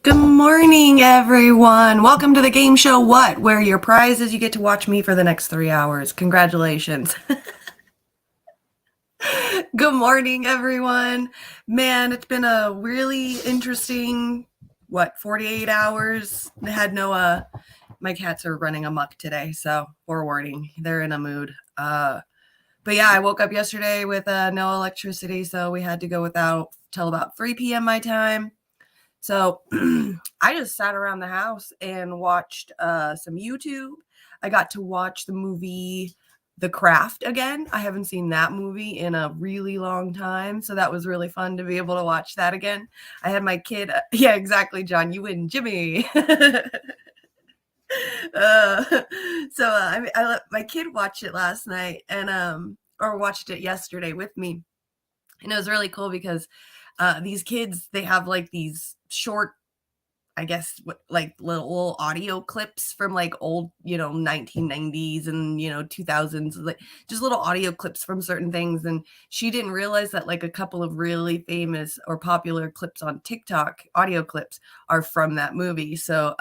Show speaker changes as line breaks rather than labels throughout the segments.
Good morning, everyone. Welcome to the game show What, where your prize is you get to watch me for the next 3 hours. Congratulations. Good morning, everyone. Man, it's been a really interesting, 48 hours? I had no, my cats are running amok today, so forewarning, they're in a mood. But yeah, I woke up yesterday with no electricity, so we had to go without till about 3 p.m. my time. So I just sat around the house and watched some YouTube. I got to watch the movie The Craft again. I haven't seen that movie in a really long time, so that was really fun to be able to watch that again. I had my kid. Yeah, exactly, John. You win, Jimmy. I let my kid watch it last night or watched it yesterday with me. And it was really cool because these kids, they have like these short, I guess, like little audio clips from like old, 1990s and, 2000s, like just little audio clips from certain things. And she didn't realize that like a couple of really famous or popular clips on TikTok, audio clips, are from that movie. So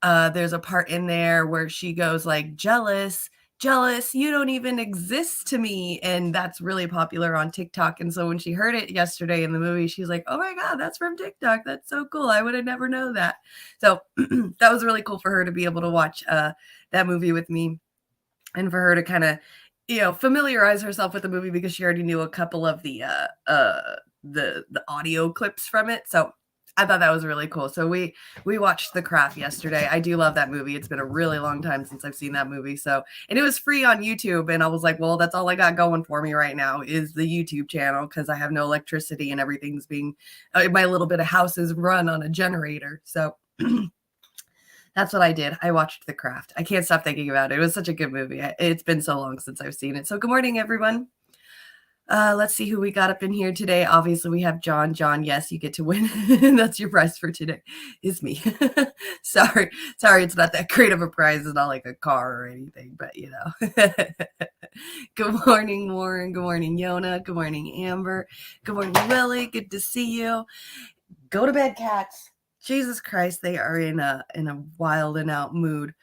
there's a part in there where she goes like, jealous, jealous, you don't even exist to me. And that's really popular on TikTok. And so when she heard it yesterday in the movie, she's like, oh my God, that's from TikTok. That's so cool. I would have never known that. So that was really cool for her to be able to watch that movie with me, and for her to kind of, familiarize herself with the movie because she already knew a couple of the audio clips from it. So I thought that was really cool. So we watched The Craft yesterday. I do love that movie. It's been a really long time since I've seen that movie. So, and it was free on YouTube, and I was like, well, that's all I got going for me right now is the YouTube channel, because I have no electricity and everything's being my little bit of house is run on a generator. So that's what I did. I watched The Craft. I can't stop thinking about it. It was such a good movie. It's been so long since I've seen it. So good morning, everyone. Let's see who we got up in here today. Obviously, we have John. John, yes, you get to win. That's your prize for today. Is me. Sorry, it's not that great of a prize. It's not like a car or anything, but Good morning, Warren. Good morning, Yona. Good morning, Amber. Good morning, Willie. Good to see you. Go to bed, cats. Jesus Christ, they are in a wild and out mood.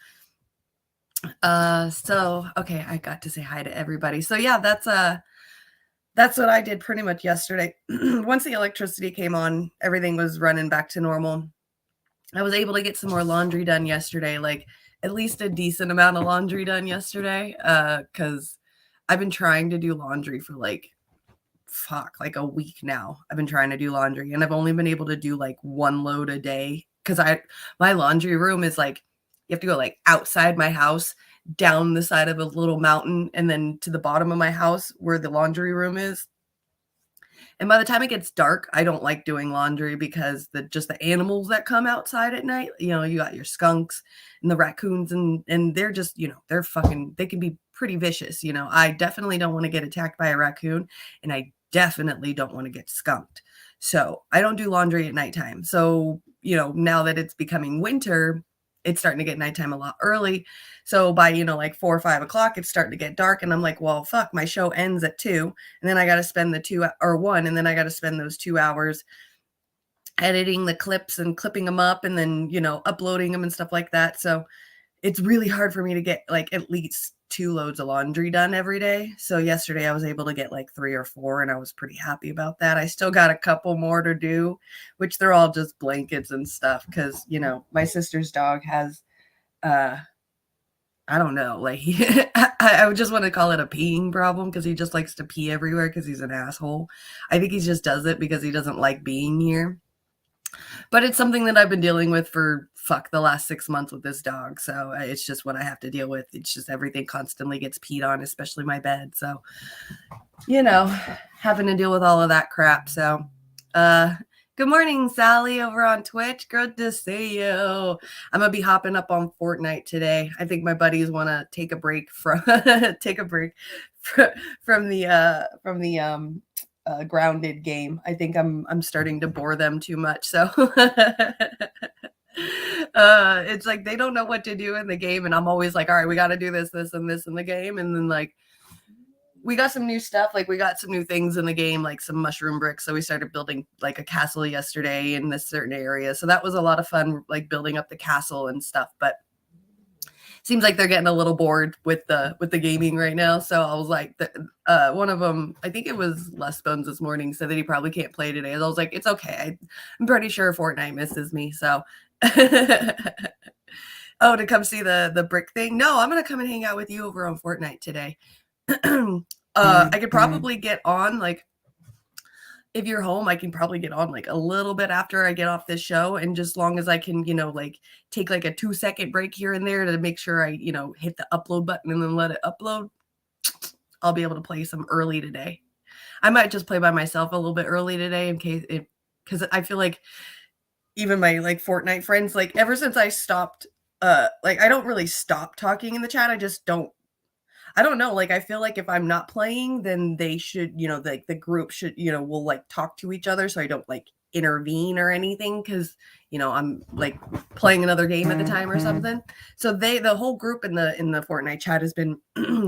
So okay, I got to say hi to everybody. So yeah, that's what I did pretty much yesterday. Once the electricity came on, everything was running back to normal. I was able to get some more laundry done yesterday, like at least a decent amount of laundry done yesterday, because I've been trying to do laundry for like a week now. I've been trying to do laundry, and I've only been able to do like one load a day, because my laundry room is like, you have to go like outside my house, down the side of a little mountain, and then to the bottom of my house where the laundry room is. And by the time it gets dark, I don't like doing laundry because the animals that come outside at night, you got your skunks and the raccoons, and they're just, they can be pretty vicious. I definitely don't want to get attacked by a raccoon, and I definitely don't want to get skunked. So I don't do laundry at nighttime. So, now that it's becoming winter, it's starting to get nighttime a lot early. So by, like 4 or 5 o'clock, it's starting to get dark. And I'm like, well, fuck, my show ends at 2. And then I got to spend the 2 or 1. And then I got to spend those 2 hours editing the clips and clipping them up, and then, uploading them and stuff like that. So it's really hard for me to get like at least 2 loads of laundry done every day. So yesterday I was able to get like 3 or 4, and I was pretty happy about that. I still got a couple more to do, which they're all just blankets and stuff, because, my sister's dog has, I don't know, like I would just want to call it a peeing problem, because he just likes to pee everywhere because he's an asshole. I think he just does it because he doesn't like being here. But it's something that I've been dealing with for the last 6 months with this dog. So it's just what I have to deal with. It's just everything constantly gets peed on, especially my bed. So, having to deal with all of that crap. So, good morning, Sally, over on Twitch. Good to see you. I'm gonna be hopping up on Fortnite today. I think my buddies want to take a break from from the grounded game. I think I'm starting to bore them too much. So it's like they don't know what to do in the game, and I'm always like, all right, we got to do this and this in the game. And then like we got some new stuff, like we got some new things in the game, like some mushroom bricks. So we started building like a castle yesterday in this certain area. So that was a lot of fun, like building up the castle and stuff. But seems like they're getting a little bored with the gaming right now. So I was like, one of them, I think it was Les Bones this morning, said that he probably can't play today. And I was like, it's okay. I'm pretty sure Fortnite misses me. So, oh, to come see the brick thing? No, I'm gonna come and hang out with you over on Fortnite today. I could probably get on, like, if you're home, I can probably get on like a little bit after I get off this show. And just long as I can, like take like a 2-second break here and there to make sure I, hit the upload button and then let it upload, I'll be able to play some early today. I might just play by myself a little bit early today because I feel like even my like Fortnite friends, like ever since I stopped, like I don't really stop talking in the chat. I don't know. Like, I feel like if I'm not playing, then they should, like the group should, will like talk to each other. So I don't like intervene or anything because I'm like playing another game at the time or something. So the whole group in the Fortnite chat has been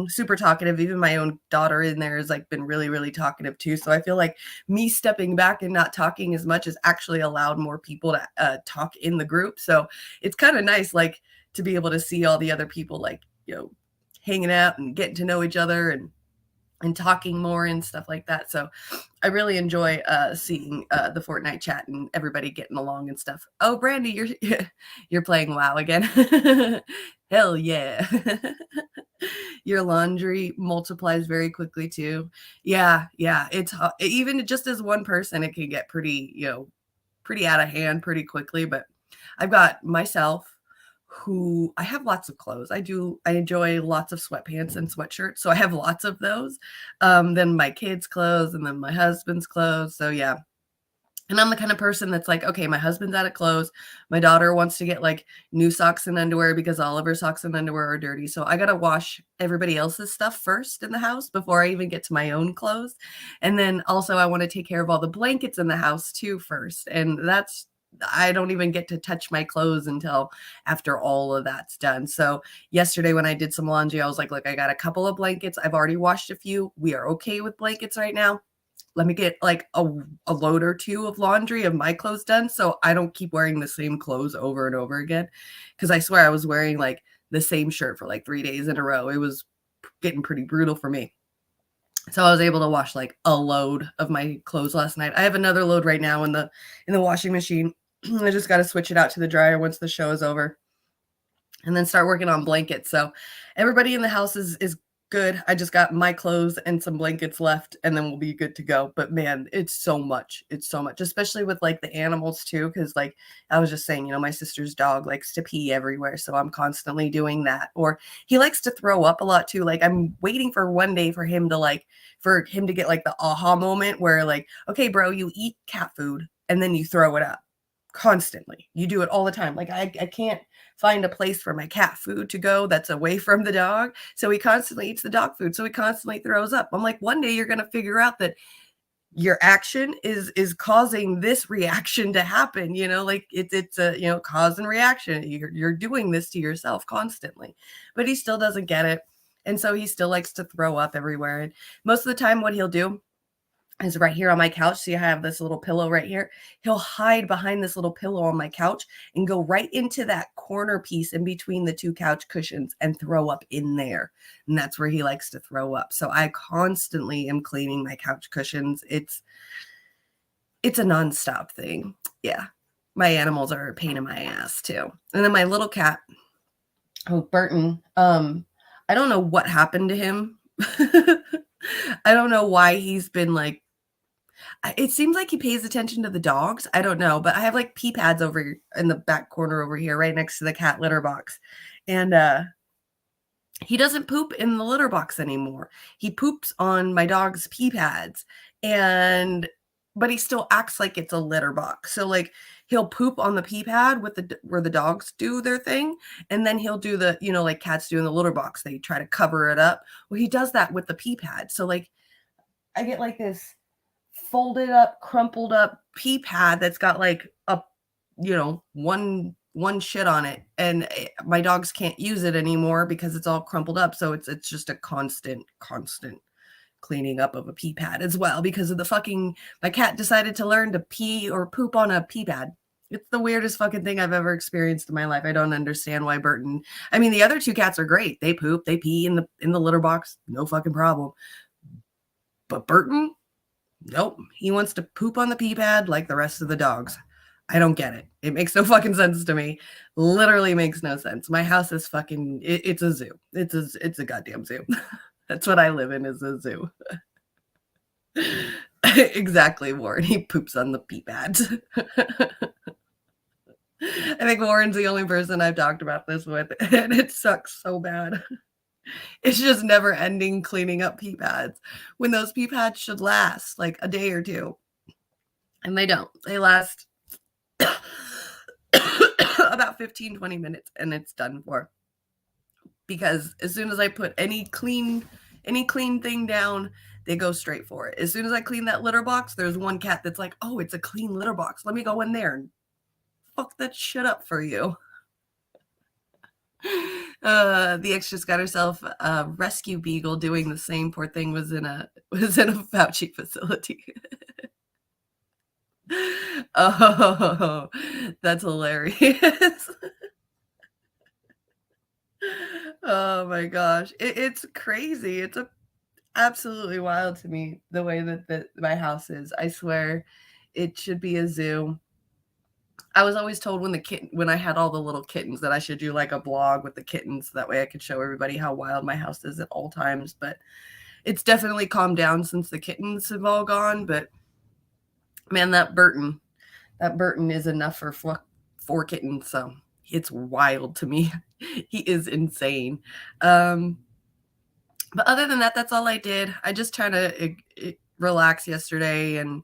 super talkative. Even my own daughter in there has like been really, really talkative too. So I feel like me stepping back and not talking as much has actually allowed more people to talk in the group. So it's kind of nice, like, to be able to see all the other people, like, hanging out and getting to know each other and talking more and stuff like that. So I really enjoy seeing the Fortnite chat and everybody getting along and stuff. Oh, Brandy, you're playing WoW again. Hell yeah. Your laundry multiplies very quickly too. Yeah. It's even just as one person, it can get pretty out of hand pretty quickly. But I've got myself, who I have lots of clothes. I enjoy lots of sweatpants and sweatshirts. So I have lots of those. Then my kids' clothes and then my husband's clothes. So yeah. And I'm the kind of person that's like, okay, my husband's out of clothes. My daughter wants to get like new socks and underwear because all of her socks and underwear are dirty. So I got to wash everybody else's stuff first in the house before I even get to my own clothes. And then also I want to take care of all the blankets in the house too first. And I don't even get to touch my clothes until after all of that's done. So yesterday when I did some laundry, I was like, look, I got a couple of blankets. I've already washed a few. We are okay with blankets right now. Let me get like a load or two of laundry of my clothes done so I don't keep wearing the same clothes over and over again. Because I swear I was wearing like the same shirt for like 3 days in a row. It was getting pretty brutal for me. So I was able to wash like a load of my clothes last night. I have another load right now in the washing machine. I just got to switch it out to the dryer once the show is over and then start working on blankets. So everybody in the house is good. I just got my clothes and some blankets left and then we'll be good to go. But man, it's so much, especially with like the animals too. Cause like I was just saying, my sister's dog likes to pee everywhere. So I'm constantly doing that. Or he likes to throw up a lot too. Like I'm waiting for one day for him to get like the aha moment where like, okay, bro, you eat cat food and then you throw it up constantly. You do it all the time. Like I can't find a place for my cat food to go that's away from the dog. So he constantly eats the dog food. So he constantly throws up. I'm like, one day you're going to figure out that your action is causing this reaction to happen. Like it's a, cause and reaction. You're doing this to yourself constantly, but he still doesn't get it. And so he still likes to throw up everywhere. And most of the time what he'll do is right here on my couch. See, I have this little pillow right here. He'll hide behind this little pillow on my couch and go right into that corner piece in between the two couch cushions and throw up in there. And that's where he likes to throw up. So I constantly am cleaning my couch cushions. It's a nonstop thing. Yeah. My animals are a pain in my ass too. And then my little cat, Burton, I don't know what happened to him. I don't know why he's been like, it seems like he pays attention to the dogs. I don't know, but I have like pee pads over in the back corner over here, right next to the cat litter box. And he doesn't poop in the litter box anymore. He poops on my dog's pee pads, but he still acts like it's a litter box. So like he'll poop on the pee pad where the dogs do their thing, and then he'll do the, like cats do in the litter box. They try to cover it up. Well, he does that with the pee pad. So like I get like this folded up, crumpled up pee pad that's got like a, one shit on it, and my dogs can't use it anymore because it's all crumpled up. So it's just a constant cleaning up of a pee pad as well because of my cat decided to learn to pee or poop on a pee pad. It's the weirdest fucking thing I've ever experienced in my life. I don't understand why Burton. I mean, the other two cats are great. They poop, they pee in the litter box, no fucking problem. But Burton, nope. He wants to poop on the pee pad like the rest of the dogs. I don't get it. It makes no fucking sense to me. Literally makes no sense. My house is fucking, it's a zoo. It's a goddamn zoo. That's what I live in, is a zoo. Exactly, Warren. He poops on the pee pads. I think Warren's the only person I've talked about this with, and it sucks so bad. It's just never ending cleaning up pee pads when those pee pads should last like a day or two. And they don't. They last about 15-20 minutes and it's done for. Because as soon as I put any clean thing down, They go straight for it. As soon as I clean that litter box, there's one cat that's like, oh, it's a clean litter box. Let me go in there and fuck that shit up for you. The ex just got herself a rescue beagle doing the same. Poor thing was in a Fauci facility. Oh, that's hilarious. Oh my gosh. It's crazy. It's absolutely wild to me the way that my house is. I swear it should be a zoo. I was always told when I had all the little kittens that I should do like a blog with the kittens. That way I could show everybody how wild my house is at all times. But it's definitely calmed down since the kittens have all gone. But man, that Burton is enough for four kittens. So it's wild to me. He is insane. But other than that, that's all I did. I just trying to relax yesterday and,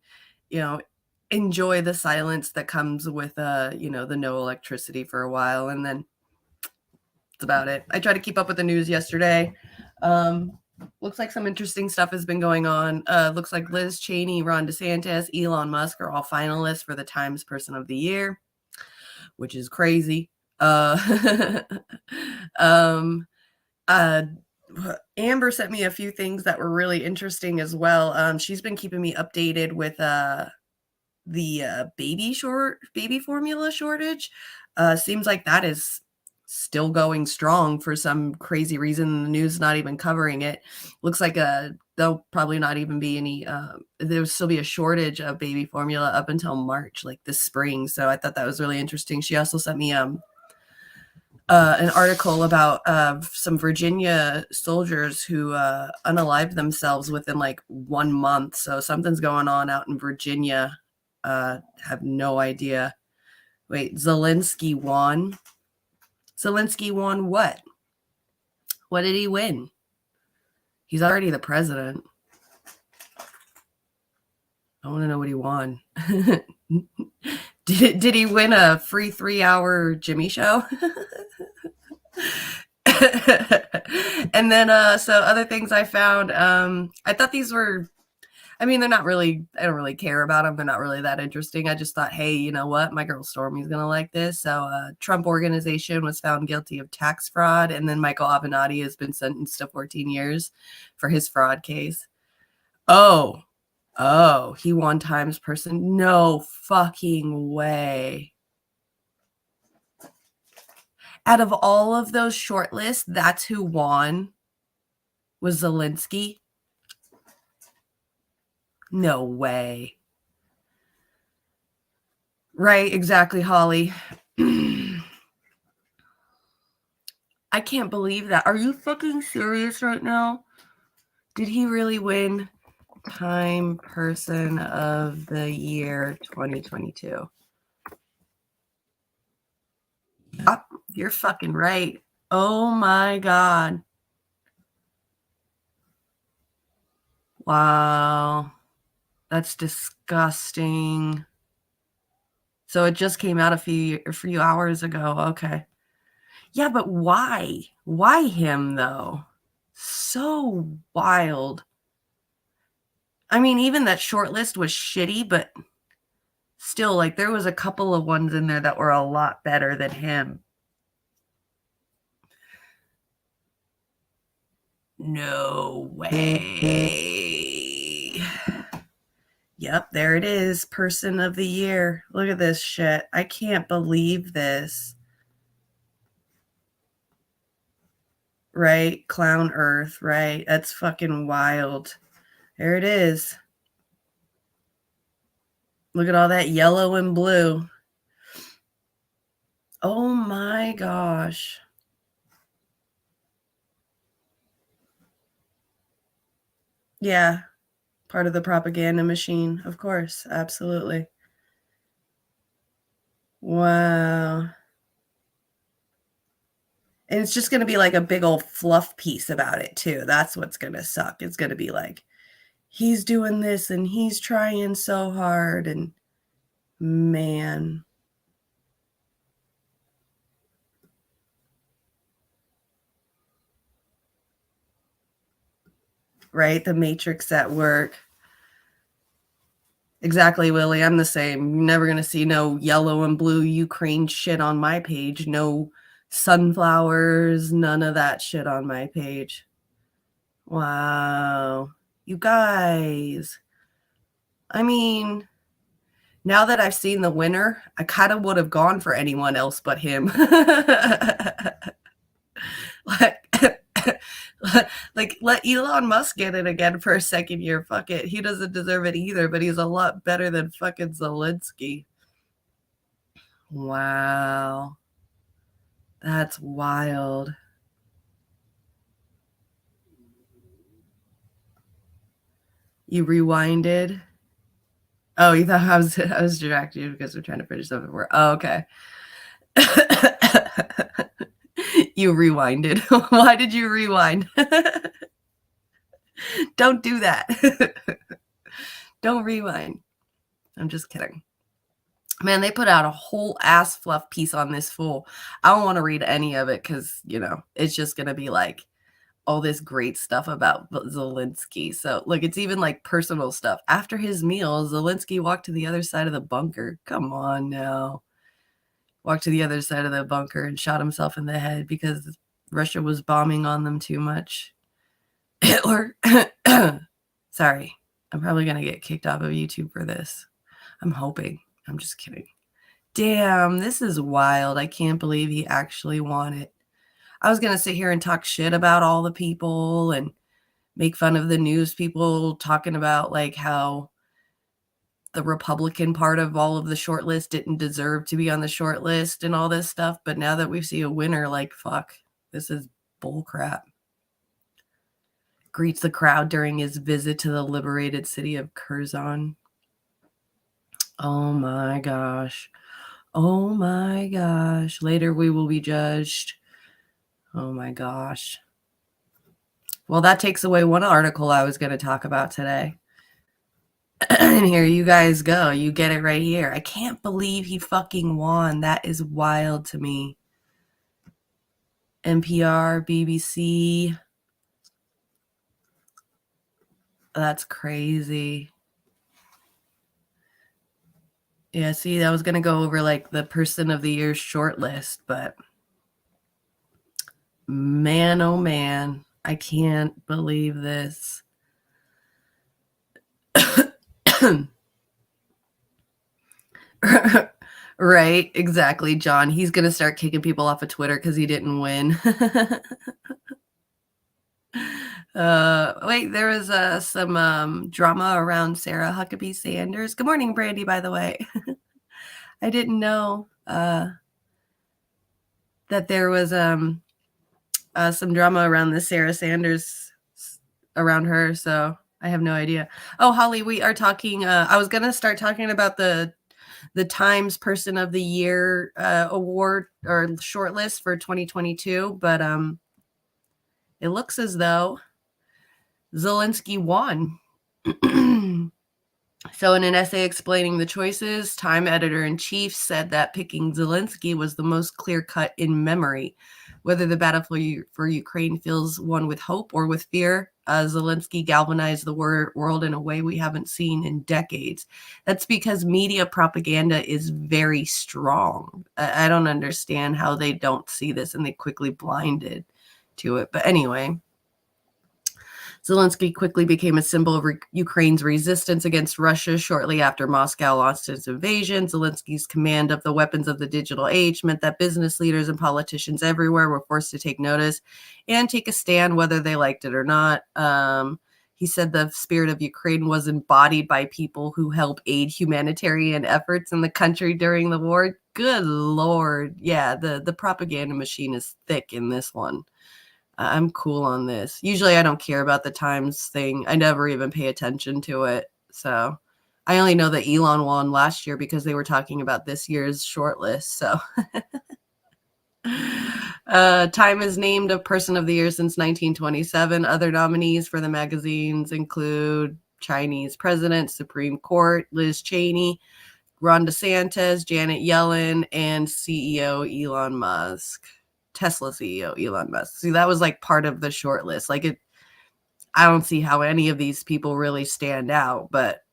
enjoy the silence that comes with, the no electricity for a while. And then that's about it. I tried to keep up with the news yesterday. Looks like some interesting stuff has been going on. Looks like Liz Cheney, Ron DeSantis, Elon Musk are all finalists for the Times Person of the Year, which is crazy. Amber sent me a few things that were really interesting as well. She's been keeping me updated with the baby formula shortage. Seems like that is still going strong for some crazy reason. The news not even covering it. Looks like there'll probably not even be any. There'll still be a shortage of baby formula up until March, like this spring. So I thought that was really interesting. She also sent me an article about some Virginia soldiers who unalived themselves within like 1 month. So something's going on out in Virginia. Have no idea. Wait, Zelensky won. Zelensky won what? What did he win? He's already the president. I want to know what he won. Did he win a free 3-hour Jimmy show? And then so other things I found, I thought these were, I mean, they're not really, I don't really care about them. They're not really that interesting. I just thought, hey, you know what? My girl Stormy's going to like this. So Trump Organization was found guilty of tax fraud. And then Michael Avenatti has been sentenced to 14 years for his fraud case. Oh, he won Times Person. No fucking way. Out of all of those shortlists, that's who won, was Zelensky. No way. Right, exactly, Holly. I can't believe that. Are you fucking serious right now? Did he really win Time Person of the Year 2022? Oh, you're fucking right. Oh my God. Wow. That's disgusting. So it just came out a few hours ago. Okay. Yeah, but why? Why him though? So wild. I mean, even that short list was shitty, but still, like, there was a couple of ones in there that were a lot better than him. No way. Yep, there it is. Person of the Year. Look at this shit. I can't believe this. Right? Clown Earth, right? That's fucking wild. There it is. Look at all that yellow and blue. Oh my gosh. Yeah. Part of the propaganda machine, of course. Absolutely. Wow. And it's just going to be like a big old fluff piece about it, too. That's what's going to suck. It's going to be like, he's doing this and he's trying so hard. And man. right? The Matrix at work. Exactly, Lily. I'm the same. You're never going to see no yellow and blue Ukraine shit on my page. No sunflowers, none of that shit on my page. Wow. You guys. I mean, now that I've seen the winner, I kind of would have gone for anyone else but him. Like, let Elon Musk get it again for a second year. Fuck it. He doesn't deserve it either, but he's a lot better than fucking Zelensky. Wow. That's wild. You rewinded? Oh, you thought I was distracted because we're trying to finish something. Oh, okay. You rewinded. Why did you rewind? Don't do that. Don't rewind. I'm just kidding. Man, they put out a whole ass fluff piece on this fool. I don't want to read any of it because, it's just going to be like all this great stuff about Zelensky. So, look, it's even like personal stuff. After his meal, Zelensky walked to the other side of the bunker. Come on now. Walked to the other side of the bunker and shot himself in the head because Russia was bombing on them too much. Hitler. Sorry. I'm probably going to get kicked off of YouTube for this. I'm hoping. I'm just kidding. Damn, this is wild. I can't believe he actually won it. I was going to sit here and talk shit about all the people and make fun of the news people talking about like how the Republican part of all of the short list didn't deserve to be on the short list and all this stuff. But now that we see a winner, like, fuck, this is bull crap. Greets the crowd during his visit to the liberated city of Kherson. Oh my gosh. Oh my gosh. Later we will be judged. Oh my gosh. Well, that takes away one article I was going to talk about today. And here you guys go. You get it right here. I can't believe he fucking won. That is wild to me. NPR, BBC. That's crazy. Yeah, see, I was going to go over like the person of the year short list, but man, oh man, I can't believe this. Right, exactly, John. He's going to start kicking people off of Twitter because he didn't win. Wait, there was some drama around Sarah Huckabee Sanders. Good morning, Brandy, by the way. I didn't know that there was some drama around the Sarah Sanders around her, so I have no idea. Oh, Holly, we are talking. I was gonna start talking about the Times Person of the Year award or shortlist for 2022, but it looks as though Zelensky won. So in an essay explaining the choices, Time editor-in-chief said that picking Zelensky was the most clear-cut in memory. Whether the battle for Ukraine fills one with hope or with fear, Zelensky galvanized the world in a way we haven't seen in decades. That's because media propaganda is very strong. I don't understand how they don't see this and they quickly blinded to it. But anyway, Zelensky quickly became a symbol of Ukraine's resistance against Russia shortly after Moscow launched its invasion. Zelensky's command of the weapons of the digital age meant that business leaders and politicians everywhere were forced to take notice and take a stand, whether they liked it or not. He said the spirit of Ukraine was embodied by people who help aid humanitarian efforts in the country during the war. Good Lord. Yeah, the propaganda machine is thick in this one. I'm cool on this. Usually I don't care about the Times thing. I never even pay attention to it. So I only know that Elon won last year because they were talking about this year's shortlist. So Time has named a Person of the Year since 1927. Other nominees for the magazines include Chinese President, Supreme Court, Liz Cheney, Ron DeSantis, Janet Yellen, and CEO Elon Musk. Tesla CEO Elon Musk. See, that was like part of the short list. Like I don't see how any of these people really stand out, but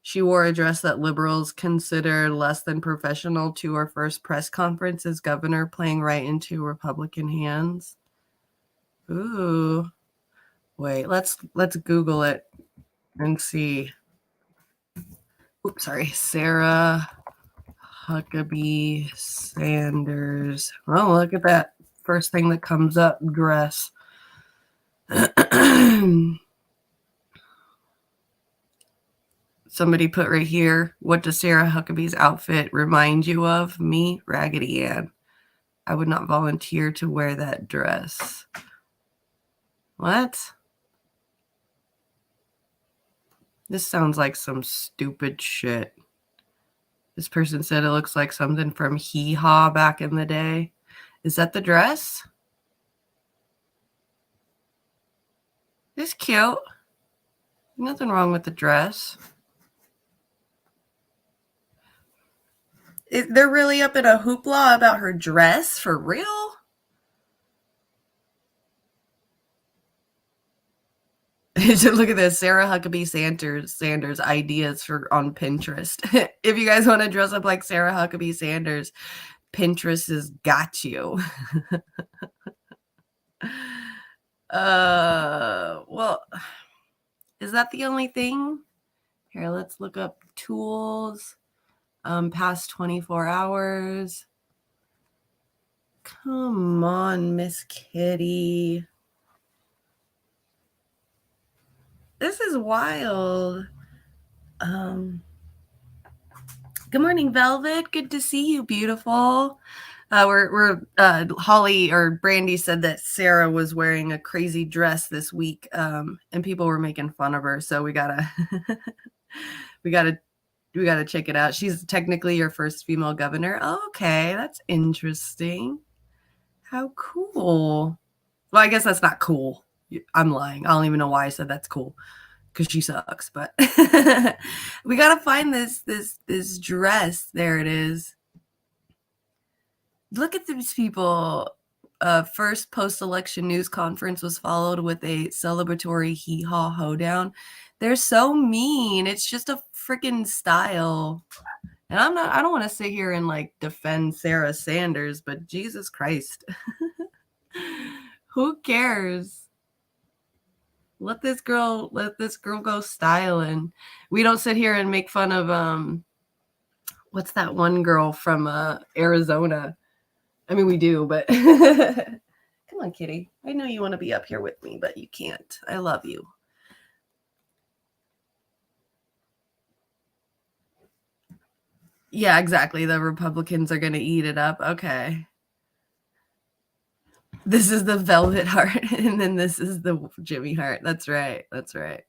she wore a dress that liberals consider less than professional to her first press conference as governor, playing right into Republican hands. Ooh. Wait, let's Google it and see. Oops, sorry. Sarah Huckabee Sanders. Oh, look at that. First thing that comes up, dress. Somebody put right here, what does Sarah Huckabee's outfit remind you of? Me, Raggedy Ann. I would not volunteer to wear that dress. What? This sounds like some stupid shit. This person said it looks like something from Hee Haw back in the day. Is that the dress? It's cute. Nothing wrong with the dress. They're really up in a hoopla about her dress? For real? Look at this. Sarah Huckabee Sanders ideas on Pinterest. If you guys want to dress up like Sarah Huckabee Sanders, Pinterest has got you. Well, is that the only thing? Here, let's look up tools. Past 24 hours. Come on, Miss Kitty. This is wild. Good morning, Velvet. Good to see you, beautiful. Holly or Brandy said that Sarah was wearing a crazy dress this week, and people were making fun of her. So we gotta check it out. She's technically your first female governor. Oh, okay, that's interesting. How cool. Well, I guess that's not cool. I'm lying. I don't even know why I said that's cool, because she sucks. But we gotta find this dress. There it is. Look at these people. First post-election news conference was followed with a celebratory hee-haw hoedown. They're so mean. It's just a freaking style. And I don't want to sit here and like defend Sarah Sanders, but Jesus Christ. Who cares? Let this girl go styling. We don't sit here and make fun of what's that one girl from Arizona? I mean, we do, but come on, Kitty. I know you want to be up here with me, but you can't. I love you. Yeah, exactly. The Republicans are going to eat it up. Okay. This is the Velvet Heart, and then this is the Jimmy Heart. That's right. That's right.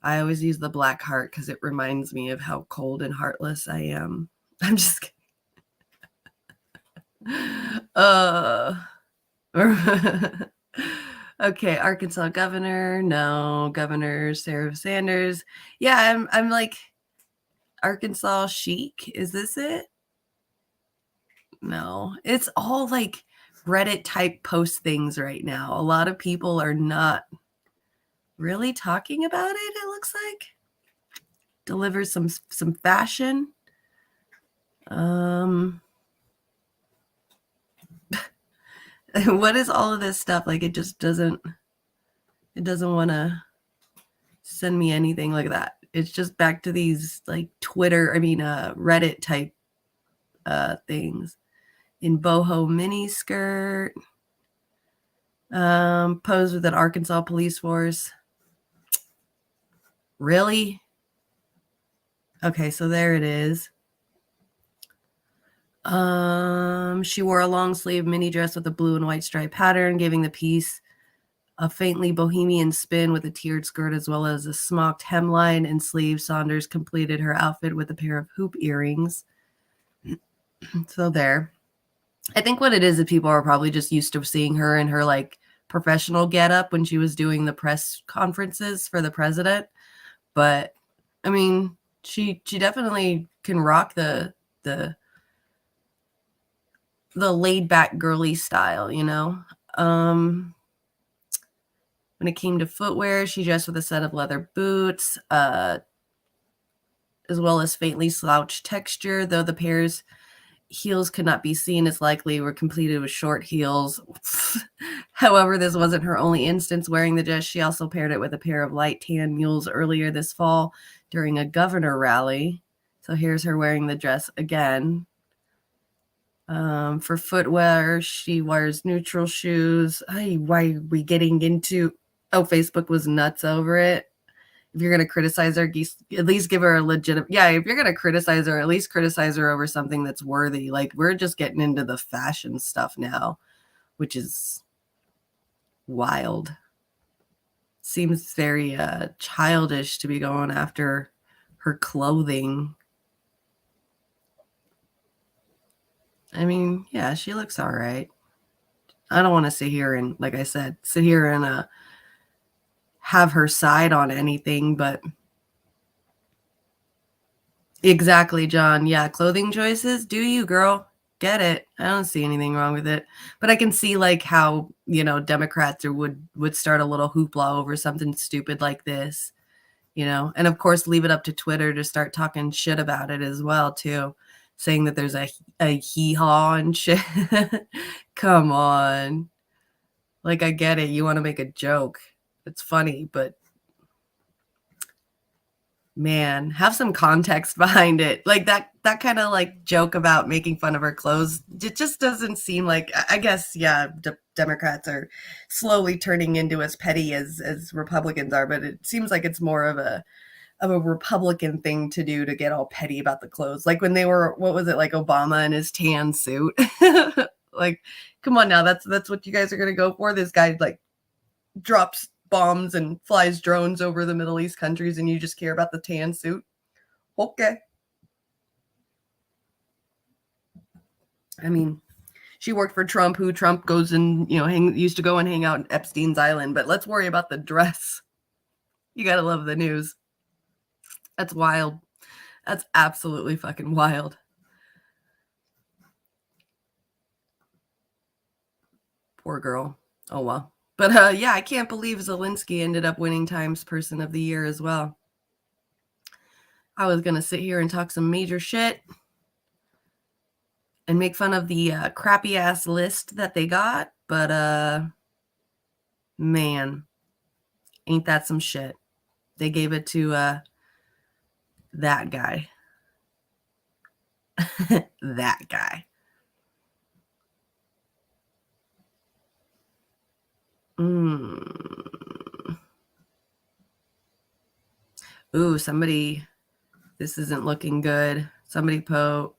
I always use the black heart because it reminds me of how cold and heartless I am. I'm just kidding. Okay, Arkansas governor. No, Governor Sarah Sanders. Yeah, I'm like Arkansas chic. Is this it? No, it's all like Reddit type post things right now. A lot of people are not really talking about it looks like. Delivers some fashion. What is all of this stuff? Like, it just doesn't want to send me anything like that. It's just back to these like Reddit type things. In boho mini skirt, posed with an Arkansas police force. Really? Okay, so there it is. She wore a long sleeve mini dress with a blue and white stripe pattern, giving the piece a faintly bohemian spin with a tiered skirt as well as a smocked hemline and sleeve. Saunders completed her outfit with a pair of hoop earrings. So there. I think what it is people are probably just used to seeing her in her like professional getup when she was doing the press conferences for the president. But I mean, she definitely can rock the laid back girly style, you know. When it came to footwear, she dressed with a set of leather boots, as well as faintly slouched texture, though the pair's heels could not be seen as likely were completed with short heels. However, this wasn't her only instance wearing the dress. She also paired it with a pair of light tan mules earlier this fall during a governor rally. So here's her wearing the dress again. For footwear, she wears neutral shoes. Why are we getting into... Oh, Facebook was nuts over it. If you're going to criticize her, at least give her a legitimate... Yeah, if you're going to criticize her, at least criticize her over something that's worthy. Like, we're just getting into the fashion stuff now, which is wild. Seems very childish to be going after her clothing. I mean, yeah, she looks all right. I don't want to sit here and, like I said, have her side on anything, but exactly, John. Yeah, clothing choices. Do you, girl? Get it. I don't see anything wrong with it. But I can see like how, Democrats would start a little hoopla over something stupid like this, and of course leave it up to Twitter to start talking shit about it as well, too. Saying that there's a hee-haw and shit. Come on. Like, I get it. You want to make a joke. It's funny, but man, have some context behind it. Like that kind of like joke about making fun of her clothes. It just doesn't seem like, I guess, yeah, Democrats are slowly turning into as petty as Republicans are, but it seems like it's more of a Republican thing to do, to get all petty about the clothes. Like when they were, what was it, like Obama in his tan suit? Like, come on now, that's what you guys are going to go for? This guy like drops bombs and flies drones over the Middle East countries, and you just care about the tan suit? Okay. I mean, she worked for Trump, who Trump goes and, used to go and hang out at Epstein's Island, but let's worry about the dress. You gotta love the news. That's wild. That's absolutely fucking wild. Poor girl. Oh well. But yeah, I can't believe Zelensky ended up winning Times Person of the Year as well. I was gonna sit here and talk some major shit and make fun of the crappy ass list that they got, but man, ain't that some shit. They gave it to that guy. That guy. Ooh, somebody, this isn't looking good. Somebody put,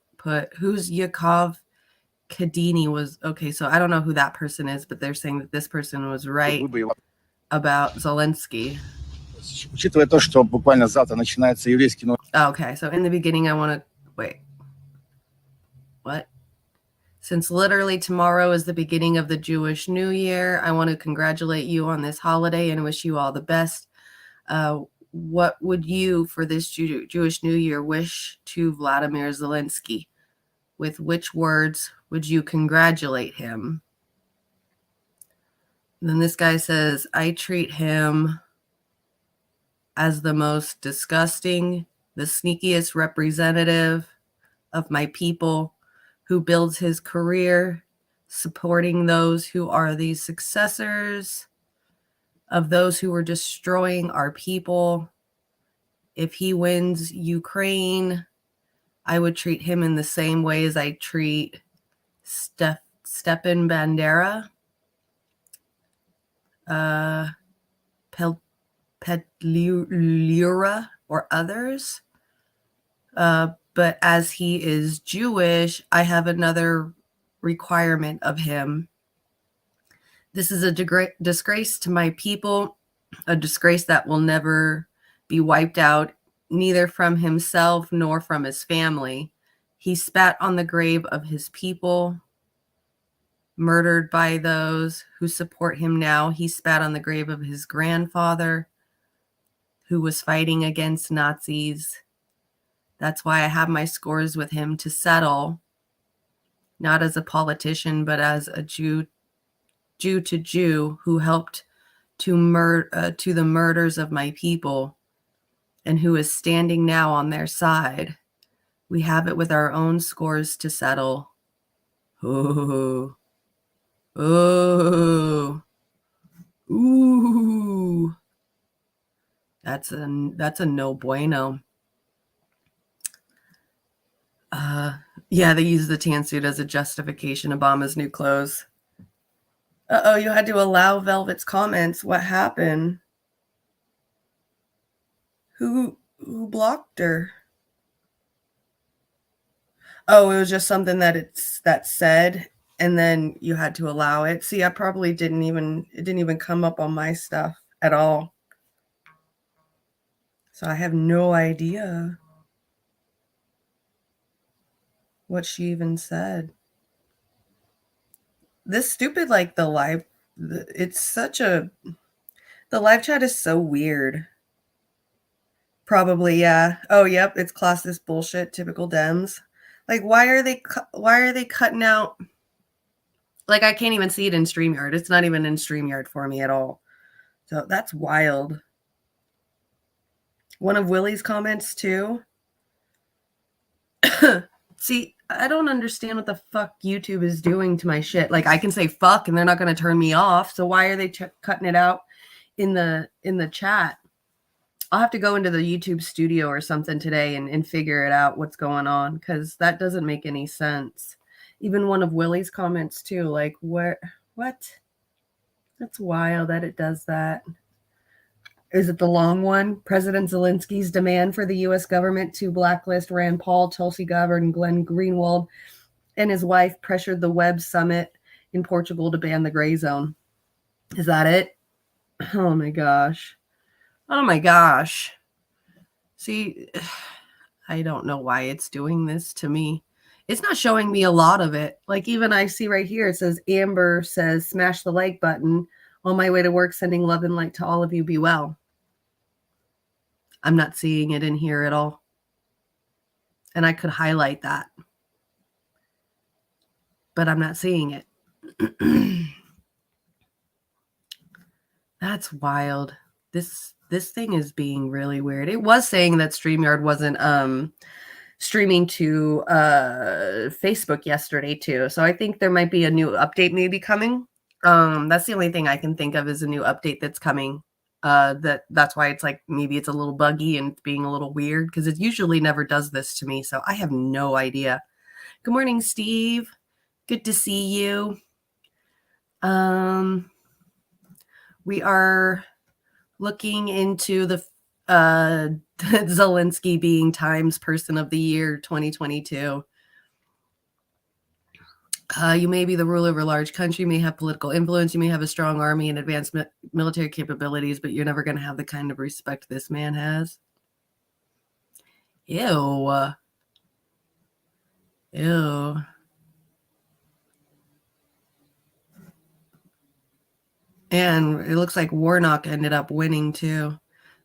who's Yakov Kadini was, okay, so I don't know who that person is, but they're saying that this person was right about Zelensky.
Учитывая то, что буквально завтра начинается еврейский Новый год.
Okay, so in the beginning I want to, wait. What? Since literally tomorrow is the beginning of the Jewish New Year, I want to congratulate you on this holiday and wish you all the best. What would you, for this Jewish New Year, wish to Vladimir Zelensky? With which words would you congratulate him? And then this guy says, I treat him as the most disgusting, the sneakiest representative of my people, who builds his career supporting those who are the successors of those who were destroying our people. If he wins Ukraine, I would treat him in the same way as I treat Stepan Bandera, Petlura, or others. But as he is Jewish, I have another requirement of him. This is a disgrace to my people, a disgrace that will never be wiped out, neither from himself nor from his family. He spat on the grave of his people, murdered by those who support him now. He spat on the grave of his grandfather, who was fighting against Nazis. That's why I have my scores with him to settle, not as a politician, but as a Jew Jew to Jew who helped to the murders of my people and who is standing now on their side. We have it with our own scores to settle. Ooh. Ooh. Ooh. That's a no bueno. Yeah, they use the tan suit as a justification. Obama's new clothes. Uh-oh, you had to allow Velvet's comments. What happened? Who blocked her? Oh, it was just something that said, and then you had to allow it. See, I probably it didn't even come up on my stuff at all. So I have no idea what she even said. This stupid, like, the live live chat is so weird. Probably, yeah. Oh, yep, it's classist bullshit, typical Dems. Like, why are they cutting out? Like, I can't even see it in StreamYard. It's not even in StreamYard for me at all. So that's wild. One of Willie's comments too. See, I don't understand what the fuck YouTube is doing to my shit. Like, I can say fuck and they're not going to turn me off. So why are they cutting it out in the chat? I'll have to go into the YouTube studio or something today and figure it out what's going on, because that doesn't make any sense. Even one of Willie's comments too, like, what? That's wild that it does that. Is it the long one? President Zelensky's demand for the U.S. government to blacklist Rand Paul, Tulsi Gabbard, and Glenn Greenwald, and his wife pressured the Web Summit in Portugal to ban the gray zone. Is that it? Oh my gosh. Oh my gosh. See, I don't know why it's doing this to me. It's not showing me a lot of it. Like, even I see right here, it says Amber says, smash the like button. On my way to work, sending love and light to all of you. Be well. I'm not seeing it in here at all. And I could highlight that. But I'm not seeing it. That's wild. This thing is being really weird. It was saying that StreamYard wasn't streaming to Facebook yesterday too. So I think there might be a new update maybe coming. That's the only thing I can think of is a new update that's coming. That's why it's like maybe it's a little buggy and being a little weird, because it usually never does this to me. So I have no idea. Good morning, Steve. Good to see you. We are looking into the Zelensky being Times Person of the Year 2022. You may be the ruler of a large country, you may have political influence, you may have a strong army and advanced military capabilities, but you're never going to have the kind of respect this man has. Ew. Ew. And it looks like Warnock ended up winning too.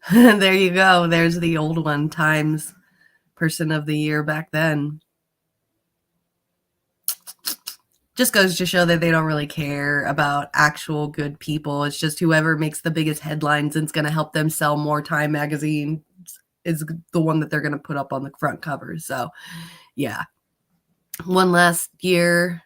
There you go. There's the old one, Times Person of the Year back then. Just goes to show that they don't really care about actual good people. It's just whoever makes the biggest headlines and it's going to help them sell more Time magazine is the one that they're going to put up on the front cover. So, yeah. Only last year,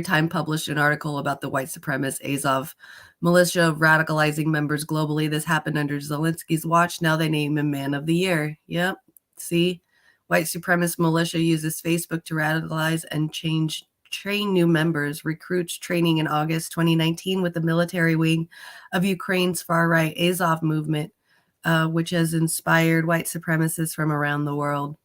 Time published an article about the white supremacist Azov militia radicalizing members globally. This happened under Zelensky's watch. Now they name him Man of the Year. Yep. See? White supremacist militia uses Facebook to radicalize and train new members. Recruits training in August 2019 with the military wing of Ukraine's far-right Azov movement, which has inspired white supremacists from around the world.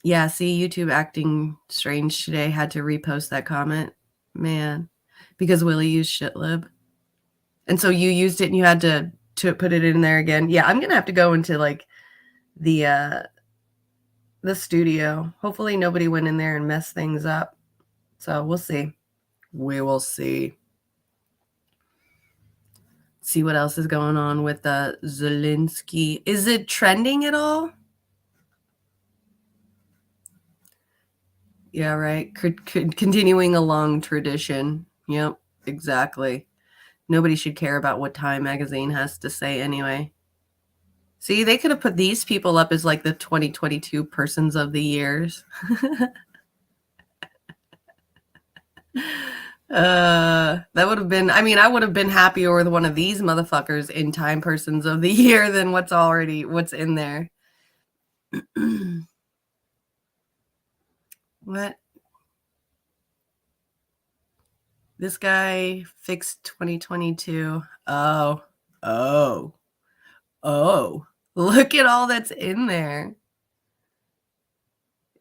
Yeah, see, YouTube acting strange today. Had to repost that comment. Man, because Willie used shitlib. And so you used it and you had to put it in there again. Yeah, I'm going to have to go into like the studio. Hopefully nobody went in there and messed things up. So we'll see. We will see. See what else is going on with Zelensky. Is it trending at all? Yeah, right. Continuing a long tradition. Yep, exactly. Nobody should care about what Time magazine has to say anyway. See, they could have put these people up as like the 2022 persons of the years. That would have been, I mean, I would have been happier with one of these motherfuckers in Time persons of the year than what's in there. What? This guy fixed 2022. Oh, oh, oh. Look at all that's in there.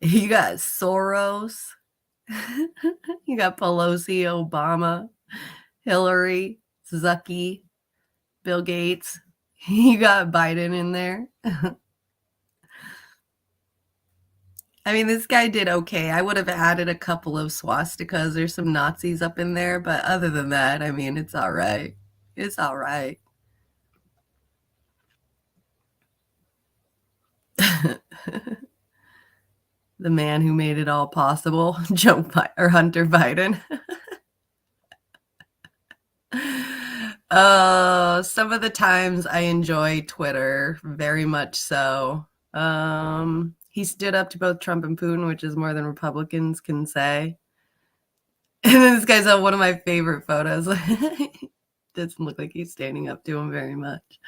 You got Soros. You got Pelosi, Obama, Hillary, Zucky, Bill Gates. You got Biden in there. I mean, this guy did okay. I would have added a couple of swastikas. There's some Nazis up in there, but other than that, I mean, it's all right. It's all right. The man who made it all possible, Hunter Biden. Some of the times I enjoy Twitter very much so. He stood up to both Trump and Putin, which is more than Republicans can say. And then this guy's on one of my favorite photos. Doesn't look like he's standing up to him very much.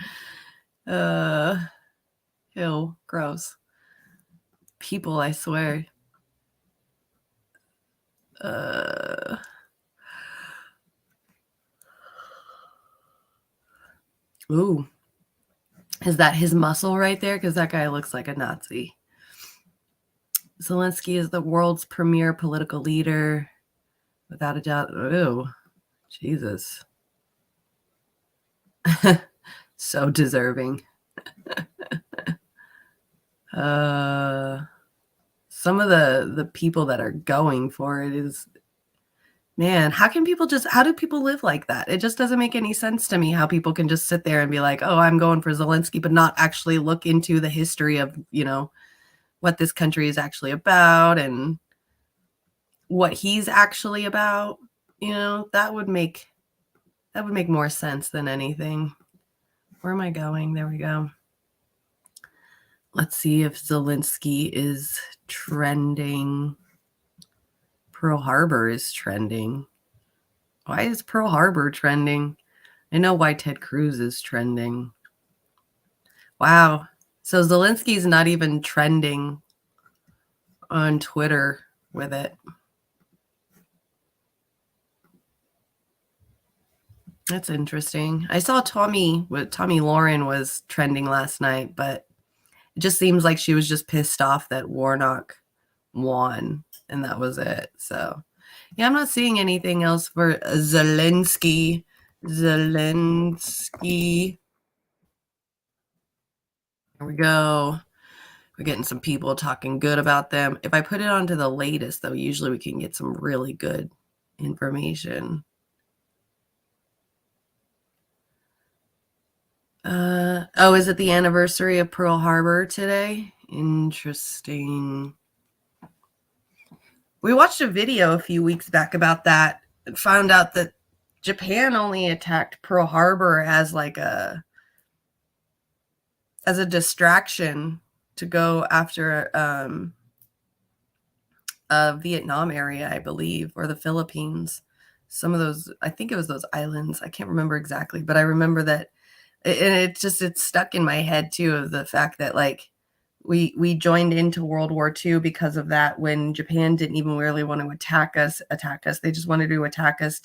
Ew, gross. People, I swear. Ooh. Is that his muscle right there? Because that guy looks like a Nazi. Zelensky is the world's premier political leader. Without a doubt. Ooh, Jesus. So deserving. Some of the people that are going for it is, man, how do people live like that? It just doesn't make any sense to me how people can just sit there and be like, oh, I'm going for Zelensky, but not actually look into the history of, what this country is actually about and what he's actually about. That would make more sense than anything. Where am I going? There we go. Let's see if Zelensky is trending. Pearl Harbor is trending. Why is Pearl Harbor trending? I know why Ted Cruz is trending. Wow. So Zelensky's not even trending on Twitter with it. That's interesting. I saw Tommy Lauren was trending last night, but it just seems like she was just pissed off that Warnock won, and that was it. So, yeah, I'm not seeing anything else for Zelensky. Here we go. We're getting some people talking good about them. If I put it onto the latest, though, usually we can get some really good information. Is it the anniversary of Pearl Harbor today? Interesting. We watched a video a few weeks back about that and found out that Japan only attacked Pearl Harbor as a distraction to go after a Vietnam area, I believe, or the Philippines. Some of those, I think it was those islands. I can't remember exactly, but I remember that, and it's stuck in my head too, of the fact that we joined into World War II because of that, when Japan didn't even really want to attack us. They just wanted to attack us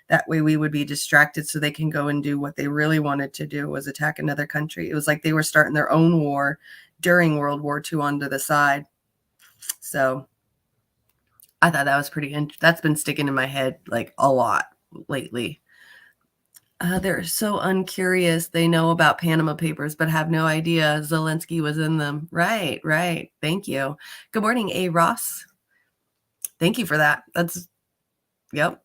that way we would be distracted so they can go and do what they really wanted to do, was attack another country. It was like they were starting their own war during World War II onto the side. So I thought that was that's been sticking in my head like a lot lately. They're so uncurious. They know about Panama Papers, but have no idea Zelensky was in them. Right. Thank you. Good morning, A. Ross. Thank you for that. Yep.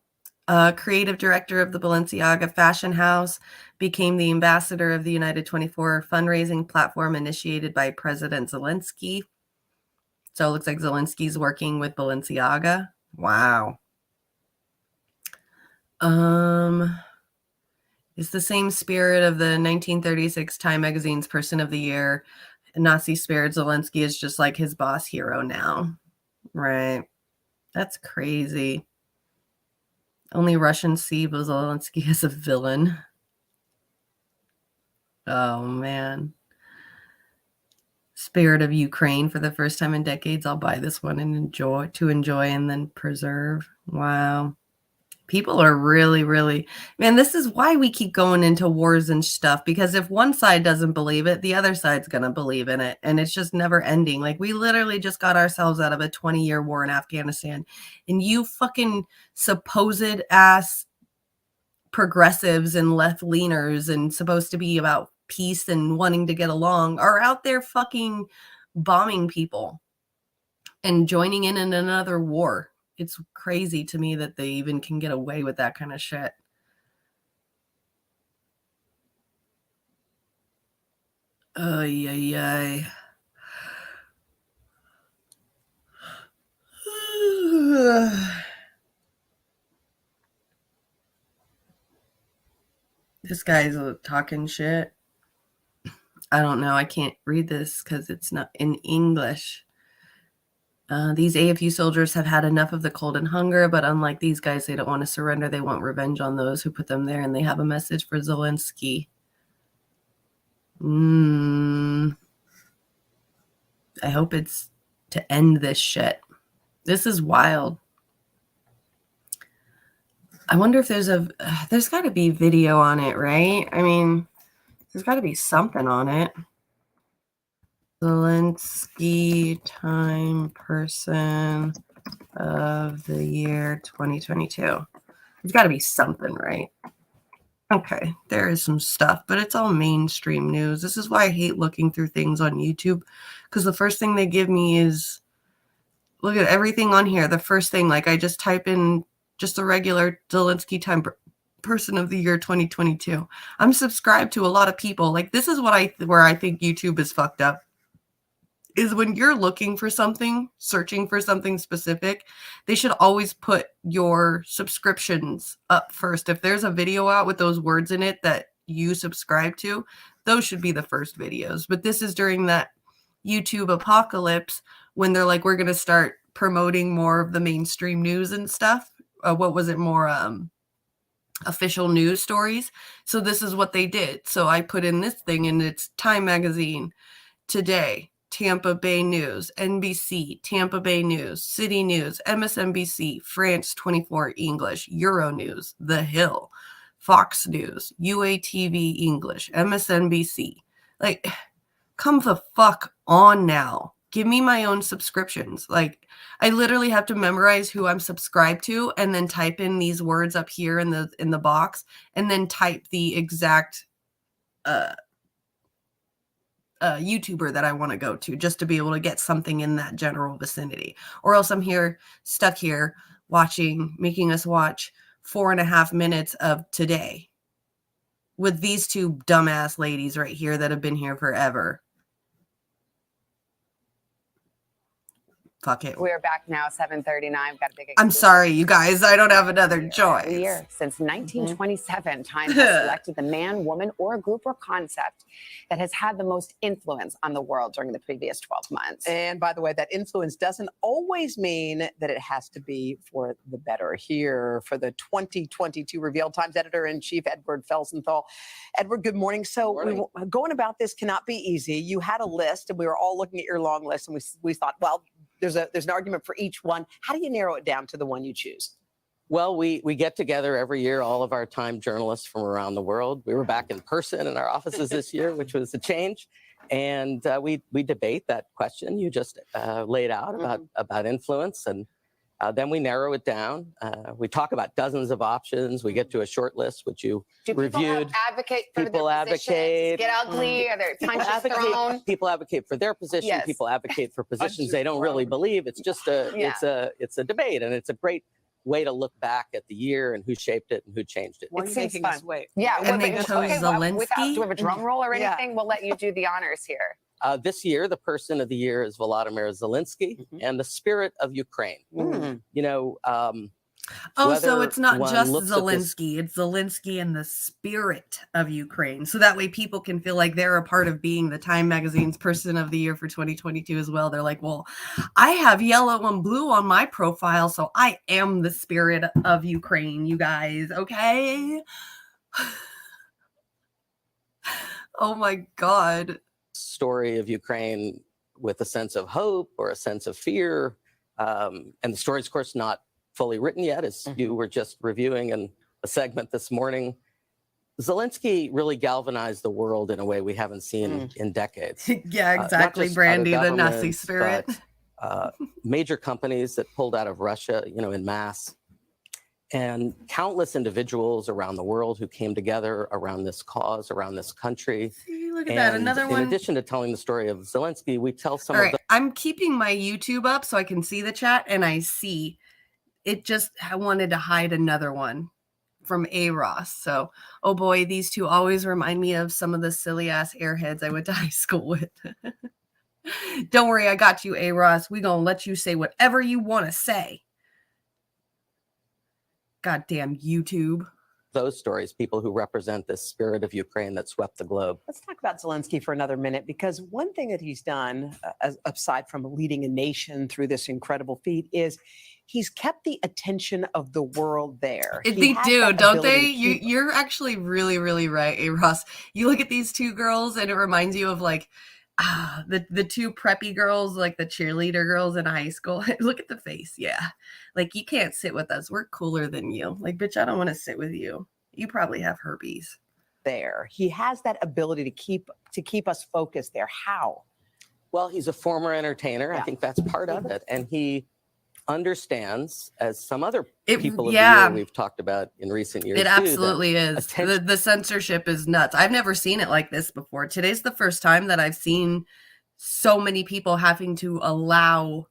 Creative director of the Balenciaga fashion house, became the ambassador of the United 24 fundraising platform initiated by President Zelensky. So it looks like Zelensky's working with Balenciaga. Wow. It's the same spirit of the 1936 Time Magazine's Person of the Year. Nazi spirit. Zelensky is just like his boss hero now. Right. That's crazy. Only Russians see Zelensky as a villain. Oh, man. Spirit of Ukraine for the first time in decades. I'll buy this one and enjoy and then preserve. Wow. People are really, man, this is why we keep going into wars and stuff, because if one side doesn't believe it, the other side's going to believe in it. And it's just never ending. Like, we literally just got ourselves out of a 20-year war in Afghanistan. And you fucking supposed ass progressives and left leaners and supposed to be about peace and wanting to get along are out there fucking bombing people and joining in another war. It's crazy to me that they even can get away with that kind of shit. Ay, ay, ay. This guy's talking shit. I don't know. I can't read this because it's not in English. These AFU soldiers have had enough of the cold and hunger, but unlike these guys, they don't want to surrender. They want revenge on those who put them there, and they have a message for Zelensky. I hope it's to end this shit. This is wild. I wonder if there's got to be video on it, right? I mean, there's got to be something on it. Zelensky Time Person of the Year 2022. There's got to be something, right? Okay, there is some stuff, but it's all mainstream news. This is why I hate looking through things on YouTube, because the first thing they give me is, look at everything on here. The first thing, like, I just type in just a regular Zelensky Time Person of the Year 2022. I'm subscribed to a lot of people. Like, this is where I think YouTube is fucked up. Is when you're looking for something, searching for something specific, they should always put your subscriptions up first. If there's a video out with those words in it that you subscribe to, those should be the first videos. But this is during that YouTube apocalypse when they're like, we're going to start promoting more of the mainstream news and stuff. What was it? More official news stories. So this is what they did. So I put in this thing, and it's Time Magazine, Today, Tampa Bay News, NBC, Tampa Bay News, City News, MSNBC, France 24 English, Euronews, The Hill, Fox News, UATV English, MSNBC. Like, come the fuck on now. Give me my own subscriptions. Like, I literally have to memorize who I'm subscribed to and then type in these words up here in the box, and then type the exact YouTuber that I want to go to, just to be able to get something in that general vicinity. Or else I'm stuck here making us watch 4.5 minutes of Today with these two dumbass ladies right here that have been here forever. Fuck it.
We're back now, 7:39. Got a big.
I'm sorry, you guys. I don't have another choice.
Every year since 1927, Time has selected the man, woman, or group or concept that has had the most influence on the world during the previous 12 months.
And by the way, that influence doesn't always mean that it has to be for the better. Here for the 2022 Revealed Times editor-in-chief, Edward Felsenthal. Edward, good morning. So going about this cannot be easy. You had a list, and we were all looking at your long list, and we thought, well, there's an argument for each one. How do you narrow it down to the one you choose?
Well, we get together every year, all of our Time journalists from around the world. We were back in person in our offices this year, which was a change. And we debate that question you just laid out about influence. And then we narrow it down. We talk about dozens of options. We get to a short list, which you reviewed.
Advocate for their positions, get ugly, or their punches thrown.
People advocate for their position.
Yes.
People advocate for positions they don't really believe. It's just it's a debate, and it's a great way to look back at the year and who shaped it and who changed it.
Why are you making us wait?
Yeah,
And they chose Zelensky?
do we have a drum roll or anything? We'll let you do the honors here.
This year, the person of the year is Volodymyr Zelensky and the spirit of Ukraine. You know,
Oh, so
whether
it's not
one
just
looks at this-
Zelensky, it's Zelensky and the spirit of Ukraine. So that way people can feel like they're a part of being the Time Magazine's person of the year for 2022 as well. They're like, well, I have yellow and blue on my profile, so I am the spirit of Ukraine, you guys, okay? Oh my God.
story of Ukraine with a sense of hope or a sense of fear. And the story is, of course, not fully written yet, as you were just reviewing in a segment this morning. Zelensky really galvanized the world in a way we haven't seen in decades.
Yeah,
Not
exactly,
just
Brandy,
other
the Nazi
governments,
spirit.
but, major companies that pulled out of Russia, you know, in mass, and countless individuals around the world who came together around this cause, around this country.
See, look at that,
And
another
in
one.
addition to telling the story of Zelensky, we tell some
All
of
right,
the
I'm keeping my YouTube up so I can see the chat, and I see it just wanted to hide another one from A. Ross. So, oh boy, these two always remind me of some of the silly ass airheads I went to high school with. Don't worry, I got you, A. Ross. We gonna let you say whatever you want to say. Goddamn YouTube.
those stories, people who represent this spirit of Ukraine that swept the globe.
Let's talk about Zelensky for another minute, because one thing that he's done, aside from leading a nation through this incredible feat, is he's kept the attention of the world there. He
They
has
do,
that
don't
ability
they?
to keep-
You're actually really, really right, A. Ross. You look at these two girls, and it reminds you of like the two preppy girls, like the cheerleader girls in high school. Look at the face. Yeah. Like, you can't sit with us. We're cooler than you. Like, bitch, I don't want to sit with you. You probably have herpes.
there. He has that ability to keep us focused there. How?
Well, he's a former entertainer. I
Yeah.
think that's part of it. And he understands, as some other people of the
yeah.
year we've talked about in recent years.
It
too, that
absolutely is.
attention-
The censorship is nuts. I've never seen it like this before. Today's the first time that I've seen so many people having to allow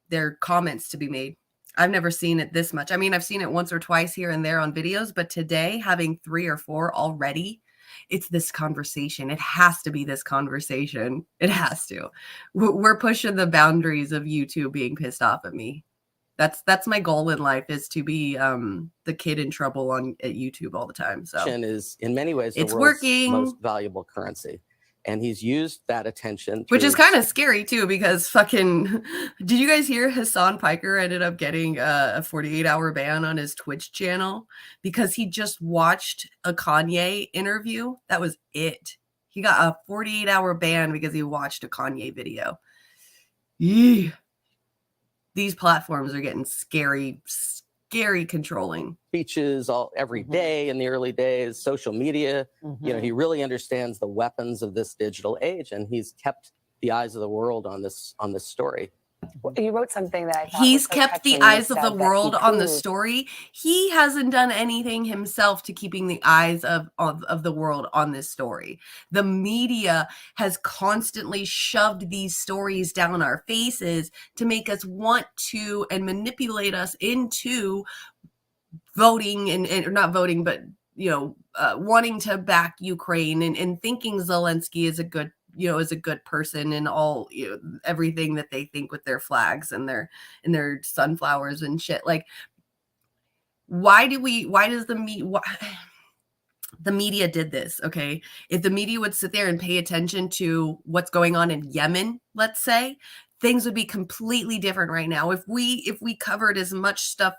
their comments to be made. I've never seen it this much. I mean, I've seen it once or twice here and there on videos, but today having 3 or 4 already, it's this conversation. It has to be this conversation. It has to. We're pushing the boundaries of YouTube being pissed off at me. That's my goal in life, is to be the kid in trouble at YouTube all the time. So
is in many ways the
it's
world's
working.
most valuable currency. And he's used that attention.
Which is
through-
kind of scary too, because fucking, did you guys hear Hassan Piker ended up getting a 48-hour ban on his Twitch channel because he just watched a Kanye interview? That was it. He got a 48-hour ban because he watched a Kanye video. Yee. These platforms are getting scary controlling.
speeches every day in the early days, social media. You know, he really understands the weapons of this digital age, and he's kept the eyes of the world on this story.
You wrote something that I thought
He's
was so
kept the
touching. You
eyes of the
said that he
world on the
proved-
story. He hasn't done anything himself to keeping the eyes of the world on this story. The media has constantly shoved these stories down our faces to make us want to and manipulate us into voting and not voting, but wanting to back Ukraine and thinking Zelensky is a good person and all, everything that they think with their flags and their sunflowers and shit. Like, why does the media did this? Okay, if the media would sit there and pay attention to what's going on in Yemen, let's say, things would be completely different right now. If we covered as much stuff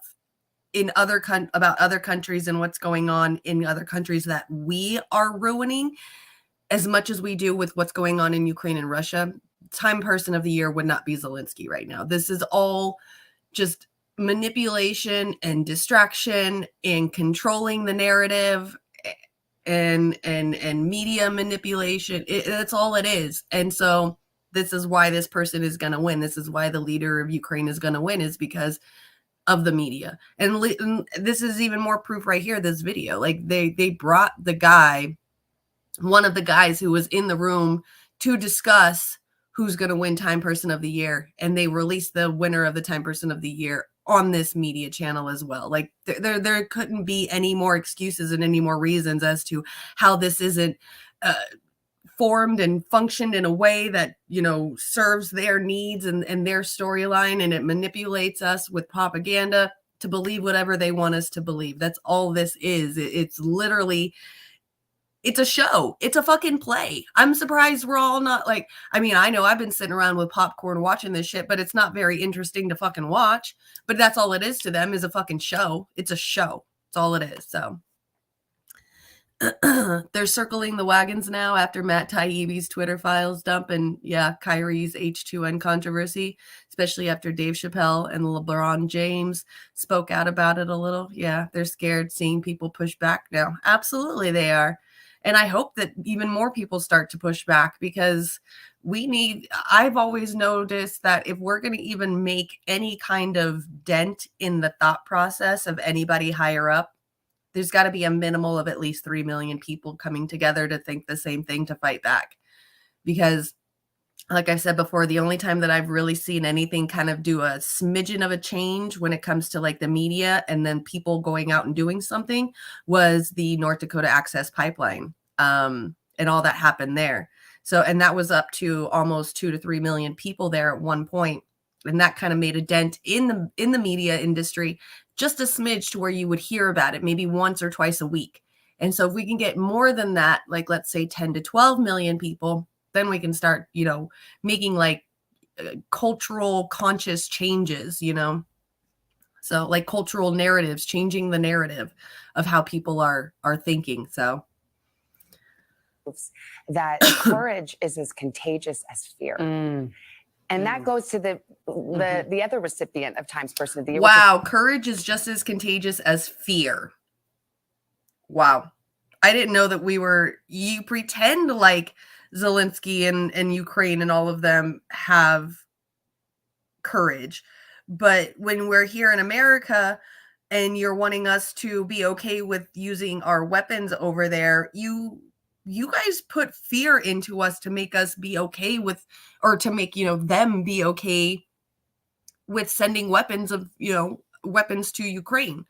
in about other countries and what's going on in other countries that we are ruining as much as we do with what's going on in Ukraine and Russia, Time Person of the Year would not be Zelensky right now. This is all just manipulation and distraction and controlling the narrative and media manipulation. That's all it is. And so this is why this person is going to win. This is why the leader of Ukraine is going to win, is because of the media. And this is even more proof right here, this video. Like, they brought the guy, one of the guys who was in the room, to discuss who's going to win Time Person of the Year, and they released the winner of the Time Person of the Year on this media channel as well. Like, there couldn't be any more excuses and any more reasons as to how this isn't formed and functioned in a way that, you know, serves their needs and their storyline, and it manipulates us with propaganda to believe whatever they want us to believe. That's all this is. It's literally, it's a show. It's a fucking play. I'm surprised we're all not like, I mean, I know I've been sitting around with popcorn watching this shit, but it's not very interesting to fucking watch. But that's all it is to them, is a fucking show. It's a show. That's all it is. So they're circling the wagons now after Matt Taibbi's Twitter files dump, and yeah, Kyrie's H2N controversy, especially after Dave Chappelle and LeBron James spoke out about it a little. Yeah, they're scared seeing people push back now. Absolutely they are. And I hope that even more people start to push back, because I've always noticed that if we're going to even make any kind of dent in the thought process of anybody higher up, there's got to be a minimal of at least 3 million people coming together to think the same thing, to fight back. Because like I said before, the only time that I've really seen anything kind of do a smidgen of a change when it comes to like the media and then people going out and doing something was the North Dakota Access Pipeline, and all that happened there. So, and that was up to almost 2 to 3 million people there at one point. And that kind of made a dent in the media industry, just a smidge to where you would hear about it maybe once or twice a week. And so if we can get more than that, like let's say 10 to 12 million people, then we can start, you know, making like cultural conscious changes, you know. So like cultural narratives, changing the narrative of how people are thinking. So
that courage is as contagious as fear. And that goes to the other recipient of Times Person of the Year.
Wow, courage is just as contagious as fear. Wow. I didn't know that you pretend like Zelensky and Ukraine and all of them have courage. But when we're here in America and you're wanting us to be okay with using our weapons over there, you guys put fear into us to make us be okay with, or to make, you know, them be okay with sending weapons to Ukraine.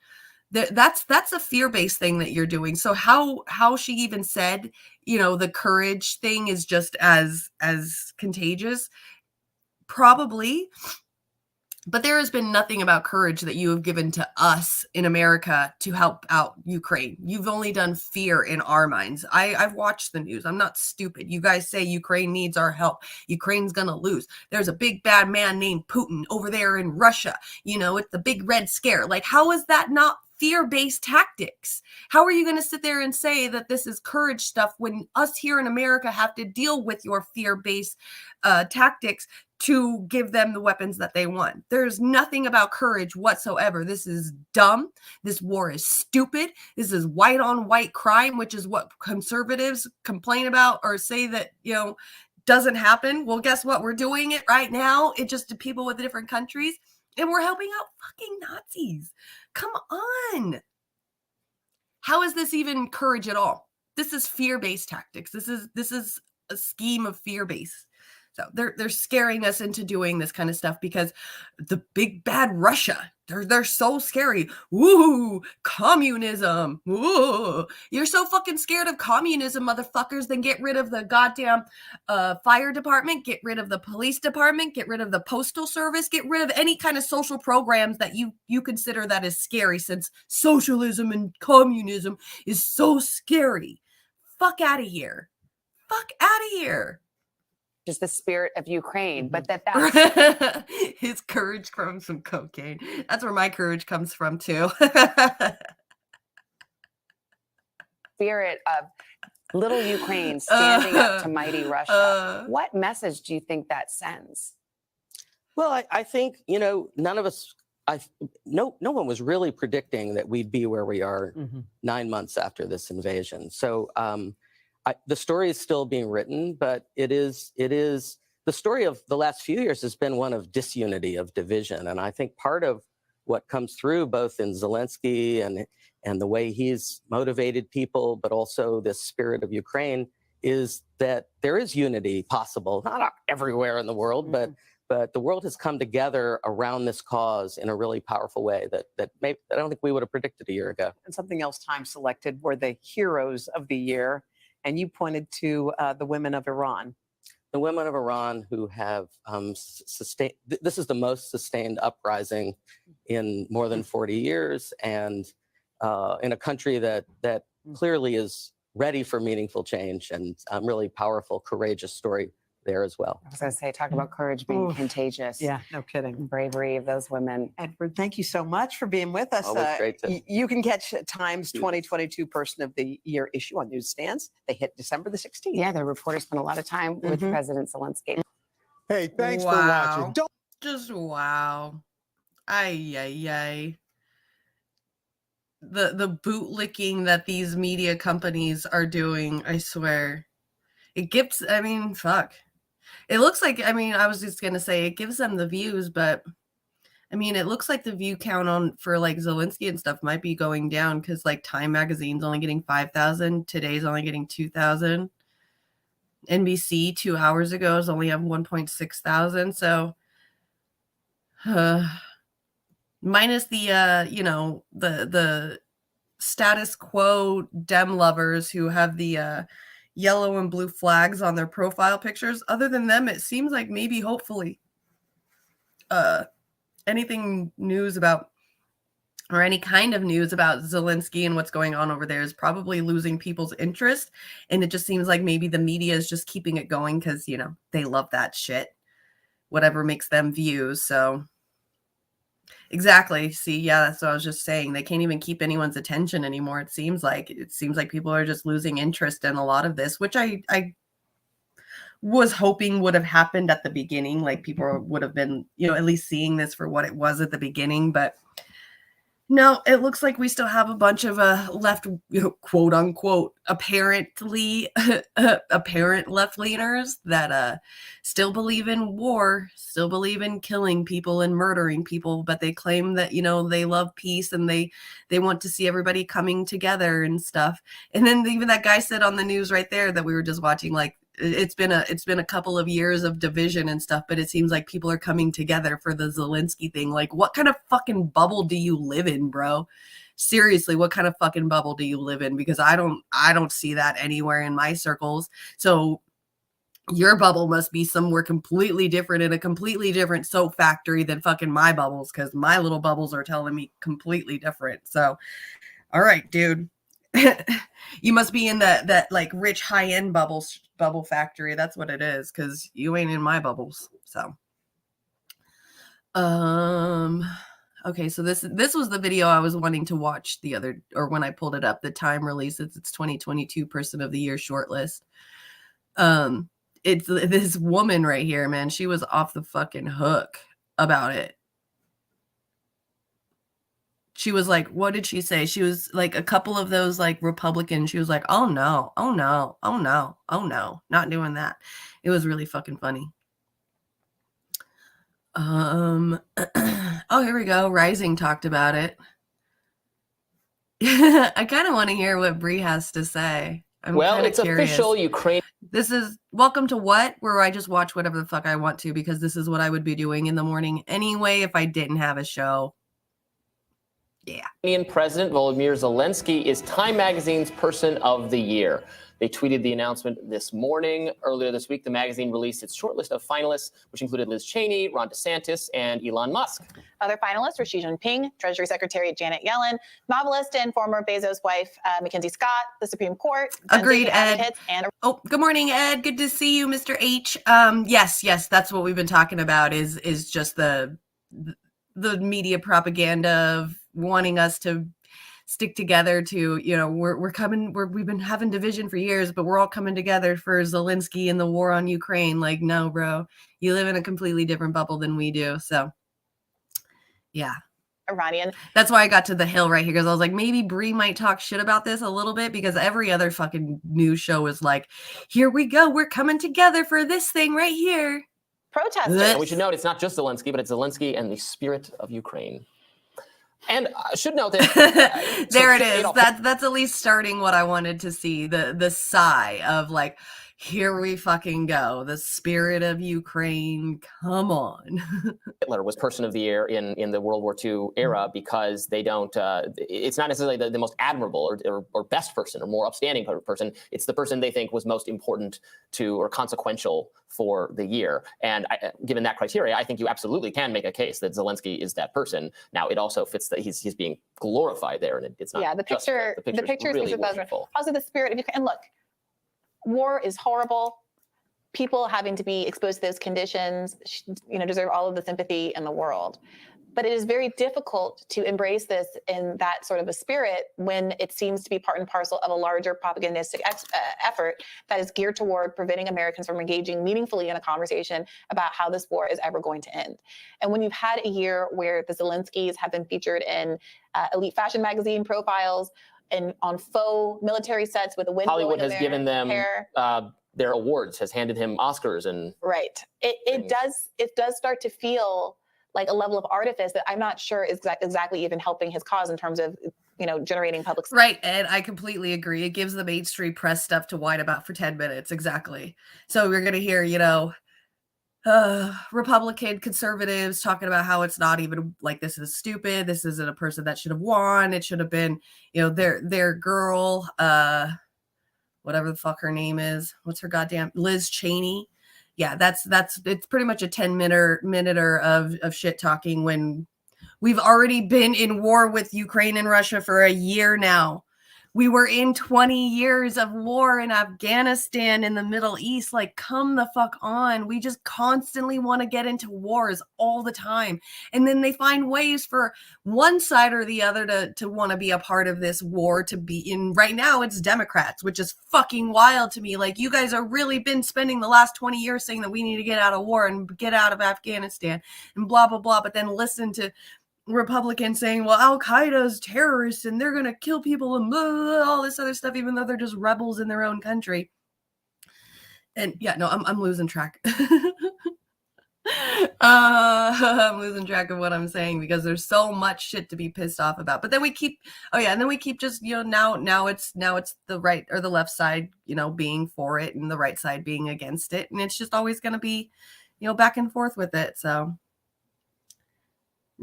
That's a fear-based thing that you're doing. So how she even said, you know, the courage thing is just as contagious, probably. But there has been nothing about courage that you have given to us in America to help out Ukraine. You've only done fear in our minds. I've watched the news. I'm not stupid. You guys say Ukraine needs our help. Ukraine's going to lose. There's a big bad man named Putin over there in Russia. You know, it's the big red scare. Like, how is that not fear-based tactics? How are you going to sit there and say that this is courage stuff when us here in America have to deal with your fear-based tactics to give them the weapons that they want? There's nothing about courage whatsoever. This is dumb. This war is stupid. This is white on white crime, which is what conservatives complain about or say that, you know, doesn't happen. Well, guess what? We're doing it right now. It just to people with different countries, and we're helping out fucking Nazis. Come on. How is this even courage at all? This is fear-based tactics. This is a scheme of fear-based. So they're scaring us into doing this kind of stuff because the big bad Russia, they're so scary. Woo, communism. Woo. You're so fucking scared of communism, motherfuckers. Then get rid of the goddamn fire department, get rid of the police department, get rid of the postal service, get rid of any kind of social programs that you consider that is scary, since socialism and communism is so scary. Fuck out of here. Fuck out of here.
Is the spirit of Ukraine, but that's
his courage comes from cocaine. That's where my courage comes from too.
Spirit of little Ukraine standing up to mighty Russia. What message do you think that sends?
Well, I think, you know, none of us, no one was really predicting that we'd be where we are 9 months after this invasion. So the story is still being written, but it is the story of the last few years has been one of disunity, of division. And I think part of what comes through both in Zelensky and the way he's motivated people, but also this spirit of Ukraine, is that there is unity possible, not everywhere in the world, but the world has come together around this cause in a really powerful way that maybe I don't think we would have predicted a year ago.
And something else Time selected were the heroes of the year. and you pointed to the women of Iran.
The women of Iran who have sustained, this is the most sustained uprising in more than 40 years, and in a country that clearly is ready for meaningful change, and really powerful, courageous story there as well.
I was going to say, talk about courage being contagious.
Yeah, no kidding.
Bravery of those women.
Edward, thank you so much for being with us.
Always great to-
You can catch Time's 2022 Person of the Year issue on newsstands. They hit December the 16th.
Yeah, the reporter spent a lot of time with President Zelensky.
Hey, thanks for watching. Don't
Just wow. Ay, ay, ay. The bootlicking that these media companies are doing, I swear. It gives, I mean, fuck. It looks like, I mean, I was just going to say it gives them the views, but I mean, it looks like the view count for like Zelensky and stuff might be going down because like Time Magazine's only getting 5,000. Today's only getting 2,000. NBC 2 hours ago is only have 1.6 thousand. So, minus the, the status quo Dem lovers who have the yellow and blue flags on their profile pictures. Other than them, it seems like maybe hopefully anything news about, or any kind of news about Zelensky and what's going on over there is probably losing people's interest. And it just seems like maybe the media is just keeping it going because, they love that shit, whatever makes them views. So exactly. See, yeah, that's what I was just saying. They can't even keep anyone's attention anymore. It seems like people are just losing interest in a lot of this, which I was hoping would have happened at the beginning. Like people would have been, at least seeing this for what it was at the beginning. But no, it looks like we still have a bunch of left, quote unquote, apparently apparent left leaners that still believe in war, still believe in killing people and murdering people, but they claim that they love peace and they want to see everybody coming together and stuff. And then even that guy said on the news right there that we were just watching, like it's been a couple of years of division and stuff, but it seems like people are coming together for the Zelensky thing. Like, what kind of fucking bubble do you live in, bro? Seriously, what kind of fucking bubble do you live in? Because I don't see that anywhere in my circles. So your bubble must be somewhere completely different in a completely different soap factory than fucking my bubbles, because my little bubbles are telling me completely different. So, all right, dude. You must be in that like rich high-end bubble factory. That's what it is, because you ain't in my bubbles. So okay, so this was the video I was wanting to watch when I pulled it up. The Time releases its 2022 Person of the Year shortlist. It's this woman right here, man. She was off the fucking hook about it. She was like, what did she say? She was like a couple of those like Republicans. She was like, oh no, oh no, oh no, oh no, not doing that. It was really fucking funny. Oh, here we go. Rising talked about it. I kind of want to hear what Bree has to say.
Well, it's
curious.
official. Ukraine.
This is welcome to What, where I just watch whatever the fuck I want to, because this is what I would be doing in the morning anyway if I didn't have a show. Yeah.
Ukrainian President Volodymyr Zelensky is Time Magazine's Person of the Year. They tweeted the announcement this morning. Earlier this week, the magazine released its shortlist of finalists, which included Liz Cheney, Ron DeSantis, and Elon Musk.
Other finalists were Xi Jinping, Treasury Secretary Janet Yellen, novelist and former Bezos wife Mackenzie Scott, the Supreme Court.
Agreed, Ed. Oh, good morning, Ed. Good to see you, Mr. H. Yes, that's what we've been talking about. Is just the media propaganda of wanting us to stick together to, we've been having division for years, but we're all coming together for Zelensky and the war on Ukraine. Like, no, bro, you live in a completely different bubble than we do. So yeah.
Iranian.
That's why I got to the Hill right here, because I was like, maybe Bree might talk shit about this a little bit, because every other fucking news show is like, here we go, we're coming together for this thing right here.
Protesters.
And we should note it's not just Zelensky, but it's Zelensky and the spirit of Ukraine. And I should note that
there it is. That's at least starting what I wanted to see. The sigh of like, here we fucking go. The spirit of Ukraine. Come on.
Hitler was person of the year in the World War II era because they don't, it's not necessarily the most admirable or best person or more upstanding person. It's the person they think was most important to or consequential for the year. And given that criteria, I think you absolutely can make a case that Zelensky is that person. Now, it also fits that he's being glorified there, and it's not.
Yeah, the picture
really
also the spirit of Ukraine. And look, war is horrible. People having to be exposed to those conditions, deserve all of the sympathy in the world. But it is very difficult to embrace this in that sort of a spirit when it seems to be part and parcel of a larger propagandistic effort that is geared toward preventing Americans from engaging meaningfully in a conversation about how this war is ever going to end. And when you've had a year where the Zelenskys have been featured in elite fashion magazine profiles and on faux military sets with a wind
Hollywood has
their
given them
hair,
their awards, has handed him Oscars, and
right. It does start to feel like a level of artifice that I'm not sure is exactly even helping his cause in terms of, generating public.
Right, and I completely agree. It gives the mainstream press stuff to whine about for 10 minutes, exactly. So we're going to hear, Republican conservatives talking about how it's not even like this is stupid. This isn't a person that should have won. It should have been, their girl, whatever the fuck her name is. What's her goddamn Liz Cheney? Yeah, it's pretty much a 10-minute of shit talking when we've already been in war with Ukraine and Russia for a year now. We were in 20 years of war in Afghanistan, in the Middle East. Like, come the fuck on. We just constantly want to get into wars all the time. And then they find ways for one side or the other to want to be a part of this war, to be in. Right now, it's Democrats, which is fucking wild to me. Like, you guys have really been spending the last 20 years saying that we need to get out of war and get out of Afghanistan and blah, blah, blah. But then listen to Republicans saying, well, Al-Qaeda is terrorists and they're going to kill people and blah, blah, blah, all this other stuff, even though they're just rebels in their own country. And yeah, no, I'm losing track. I'm losing track of what I'm saying because there's so much shit to be pissed off about. But then we keep, just, now it's the right or the left side, being for it and the right side being against it. And it's just always going to be, back and forth with it. So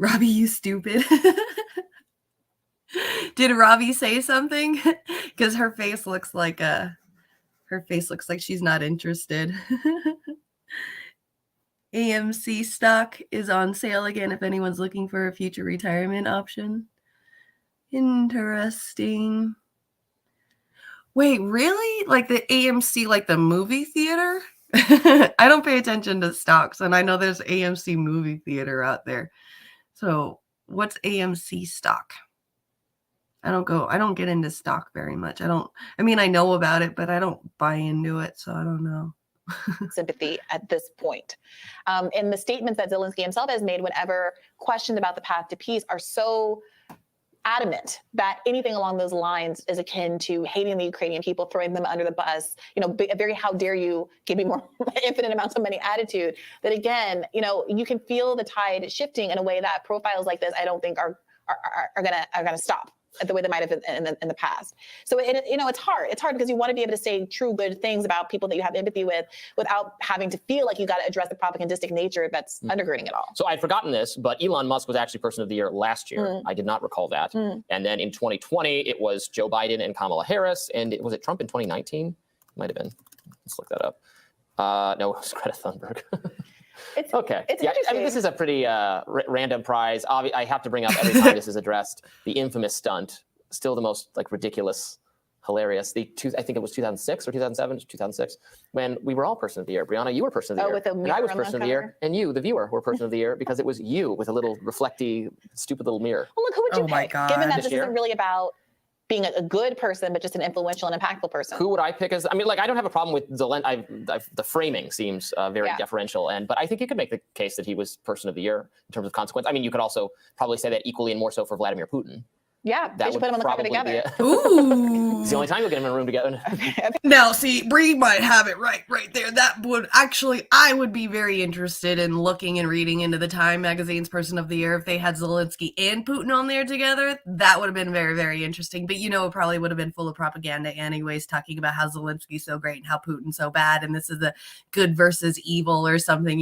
Robbie, you stupid. Did Robbie say something? Because her face looks like she's not interested. AMC stock is on sale again if anyone's looking for a future retirement option. Interesting. Wait, really? Like the AMC, like the movie theater? I don't pay attention to stocks, and I know there's AMC movie theater out there. So what's AMC stock? I don't get into stock very much. I know about it, but I don't buy into it. So I don't know.
Sympathy at this point. And the statements that Zelensky himself has made whenever questioned about the path to peace are so adamant that anything along those lines is akin to hating the Ukrainian people, throwing them under the bus, a very how dare you give me more infinite amounts of money attitude. That again, you can feel the tide shifting in a way that profiles like this, I don't think are gonna stop the way they might have in the past. So it's hard. It's hard because you want to be able to say true good things about people that you have empathy with without having to feel like you got to address the propagandistic nature that's undergirding it all.
So I'd forgotten this, but Elon Musk was actually person of the year last year. I did not recall that. And then in 2020, it was Joe Biden and Kamala Harris. And was it Trump in 2019? Might have been. Let's look that up. No, it was Greta Thunberg.
It's
this is a pretty random prize. I have to bring up every time this is addressed the infamous stunt, still the most ridiculous, hilarious. I think it was 2006 or 2007, 2006, when we were all person of the year. Brianna, you were person of the year, and I was person of the year, and you, the viewer, were person of the year because it was you with a little reflecty, stupid little mirror.
Well, look, who would you pick?
My God.
Given that this isn't really about being a good person, but just an influential and impactful person.
Who would I pick as? I don't have a problem with the framing seems very deferential, but I think you could make the case that he was person of the year in terms of consequence. You could also probably say that equally and more so for Vladimir Putin.
Yeah, they
that
should
would
put them on the carpet
probably be
together.
it.
Ooh.
It's the only time you'll get them in a room together.
Now, see, Bree might have it right there. That would actually, I would be very interested in looking and reading into the Time magazine's Person of the Year if they had Zelensky and Putin on there together. That would have been very, very interesting. But it probably would have been full of propaganda anyways, talking about how Zelensky's so great and how Putin's so bad, and this is the good versus evil or something.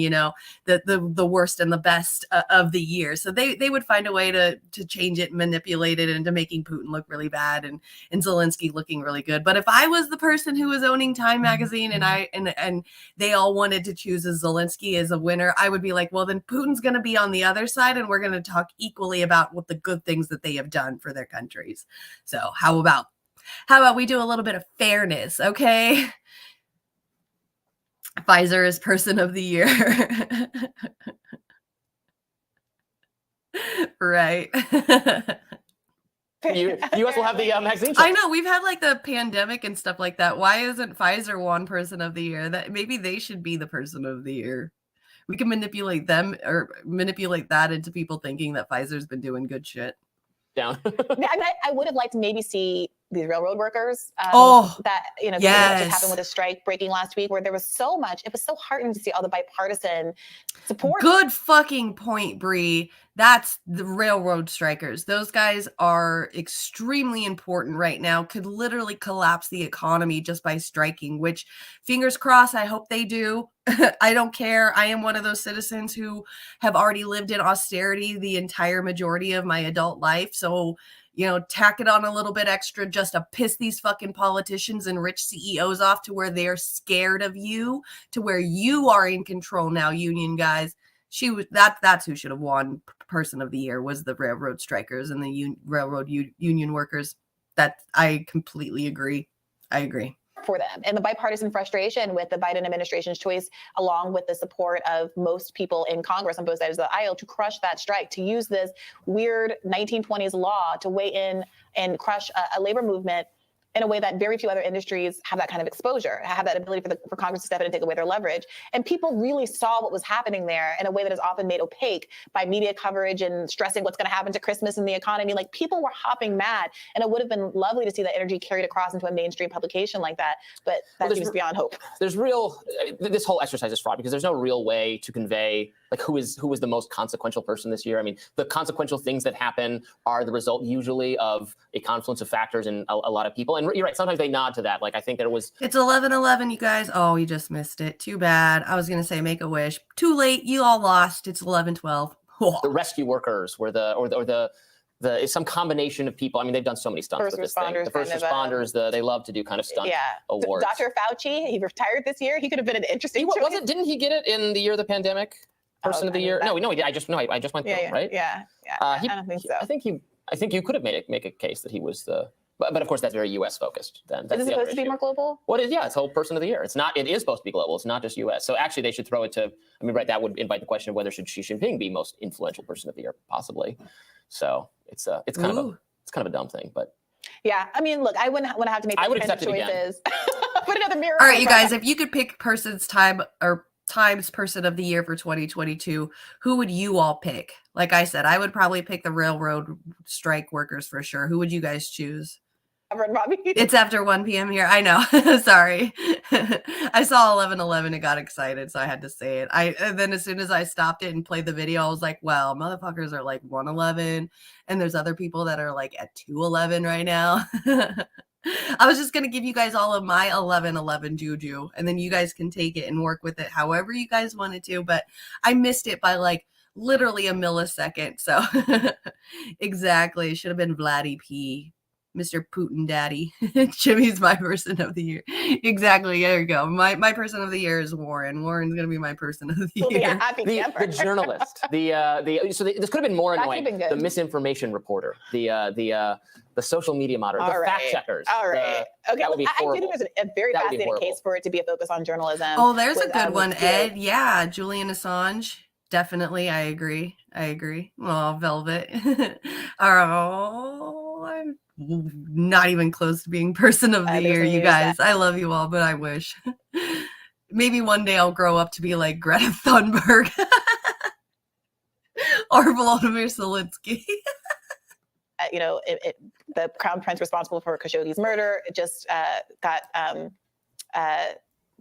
The worst and the best of the year. So they would find a way to change it, manipulate it into making Putin look really bad and Zelensky looking really good. But if I was the person who was owning Time magazine and they all wanted to choose a Zelensky as a winner, I would be like, well, then Putin's going to be on the other side and we're going to talk equally about what the good things that they have done for their countries. So how about we do a little bit of fairness, okay? Pfizer is Person of the Year. Right.
U.S. will have the magazine show.
I know we've had like the pandemic and stuff like that. Why isn't Pfizer one Person of the Year? That maybe they should be the Person of the Year. We can manipulate them or manipulate that into people thinking that Pfizer's been doing good shit.
Down.
I would have liked to maybe see these railroad workers that what
yes.
just happened with the strike breaking last week, where there was so much. It was so heartening to see all the bipartisan support.
Good fucking point, Bree. That's the railroad strikers. Those guys are extremely important right now. Could literally collapse the economy just by striking, which fingers crossed, I hope they do. I don't care. I am one of those citizens who have already lived in austerity the entire majority of my adult life. So, tack it on a little bit extra just to piss these fucking politicians and rich CEOs off to where they're scared of you, to where you are in control now, union guys. That's who should have won Person of the Year, was the railroad strikers and the railroad union workers. That I completely agree. I agree.
For them, and the bipartisan frustration with the Biden administration's choice, along with the support of most people in Congress on both sides of the aisle, to crush that strike, to use this weird 1920s law to weigh in and crush a labor movement in a way that very few other industries have that kind of exposure, have that ability for Congress to step in and take away their leverage. And people really saw what was happening there in a way that is often made opaque by media coverage and stressing what's going to happen to Christmas and the economy. Like, people were hopping mad, and it would have been lovely to see that energy carried across into a mainstream publication like that. But that seems beyond hope.
This whole exercise is fraud because there's no real way to convey like who was the most consequential person this year. I mean, the consequential things that happen are the result usually of a confluence of factors in a lot of people. And you're right, sometimes they nod to that. Like, I think there was...
It's 11/11, you guys. Oh, you just missed it. Too bad. I was going to say make a wish. Too late. You all lost. It's 11/12.
The rescue workers were it's some combination of people. I mean, they've done so many stunts with this thing. The first responders, they love to do kind of stunt awards.
Dr. Fauci, he retired this year. He could have been an interesting choice.
Didn't he get it in the year of the pandemic? Person of the Year? No, he did. I just went through, right?
Yeah. I don't think so.
I think you could have make a case that he was the... But of course, that's very U.S. focused. Then that's
is it supposed to be more global?
Well, it's whole Person of the Year. It's not. It is supposed to be global. It's not just U.S. So actually, they should throw it to. I mean, right? That would invite the question of whether should Xi Jinping be most influential Person of the Year, possibly. So it's kind of a dumb thing, but.
Yeah, I mean, look, I wouldn't have to make those kinds of choices. Put another mirror.
All right, you guys, if you could pick Times Person of the Year for 2022, who would you all pick? Like I said, I would probably pick the railroad strike workers for sure. Who would you guys choose?
Robbie.
It's after 1 p.m. here. I know. Sorry. I saw 11/11 and got excited, so I had to say it. And then as soon as I stopped it and played the video, I was like, well, motherfuckers are like 1:11, and there's other people that are like at 2:11 right now. I was just going to give you guys all of my 11/11 juju, and then you guys can take it and work with it however you guys wanted to, but I missed it by like literally a millisecond. So exactly. Should have been Vladdy P. Mr. Putin Daddy. Jimmy's my Person of the Year. Exactly. There you go. My Person of the Year is Warren. Warren's gonna be my Person of the Year.
The journalist. So this could have been more annoying. The misinformation reporter. The social media monitor. The fact checkers.
All right. Okay.
That would be horrible.
I do think there's a very fascinating case for it to be a focus on journalism.
Oh, there's a good one, Ed. Yeah, Julian Assange. Definitely, I agree. Oh, Velvet. Oh, I'm not even close to being Person of the Year, you guys. I love you all, but I wish. Maybe one day I'll grow up to be like Greta Thunberg or Volodymyr Zelensky.
the crown prince responsible for Khashoggi's murder just got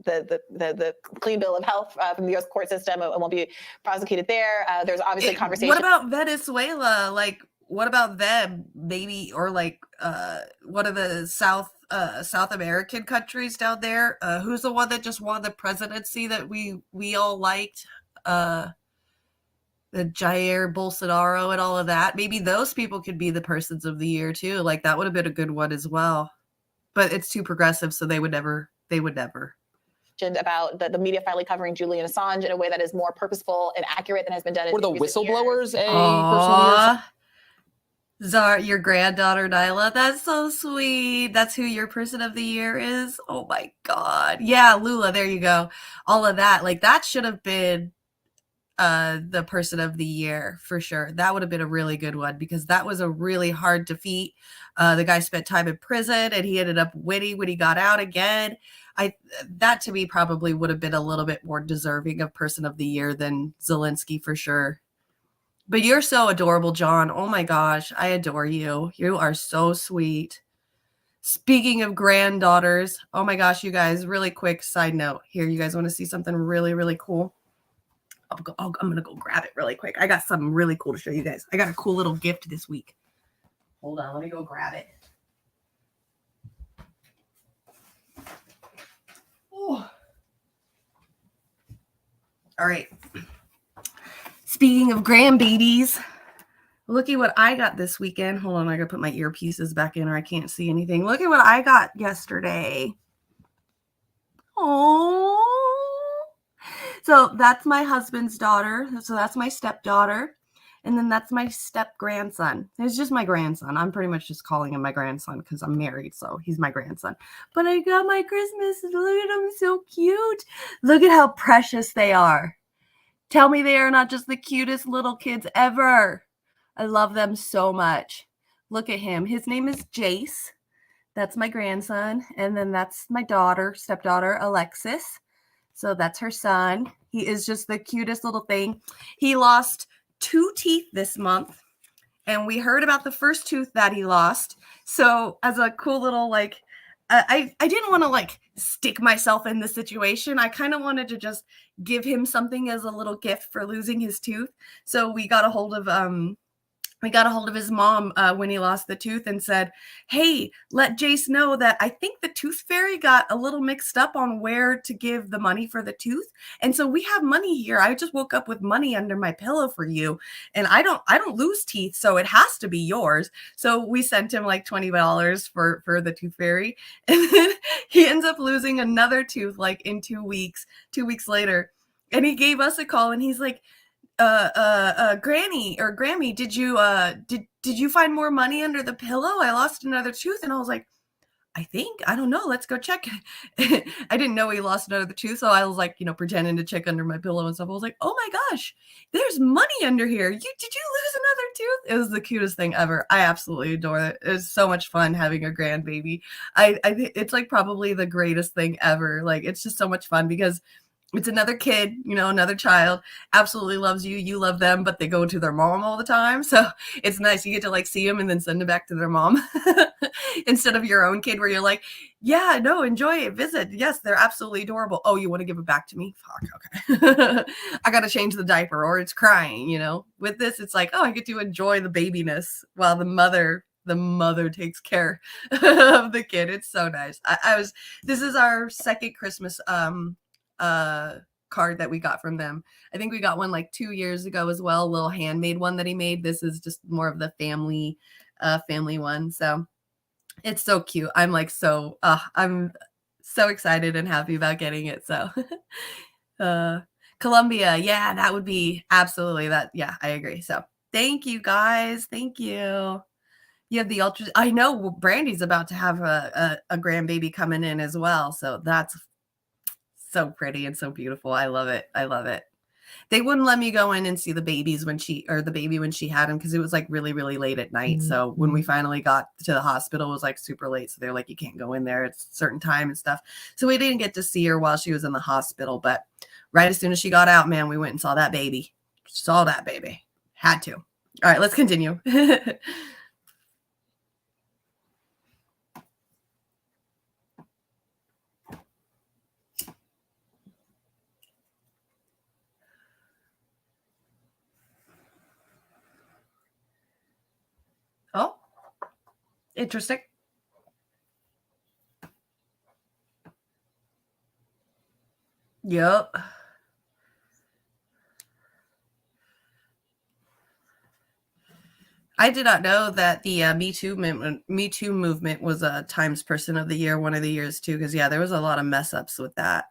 the clean bill of health from the U.S. court system and won't be prosecuted there. There's obviously conversation.
What about Venezuela? Like, what about them? Maybe, or like, what are the South American countries down there? Who's the one that just won the presidency that we all liked? The Jair Bolsonaro and all of that. Maybe those people could be the persons of the year too. Like, that would have been a good one as well. But it's too progressive, so they would never.
About the media finally covering Julian Assange in a way that is more purposeful and accurate than has been done.
Were the whistleblowers a person
Aww. Zara, your granddaughter Nyla, that's so sweet. That's who your person of the year is. Oh my God. Yeah, Lula, there you go. All of that. Like, that should have been the person of the year for sure. That would have been a really good one because that was a really hard defeat. The guy spent time in prison and he ended up winning when he got out again. That to me probably would have been a little bit more deserving of person of the year than Zelensky for sure. But you're so adorable, John. Oh my gosh, I adore you. You are so sweet. Speaking of granddaughters, oh my gosh, you guys, really quick side note here. You guys want to see something really, really cool? I'm going to go grab it really quick. I got something really cool to show you guys. I got a cool little gift this week. Hold on, let me go grab it. Oh. All right. Speaking of grandbabies, look at what I got this weekend. Hold on, I gotta put my earpieces back in or I can't see anything. Look at what I got yesterday. Oh. So that's my husband's daughter. So that's my stepdaughter. And then that's my step grandson. It's just my grandson. I'm pretty much just calling him my grandson because I'm married. So he's my grandson. But I got my Christmas. Look at them. So cute. Look at how precious they are. Tell me they are not just the cutest little kids ever. I love them so much. Look at him. His name is Jace. That's my grandson. And then that's my stepdaughter, Alexis. So that's her son. He is just the cutest little thing. He lost 2 teeth this month. And we heard about the first tooth that he lost. So as a cool little, like, I didn't want to like stick myself in the situation. I kind of wanted to just give him something as a little gift for losing his tooth. So we got a hold of his mom when he lost the tooth and said, hey, let Jace know that I think the tooth fairy got a little mixed up on where to give the money for the tooth. And so we have money here. I just woke up with money under my pillow for you. And I don't lose teeth, so it has to be yours. So we sent him like $20 for the tooth fairy. And then he ends up losing another tooth like in 2 weeks, 2 weeks later. And he gave us a call and he's like, Granny or Grammy, did you find more money under the pillow? I lost another tooth. And I was like, I don't know. Let's go check. I didn't know he lost another tooth. So I was like, pretending to check under my pillow and stuff. I was like, oh my gosh, there's money under here. Did you lose another tooth? It was the cutest thing ever. I absolutely adore it. It was so much fun having a grandbaby. I think it's like probably the greatest thing ever. Like, it's just so much fun because it's another kid, another child, absolutely loves you. You love them, but they go to their mom all the time. So it's nice. You get to like see them and then send them back to their mom instead of your own kid where you're like, yeah, no, enjoy it. Visit. Yes, they're absolutely adorable. Oh, you want to give it back to me? Fuck. Okay. I got to change the diaper or it's crying, With this, it's like, oh, I get to enjoy the babiness while the mother takes care of the kid. It's so nice. This is our second Christmas, card that we got from them. I think we got one like 2 years ago as well, a little handmade one that he made. This is just more of the family one. So it's so cute. I'm like I'm so excited and happy about getting it. So Colombia, yeah, that would be absolutely that. Yeah, I agree. So thank you guys. Thank you. You have the ultra. I know Brandy's about to have a grandbaby coming in as well. So that's so pretty and so beautiful. I love it. I love it. They wouldn't let me go in and see the baby when she had him because it was like really, really late at night. Mm-hmm. So when we finally got to the hospital, it was like super late. So they're like, you can't go in there. It's a certain time and stuff. So we didn't get to see her while she was in the hospital. But right as soon as she got out, man, we went and saw that baby. Had to. All right, let's continue. Interesting. Yep. I did not know that the Me Too movement was a Times Person of the Year one of the years too. Because yeah, there was a lot of mess ups with that.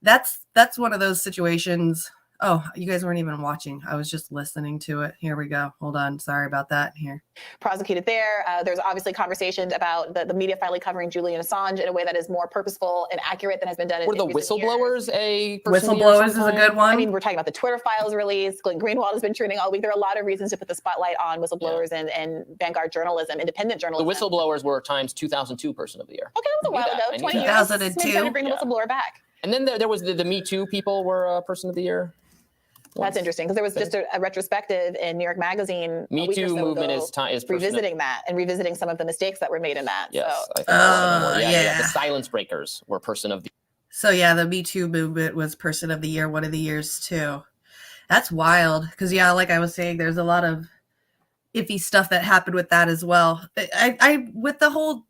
That's one of those situations. Oh, you guys weren't even watching. I was just listening to it. Here we go. Hold on. Sorry about that. Here.
Prosecuted there. There's obviously conversations about the media finally covering Julian Assange in a way that is more purposeful and accurate than has been done in
Were the
recent years.
whistleblowers a person of the year
Whistleblowers is a
sometime?
good one.
I mean, we're talking about the Twitter files release. Glenn Greenwald has been trending all week. There are a lot of reasons to put the spotlight on whistleblowers and vanguard journalism, independent
The
journalism.
whistleblowers were Times 2002 Person of the Year.
Okay, that was a while
I
ago,
knew
20
that.
years.
2002.
Maybe time to bring the
Yeah.
whistleblower back.
And then there was the Me Too people were Person of the Year.
That's interesting because there was just a retrospective in New York Magazine.
Me
a week or
Too
so
movement
ago,
is person of-
revisiting that and revisiting some of the mistakes that were made in that.
Yes,
So
I think some of them were. Yeah.
yeah.
The silence breakers were Person of the
So yeah, the Me Too movement was Person of the Year one of the years too. That's wild. Because yeah, like I was saying, there's a lot of iffy stuff that happened with that as well. I with the whole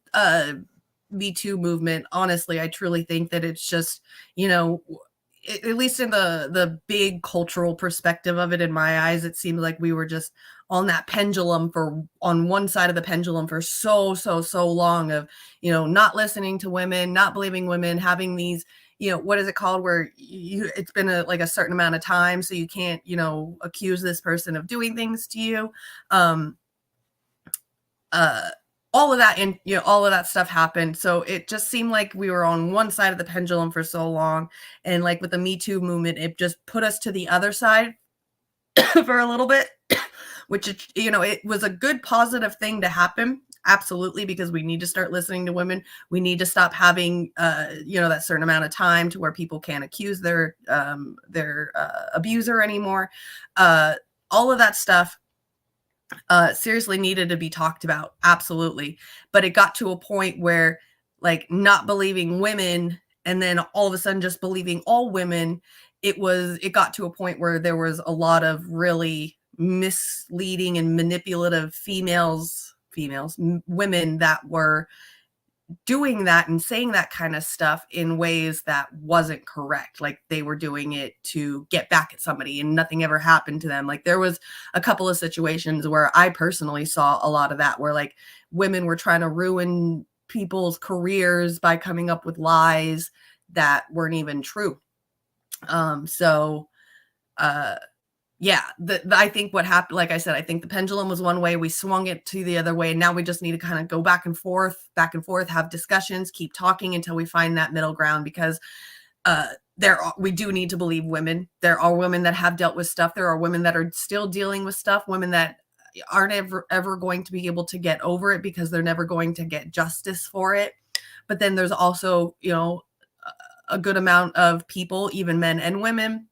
Me Too movement, honestly, I truly think that it's just, you know, at least in the big cultural perspective of it, in my eyes, it seems like we were just on that pendulum on one side of the pendulum for so long of, you know, not listening to women, not believing women, having these, you know, what is it called, where it's been a certain amount of time, so you can't, you know, accuse this person of doing things to you. All of that, and you know, all of that stuff happened. So it just seemed like we were on one side of the pendulum for so long, and like with the Me Too movement, it just put us to the other side for a little bit, which, you know, it was a good positive thing to happen, absolutely, because we need to start listening to women. We need to stop having you know, that certain amount of time to where people can't accuse their abuser anymore. All of that stuff seriously needed to be talked about, absolutely. But it got to a point where, like, not believing women and then all of a sudden just believing all women, it got to a point where there was a lot of really misleading and manipulative women that were doing that and saying that kind of stuff in ways that wasn't correct. Like they were doing it to get back at somebody and nothing ever happened to them. Like there was a couple of situations where I personally saw a lot of that, where like women were trying to ruin people's careers by coming up with lies that weren't even true. Yeah, I think what happened, like I said, I think the pendulum was one way, we swung it to the other way, and now we just need to kind of go back and forth, have discussions, keep talking until we find that middle ground, because we do need to believe women. There are women that have dealt with stuff. There are women that are still dealing with stuff, women that aren't ever going to be able to get over it because they're never going to get justice for it. But then there's also, you know, a good amount of people, even men and women,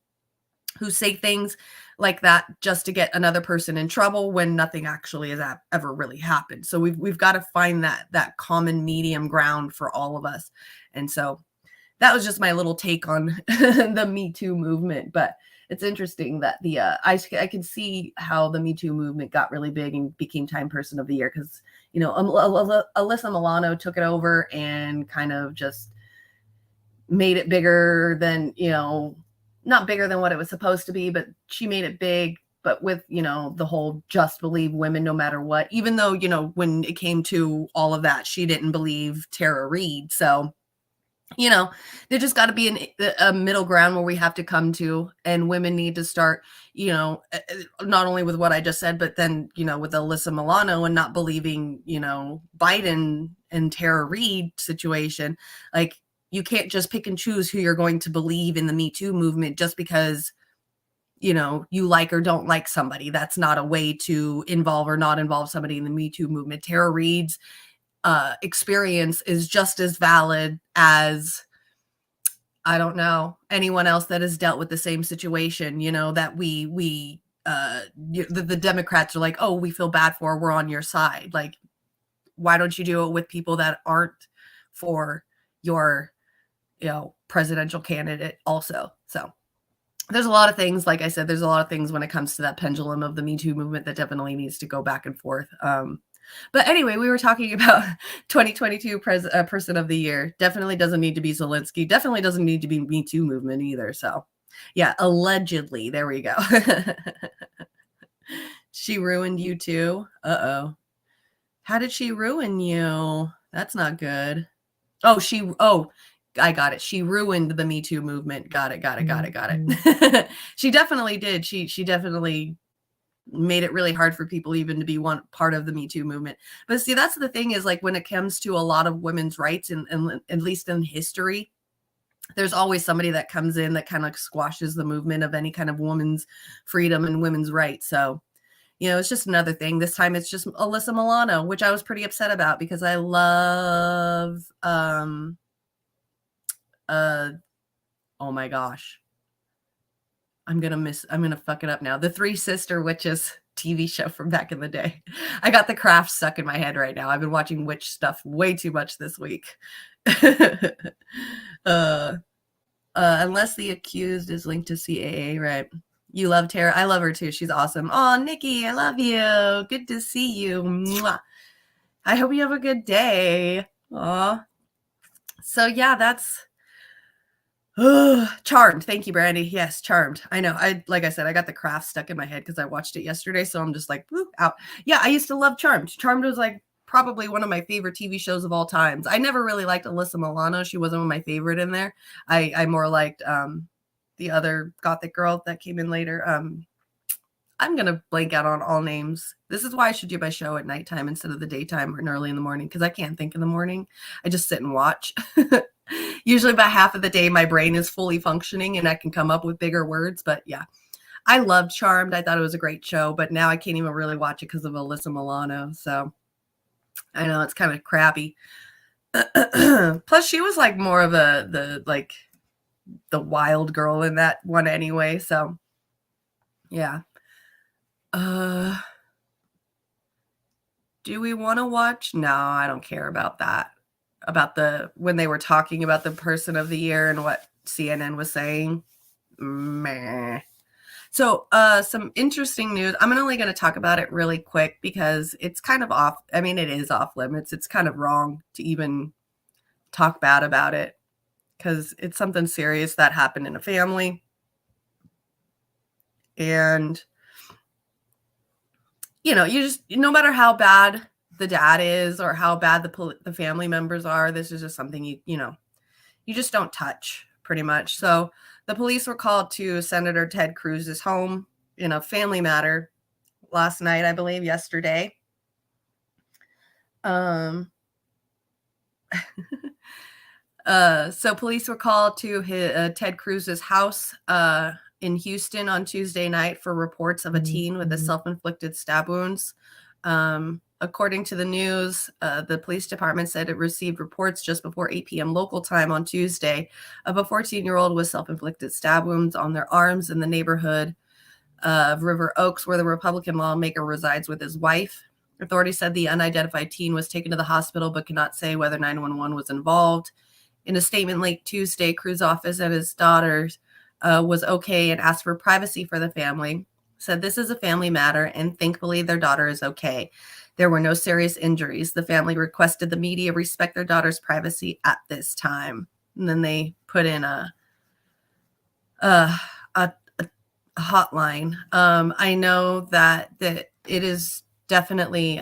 who say things like that just to get another person in trouble when nothing actually has ever really happened. So we've got to find that common medium ground for all of us. And so that was just my little take on the Me Too movement. But it's interesting that I can see how the Me Too movement got really big and became Time Person of the Year, because, you know, Alyssa Milano took it over and kind of just made it bigger than, you know, not bigger than what it was supposed to be, but she made it big, but with, you know, the whole just believe women no matter what, even though, you know, when it came to all of that, she didn't believe Tara Reid. So, you know, there just got to be a middle ground where we have to come to, and women need to start, you know, not only with what I just said, but then, you know, with Alyssa Milano and not believing, you know, Biden and Tara Reid situation. Like, you can't just pick and choose who you're going to believe in the Me Too movement just because, you know, you like or don't like somebody. That's not a way to involve or not involve somebody in the Me Too movement. Tara Reid's experience is just as valid as, I don't know, anyone else that has dealt with the same situation, you know, that the Democrats are like, oh, we feel bad for, we're on your side. Like, why don't you do it with people that aren't for your, you know, presidential candidate also? So there's a lot of things, like I said, there's a lot of things when it comes to that pendulum of the Me Too movement that definitely needs to go back and forth. But anyway, we were talking about 2022 person of the year. Definitely doesn't need to be Zelensky. Definitely doesn't need to be Me Too movement either. So, yeah, allegedly. There we go. She ruined you too. Uh-oh. How did she ruin you? That's not good. Oh, I got it. She ruined the Me Too movement. Got it. She definitely did. She definitely made it really hard for people even to be one part of the Me Too movement. But see, that's the thing is, like, when it comes to a lot of women's rights, and at least in history, there's always somebody that comes in that kind of squashes the movement of any kind of woman's freedom and women's rights. So, it's just another thing. This time it's just Alyssa Milano, which I was pretty upset about because I love, oh my gosh. I'm going to fuck it up now. The Three Sister Witches TV show from back in the day. I got The Craft stuck in my head right now. I've been watching witch stuff way too much this week. Unless the accused is linked to CAA, right? You love Tara. I love her too. She's awesome. Oh, Nikki, I love you. Good to see you. Mwah. I hope you have a good day. Aw. So yeah, that's Charmed. Thank you, Brandy. Yes, Charmed. I know. Like I said, I got The Craft stuck in my head because I watched it yesterday. So I'm just like, woo, out. Yeah, I used to love Charmed. Charmed was like probably one of my favorite TV shows of all times. I never really liked Alyssa Milano. She wasn't my favorite in there. I more liked the other gothic girl that came in later. I'm going to blank out on all names. This is why I should do my show at nighttime instead of the daytime or early in the morning, because I can't think in the morning. I just sit and watch. Usually about half of the day, my brain is fully functioning and I can come up with bigger words. But yeah, I loved Charmed. I thought it was a great show, but now I can't even really watch it because of Alyssa Milano. So I know it's kind of crappy. Plus, she was like more of the wild girl in that one anyway. So yeah. Do we want to watch? No, I don't care about that. About when they were talking about the person of the year and what CNN was saying. Meh. So, some interesting news. I'm only going to talk about it really quick because it's kind of off. I mean, it is off limits. It's kind of wrong to even talk bad about it because it's something serious that happened in a family. And, you just, no matter how bad the dad is or how bad the family members are, this is just something you just don't touch, pretty much. So the police were called to Senator Ted Cruz's home in a family matter last night, I believe, yesterday. So police were called to Ted Cruz's house in Houston on Tuesday night for reports of a teen with a self-inflicted stab wounds. According to the news, the police department said it received reports just before 8 p.m. local time on Tuesday of a 14-year-old with self-inflicted stab wounds on their arms in the neighborhood of River Oaks, where the Republican lawmaker resides with his wife. Authorities said the unidentified teen was taken to the hospital but could not say whether 911 was involved. In a statement late Tuesday, Cruz's office and his daughter was okay and asked for privacy for the family. Said this is a family matter and thankfully their daughter is okay. There were no serious injuries. The family requested the media respect their daughter's privacy at this time. And then they put in a hotline. I know that it is definitely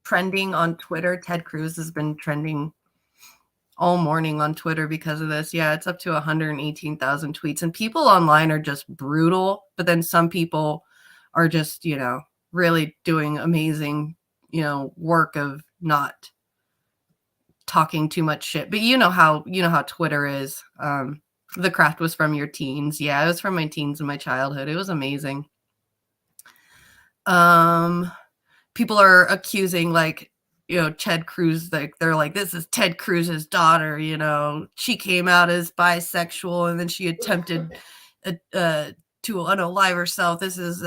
trending on Twitter. Ted Cruz has been trending all morning on Twitter because of this. Yeah, it's up to 118,000 tweets. And people online are just brutal. But then some people are just, really doing amazing, work of not talking too much shit. But you know how Twitter is. The Craft was from your teens. Yeah, it was from my teens and my childhood. It was amazing. People are accusing Ted Cruz, they're like, this is Ted Cruz's daughter, she came out as bisexual and then she attempted to unalive herself. This is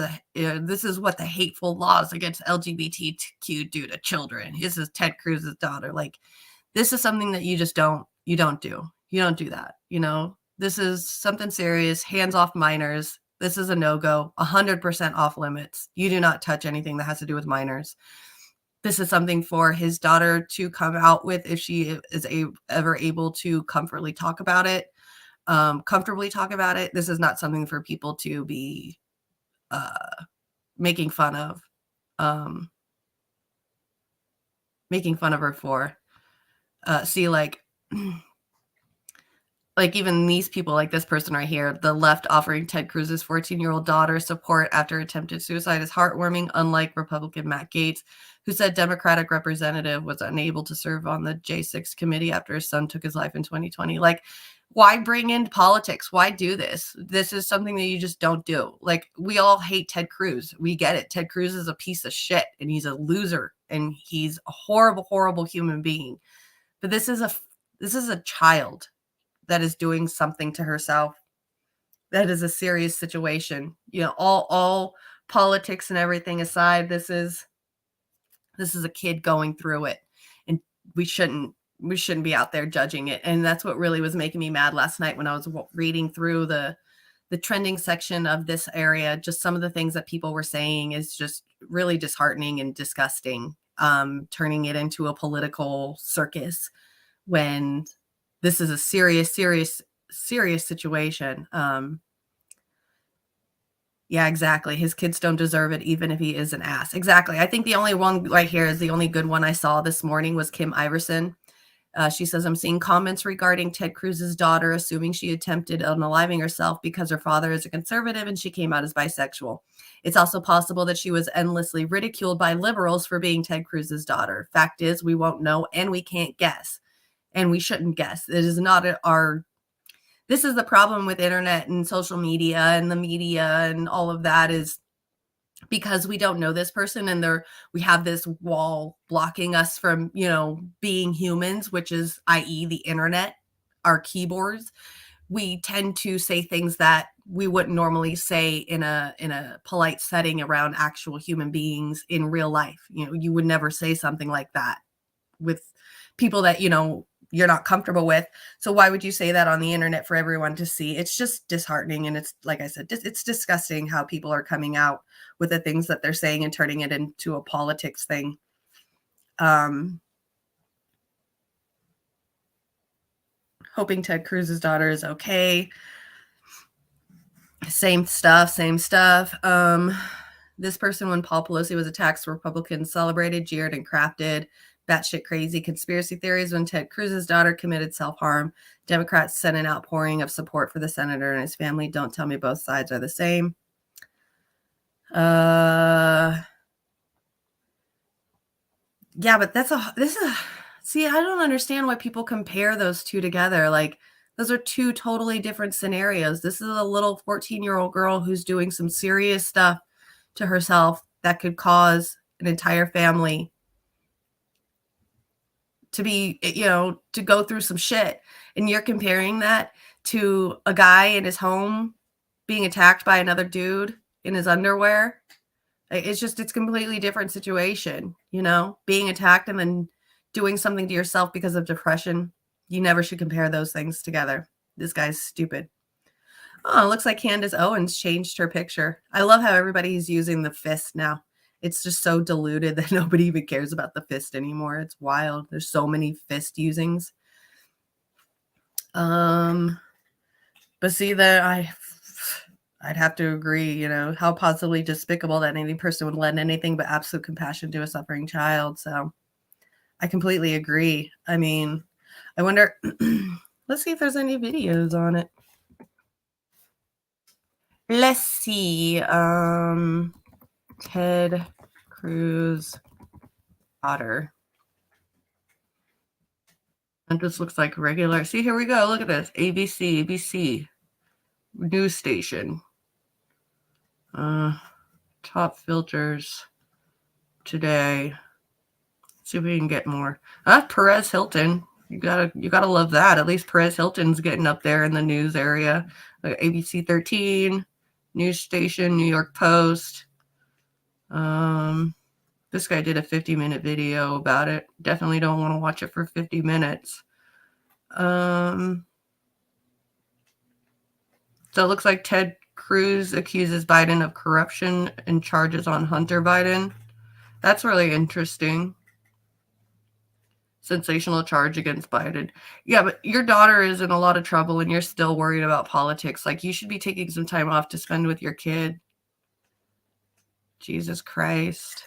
what the hateful laws against LGBTQ do to children. This is Ted Cruz's daughter. Like, this is something that you just don't do. You don't do that. This is something serious. Hands off minors. This is a no-go, 100% off limits. You do not touch anything that has to do with minors. this is something for his daughter to come out with if she is ever able to comfortably talk about it. This is not something for people to be making fun of her for. See, like even these people, like this person right here, the left offering Ted Cruz's 14-year-old daughter support after attempted suicide is heartwarming, unlike Republican Matt Gaetz, who said Democratic representative was unable to serve on the J6 committee after his son took his life in 2020. Like, why bring in politics? Why do this? This is something that you just don't do. Like, we all hate Ted Cruz. We get it. Ted Cruz is a piece of shit, and he's a loser, and he's a horrible, horrible human being. But this is a child that is doing something to herself. That is a serious situation. You know, all politics and everything aside, this is a kid going through it, and we shouldn't be out there judging it. And that's what really was making me mad last night when I was reading through the trending section of this area. Just some of the things that people were saying is just really disheartening and disgusting, turning it into a political circus when this is a serious situation. Yeah, exactly. His kids don't deserve it, even if he is an ass. Exactly. I think the only one right here is the only good one I saw this morning was Kim Iverson. She says, I'm seeing comments regarding Ted Cruz's daughter, assuming she attempted unaliving herself because her father is a conservative and she came out as bisexual. It's also possible that she was endlessly ridiculed by liberals for being Ted Cruz's daughter. Fact is, we won't know and we can't guess. And we shouldn't guess. It is not this is the problem with internet and social media and the media and all of that, is because we don't know this person and we have this wall blocking us from, being humans, which is, i.e., the internet, our keyboards. We tend to say things that we wouldn't normally say in a polite setting around actual human beings in real life. You would never say something like that with people that, you're not comfortable with. So why would you say that on the internet for everyone to see? It's just disheartening. And it's, like I said, it's disgusting how people are coming out with the things that they're saying and turning it into a politics thing. Hoping Ted Cruz's daughter is okay. Same stuff. This person, when Paul Pelosi was attacked, Republicans celebrated, jeered, and crafted batshit crazy conspiracy theories. When Ted Cruz's daughter committed self-harm, Democrats sent an outpouring of support for the senator and his family. Don't tell me both sides are the same. Yeah, but see, I don't understand why people compare those two together. Like, those are two totally different scenarios. This is a little 14-year-old girl who's doing some serious stuff to herself that could cause an entire family to be, to go through some shit. And you're comparing that to a guy in his home being attacked by another dude in his underwear. It's completely different situation, being attacked and then doing something to yourself because of depression. You never should compare those things together. This guy's stupid. Oh, it looks like Candace Owens changed her picture. I love how everybody's using the fist now. It's just so diluted that nobody even cares about the fist anymore. It's wild. There's so many fist usings. But see, that I'd have to agree, how possibly despicable that any person would lend anything but absolute compassion to a suffering child. So I completely agree. I mean, I wonder, let's see if there's any videos on it. Let's see. Ted Cruz daughter. It just looks like regular. See, here we go. Look at this. ABC news station. Top filters today. See if we can get more. Perez Hilton. You gotta love that. At least Perez Hilton's getting up there in the news area. Like ABC 13, news station, New York Post. This guy did a 50-minute video about it. Definitely don't want to watch it for 50 minutes. So it looks like Ted Cruz accuses Biden of corruption and charges on Hunter Biden. That's really interesting. Sensational charge against Biden. Yeah, but your daughter is in a lot of trouble and you're still worried about politics. Like, you should be taking some time off to spend with your kid. Jesus Christ.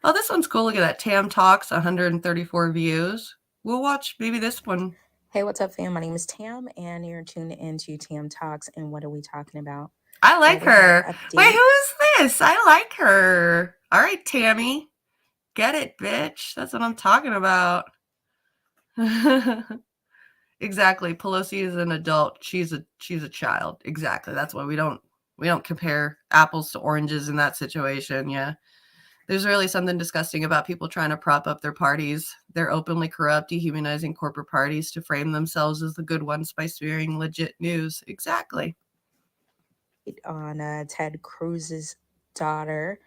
Oh, this one's cool. Look at that. Tam Talks, 134 views. We'll watch maybe this one.
Hey, what's up, fam? My name is Tam, and you're tuned into Tam Talks. And what are we talking about?
I like
we have
her.
an
Wait,
update.
who is this? I like her. All right, Tammy. Get it, bitch. That's what I'm talking about. Exactly. Pelosi is an adult. She's a child. Exactly. That's why we don't compare apples to oranges in that situation. Yeah. There's really something disgusting about people trying to prop up their parties. They're openly corrupt, dehumanizing corporate parties to frame themselves as the good ones by spewing legit news. Exactly.
On Ted Cruz's daughter.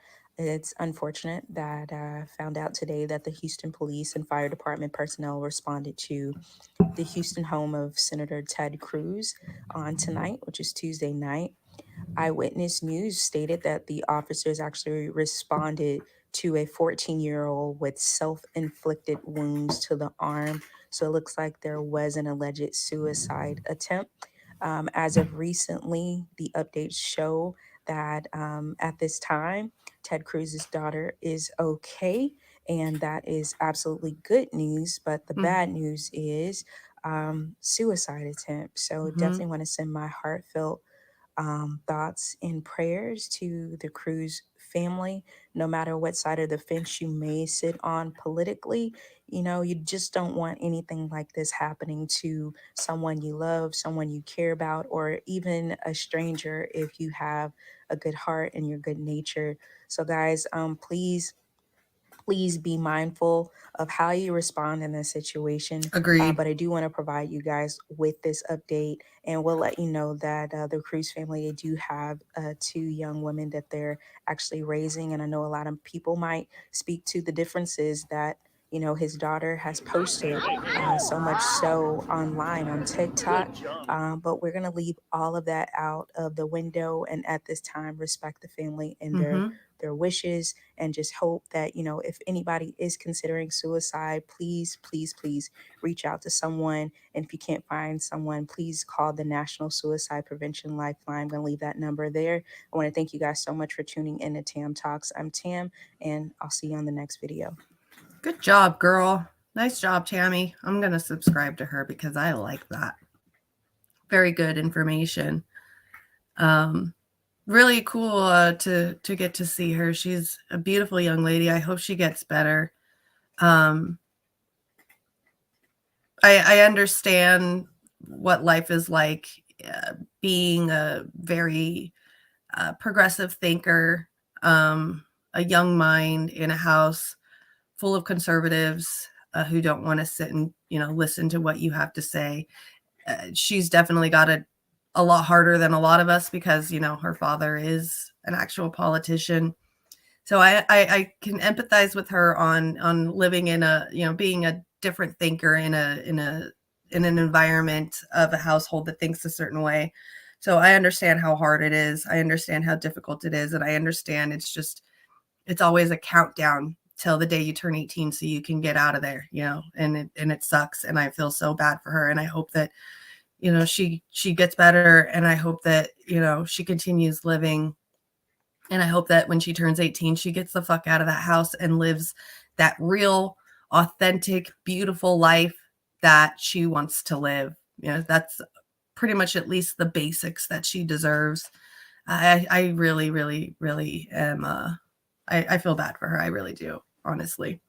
It's unfortunate that found out today that the Houston Police and Fire Department personnel responded to the Houston home of Senator Ted Cruz on tonight, which is Tuesday night. Eyewitness News stated that the officers actually responded to a 14-year-old with self-inflicted wounds to the arm. So it looks like there was an alleged suicide attempt. As of recently, the updates show that at this time, Ted Cruz's daughter is okay. And that is absolutely good news. But the bad news is suicide attempt. So definitely want to send my heartfelt thoughts and prayers to the Cruz family. No matter what side of the fence you may sit on politically, you know, you just don't want anything like this happening to someone you love, someone you care about, or even a stranger if you have a good heart and you're good nature. So guys, please be mindful of how you respond in this situation.
Agreed.
But I do want to provide you guys with this update, and we'll let you know that the Cruz family, they do have 2 young women that they're actually raising. And I know a lot of people might speak to the differences that, you know, his daughter has posted so much so online on TikTok. But we're going to leave all of that out of the window, and at this time, respect the family and their wishes, and just hope that, you know, if anybody is considering suicide, please reach out to someone. And if you can't find someone, please call the National Suicide Prevention Lifeline. I'm going to leave that number there. I want to thank you guys so much for tuning in to Tam Talks. I'm Tam, and I'll see you on the next video.
Good job, girl. Nice job, Tammy. I'm going to subscribe to her because I like that. Very good information. Really cool to get to see her. She's a beautiful young lady. I hope she gets better. I understand what life is like, being a very progressive thinker, a young mind in a house full of conservatives who don't want to sit and, you know, listen to what you have to say. She's definitely got it a lot harder than a lot of us because, you know, her father is an actual politician. So I can empathize with her on living in a, you know, being a different thinker in an environment of a household that thinks a certain way. So I understand how hard it is. I understand how difficult it is. And I understand it's always a countdown till the day you turn 18 so you can get out of there, you know, and it sucks. And I feel so bad for her. And I hope that, you know, she gets better. And I hope that, you know, she continues living. And I hope that when she turns 18, she gets the fuck out of that house and lives that real, authentic, beautiful life that she wants to live. You know, that's pretty much at least the basics that she deserves. I really, really, really am. I feel bad for her. I really do, honestly.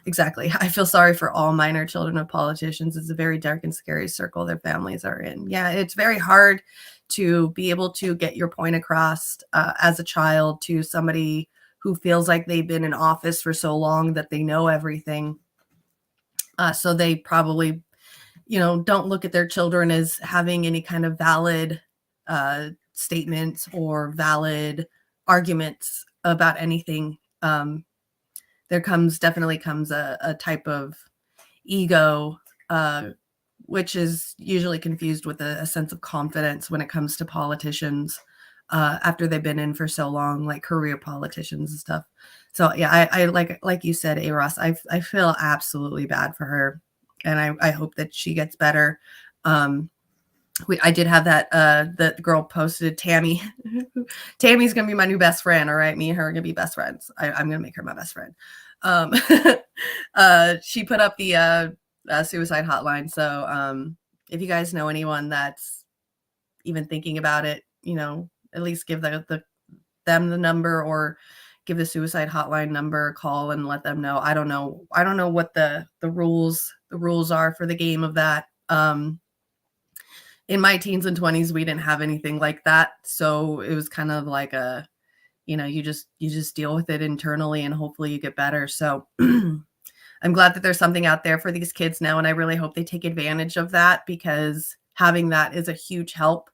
Exactly. I feel sorry for all minor children of politicians. It's a very dark and scary circle their families are in. Yeah, it's very hard to be able to get your point across as a child to somebody who feels like they've been in office for so long that they know everything. So they probably, you know, don't look at their children as having any kind of valid statements or valid arguments about anything. There definitely comes a type of ego, which is usually confused with a sense of confidence when it comes to politicians after they've been in for so long, like career politicians and stuff. So yeah, I like you said, A Ross, I feel absolutely bad for her, and I hope that she gets better. I did have that the girl posted Tammy. Tammy's gonna be my new best friend. All right, me and her are gonna be best friends. I'm gonna make her my best friend. Um, she put up the suicide hotline. So if you guys know anyone that's even thinking about it, at least give them the number, or give the suicide hotline number a call and let them know. I don't know what the rules are for the game of that. In my teens and 20s, we didn't have anything like that. So it was kind of like you just deal with it internally and hopefully you get better. So I'm glad that there's something out there for these kids now. And I really hope they take advantage of that, because having that is a huge help.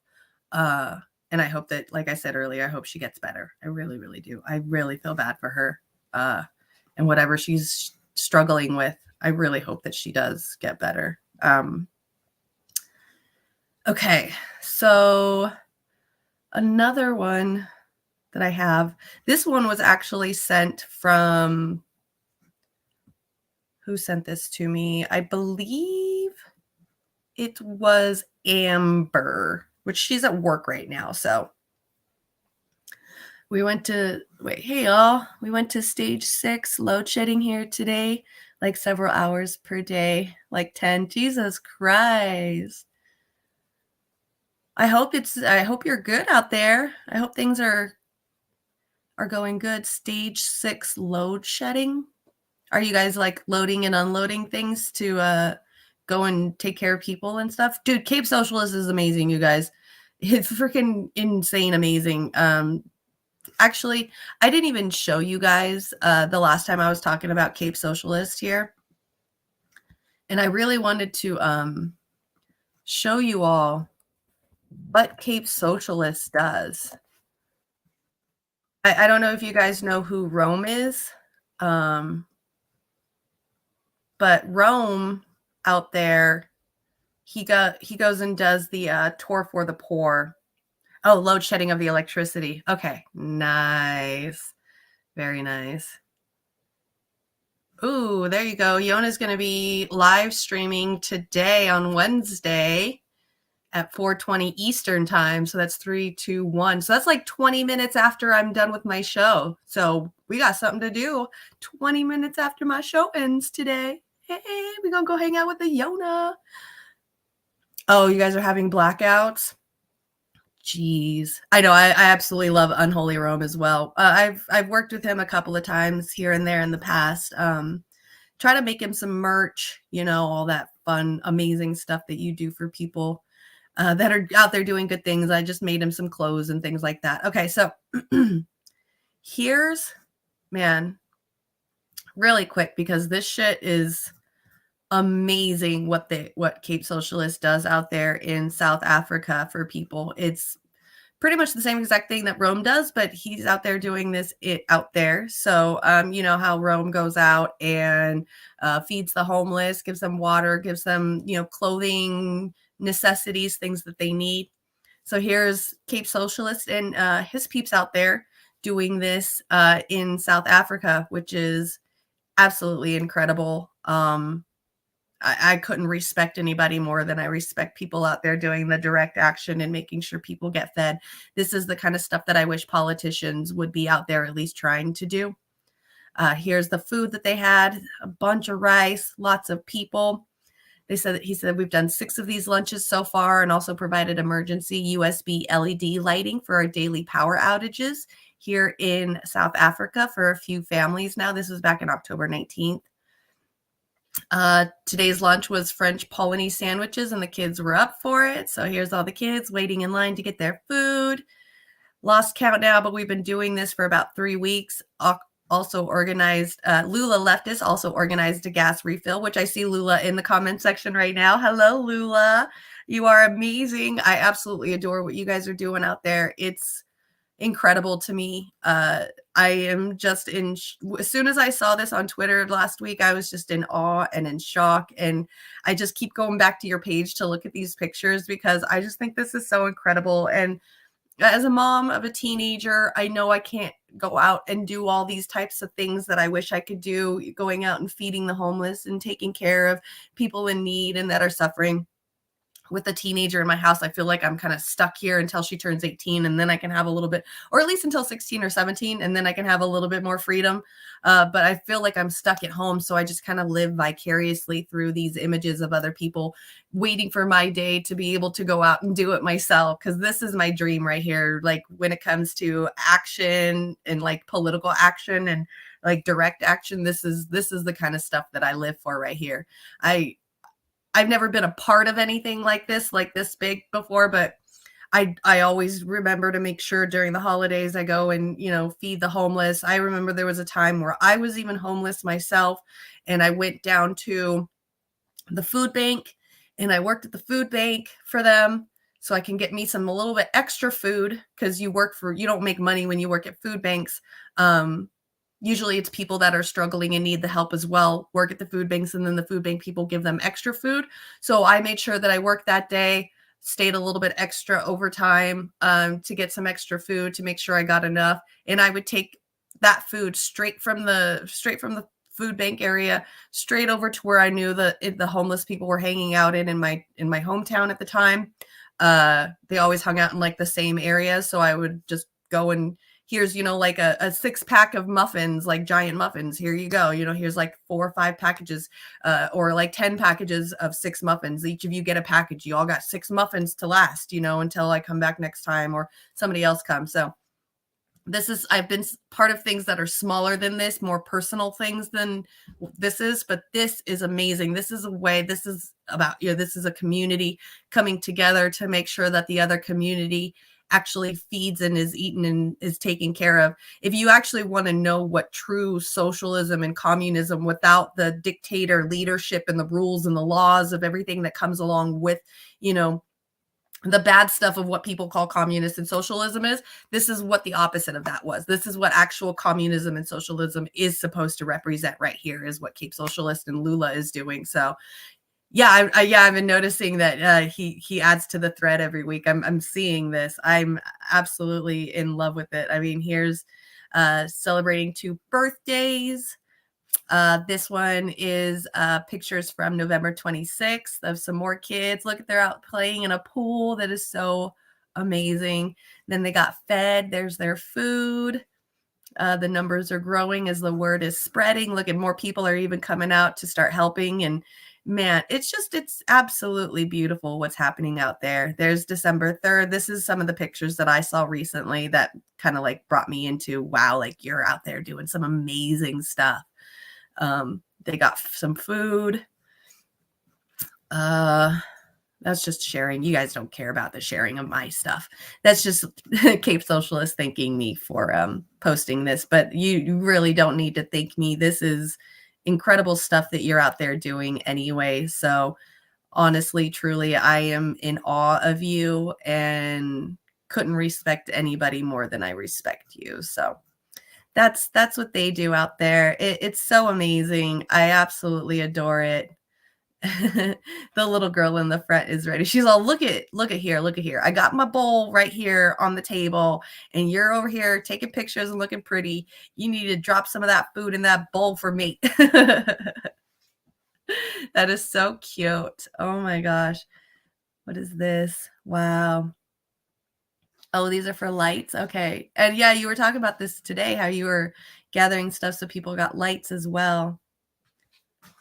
And I hope that, like I said earlier, I hope she gets better. I really, really do. I really feel bad for her. And whatever she's struggling with, I really hope that she does get better. Okay, so another one that I have, this one was actually sent from, who sent this to me? I believe it was Amber, which she's at work right now. So we went to, hey y'all, we went to stage 6 load shedding here today, like several hours per day, like 10. Jesus Christ. I hope you're good out there. I hope things are going good. Stage 6 load shedding. Are you guys like loading and unloading things to go and take care of people and stuff? Dude, Cape Socialist is amazing, you guys. It's freaking insane amazing. Actually, I didn't even show you guys the last time I was talking about Cape Socialist here. And I really wanted to show you all what Cape Socialist does. I don't know if you guys know who Rome is, but Rome out there, he goes and does the tour for the poor. Oh, load shedding of the electricity. Okay, nice. Very nice. Ooh, there you go. Yona's going to be live streaming today on Wednesday at 4:20 Eastern time. So that's 3, 2, 1. So that's like 20 minutes after I'm done with my show. So we got something to do 20 minutes after my show ends today. Hey, we're going to go hang out with the Yona. Oh, you guys are having blackouts? Jeez. I know. I absolutely love Unholy Rome as well. I've worked with him a couple of times here and there in the past. Try to make him some merch, all that fun, amazing stuff that you do for people that are out there doing good things. I just made him some clothes and things like that. Okay, so here's, man, really quick, because this shit is amazing what Cape Socialist does out there in South Africa for people. It's pretty much the same exact thing that Rome does, but he's out there doing this out there. So you know how Rome goes out and feeds the homeless, gives them water, gives them clothing, necessities, things that they need. So here's Cape Socialist and his peeps out there doing this in South Africa, which is absolutely incredible. I couldn't respect anybody more than I respect people out there doing the direct action and making sure people get fed. This is the kind of stuff that I wish politicians would be out there at least trying to do. Here's the food that they had, a bunch of rice, lots of people. He said, we've done 6 of these lunches so far, and also provided emergency USB LED lighting for our daily power outages here in South Africa for a few families now. This was back in October 19th. Today's lunch was French Polonese sandwiches, and the kids were up for it. So here's all the kids waiting in line to get their food. Lost count now, but we've been doing this for about 3 weeks. Also organized, Lula Leftist also organized a gas refill, which I see Lula in the comment section right now. Hello, Lula. You are amazing. I absolutely adore what you guys are doing out there. It's incredible to me. I am just as soon as I saw this on Twitter last week, I was just in awe and in shock. And I just keep going back to your page to look at these pictures, because I just think this is so incredible. And as a mom of a teenager, I know I can't go out and do all these types of things that I wish I could do, going out and feeding the homeless and taking care of people in need and that are suffering. With a teenager in my house, I feel like I'm kind of stuck here until she turns 18, and then I can have a little bit, or at least until 16 or 17, and then I can have a little bit more freedom. But I feel like I'm stuck at home, so I just kind of live vicariously through these images of other people, waiting for my day to be able to go out and do it myself, because this is my dream right here. Like when it comes to action and like political action and like direct action, this is the kind of stuff that I live for right here. I've never been a part of anything like this big before, but I always remember to make sure during the holidays I go and, feed the homeless. I remember there was a time where I was even homeless myself, and I went down to the food bank and I worked at the food bank for them so I can get me a little bit extra food, because you don't make money when you work at food banks. Usually it's people that are struggling and need the help as well, work at the food banks, and then the food bank people give them extra food. So I made sure that I worked that day, stayed a little bit extra overtime to get some extra food, to make sure I got enough. And I would take that food straight from the food bank area, straight over to where I knew the homeless people were hanging out in my hometown at the time. They always hung out in like the same area. So I would just go and here's, like a 6-pack of muffins, like giant muffins. Here you go. Here's like 4 or 5 packages or like 10 packages of 6 muffins. Each of you get a package. You all got 6 muffins to last, until I come back next time or somebody else comes. So I've been part of things that are smaller than this, more personal things than this is, but this is amazing. This is about, this is a community coming together to make sure that the other community actually feeds and is eaten and is taken care of. If you actually want to know what true socialism and communism without the dictator leadership and the rules and the laws of everything that comes along with, the bad stuff of what people call communist and socialism is, this is what the opposite of that was. This is what actual communism and socialism is supposed to represent right here, is what Cape Socialist and Lula is doing. So yeah, I've been noticing that he adds to the thread every week. I'm seeing this. I'm absolutely in love with it. I mean, here's celebrating 2 birthdays. This one is pictures from November 26th of some more kids. Look, they're out playing in a pool. That is so amazing. Then they got fed. There's their food. The numbers are growing as the word is spreading. Look at more people are even coming out to start helping. And man, it's absolutely beautiful what's happening out there. There's December 3rd. This is some of the pictures that I saw recently that kind of like brought me into, wow, like you're out there doing some amazing stuff. They got some food. That's just sharing. You guys don't care about the sharing of my stuff. That's just Cape Socialist thanking me for posting this, but you really don't need to thank me. This is incredible stuff that you're out there doing anyway. So honestly, truly, I am in awe of you and couldn't respect anybody more than I respect you. So that's what they do out there. It's so amazing. I absolutely adore it. The little girl in the front is ready. She's all, look at here. I got my bowl right here on the table, and you're over here taking pictures and looking pretty. You need to drop some of that food in that bowl for me. That is so cute. Oh my gosh. What is this? Wow. Oh, these are for lights. Okay. And yeah, you were talking about this today, how you were gathering stuff so people got lights as well.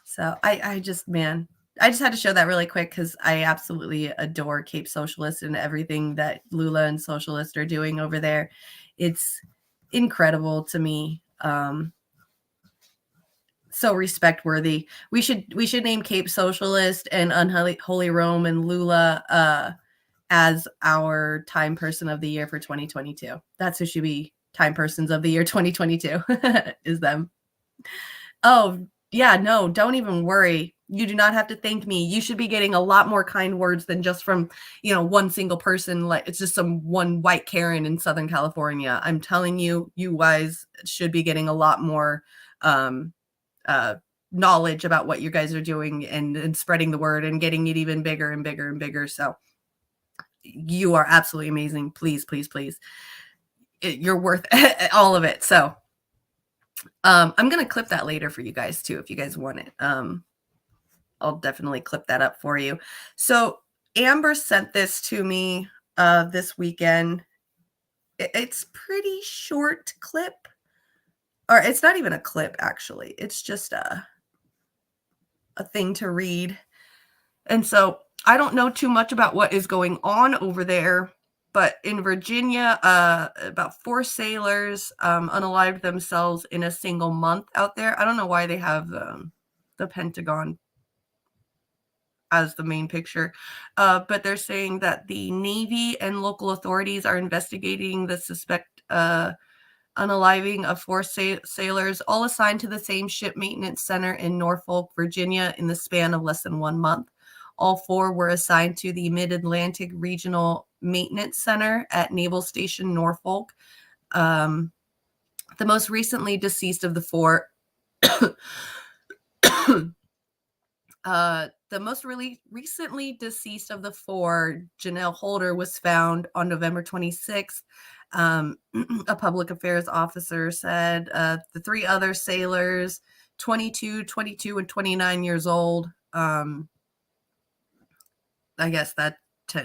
So I just had to show that really quick because I absolutely adore Cape Socialist and everything that Lula and Socialist are doing over there. It's incredible to me. So respect-worthy. We should name Cape Socialist and Unholy Rome and Lula as our Time Person of the Year for 2022. That's who should be Time Persons of the Year 2022 is them. Oh, yeah, no, don't even worry. You do not have to thank me. You should be getting a lot more kind words than just from, one single person. Like it's just some one white Karen in Southern California. I'm telling you, you guys should be getting a lot more knowledge about what you guys are doing and spreading the word and getting it even bigger and bigger and bigger. So you are absolutely amazing. Please, please, please. you're worth all of it. So I'm going to clip that later for you guys too, if you guys want it. I'll definitely clip that up for you. So Amber sent this to me this weekend. It's pretty short clip, or it's not even a clip, actually. It's just a thing to read. And so I don't know too much about what is going on over there, but in Virginia, about 4 sailors unalived themselves in a single month out there. I don't know why they have the Pentagon as the main picture, but they're saying that the Navy and local authorities are investigating the suspect unaliving of 4 sailors, all assigned to the same ship maintenance center in Norfolk, Virginia, in the span of less than 1 month. All 4 were assigned to the Mid-Atlantic Regional Maintenance Center at Naval Station Norfolk. The most recently deceased of the 4 the most recently deceased of the 4, Janelle Holder, was found on November 26th. A public affairs officer said the 3 other sailors, 22, 22, and 29 years old, I guess that's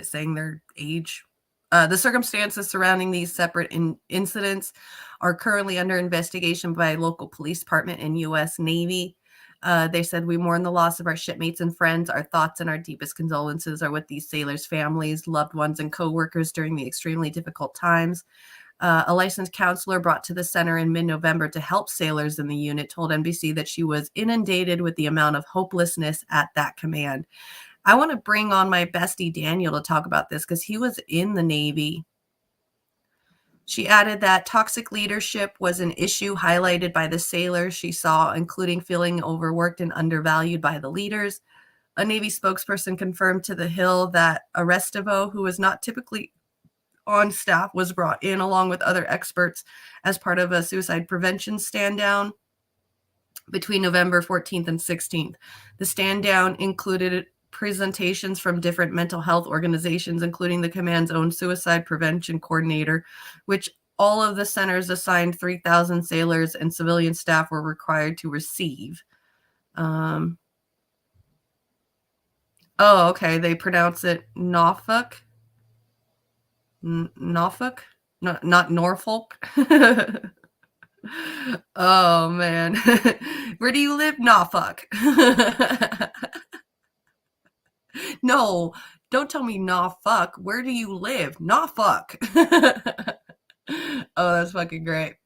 saying their age. The circumstances surrounding these separate incidents are currently under investigation by local police department and U.S. Navy. They said, "We mourn the loss of our shipmates and friends. Our thoughts and our deepest condolences are with these sailors' families, loved ones, and co-workers during the extremely difficult times." A licensed counselor brought to the center in mid-November to help sailors in the unit told NBC that she was inundated with the amount of hopelessness at that command. I want to bring on my bestie Daniel to talk about this because he was in the Navy. She added that toxic leadership was an issue highlighted by the sailors she saw, including feeling overworked and undervalued by the leaders. A Navy spokesperson confirmed to The Hill that Arestivo, who was not typically on staff, was brought in along with other experts as part of a suicide prevention stand down between November 14th and 16th. The stand down included presentations from different mental health organizations, including the command's own suicide prevention coordinator, which all of the centers assigned 3,000 sailors and civilian staff were required to receive. Oh, okay. They pronounce it Norfolk. Norfolk? No, not Norfolk. Oh, man. Where do you live? Norfolk. No, don't tell me Norfolk. Where do you live? Norfolk. Oh, that's fucking great.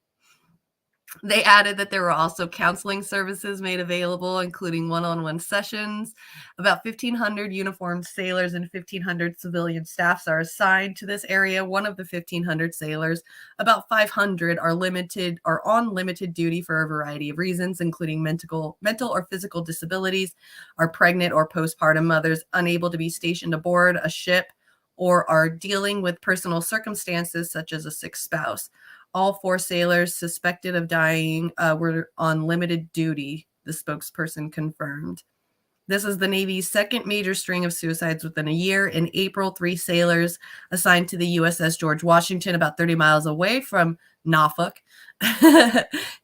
They added that there were also counseling services made available, including one-on-one sessions. About 1,500 uniformed sailors and 1,500 civilian staffs are assigned to this area. One of the 1,500 sailors, about 500, are on limited duty for a variety of reasons, including mental or physical disabilities, are pregnant or postpartum mothers, unable to be stationed aboard a ship, or are dealing with personal circumstances such as a sick spouse. All 4 sailors suspected of dying were on limited duty, the spokesperson confirmed. This is the Navy's second major string of suicides within a year. In April, 3 sailors assigned to the USS George Washington, about 30 miles away from Norfolk,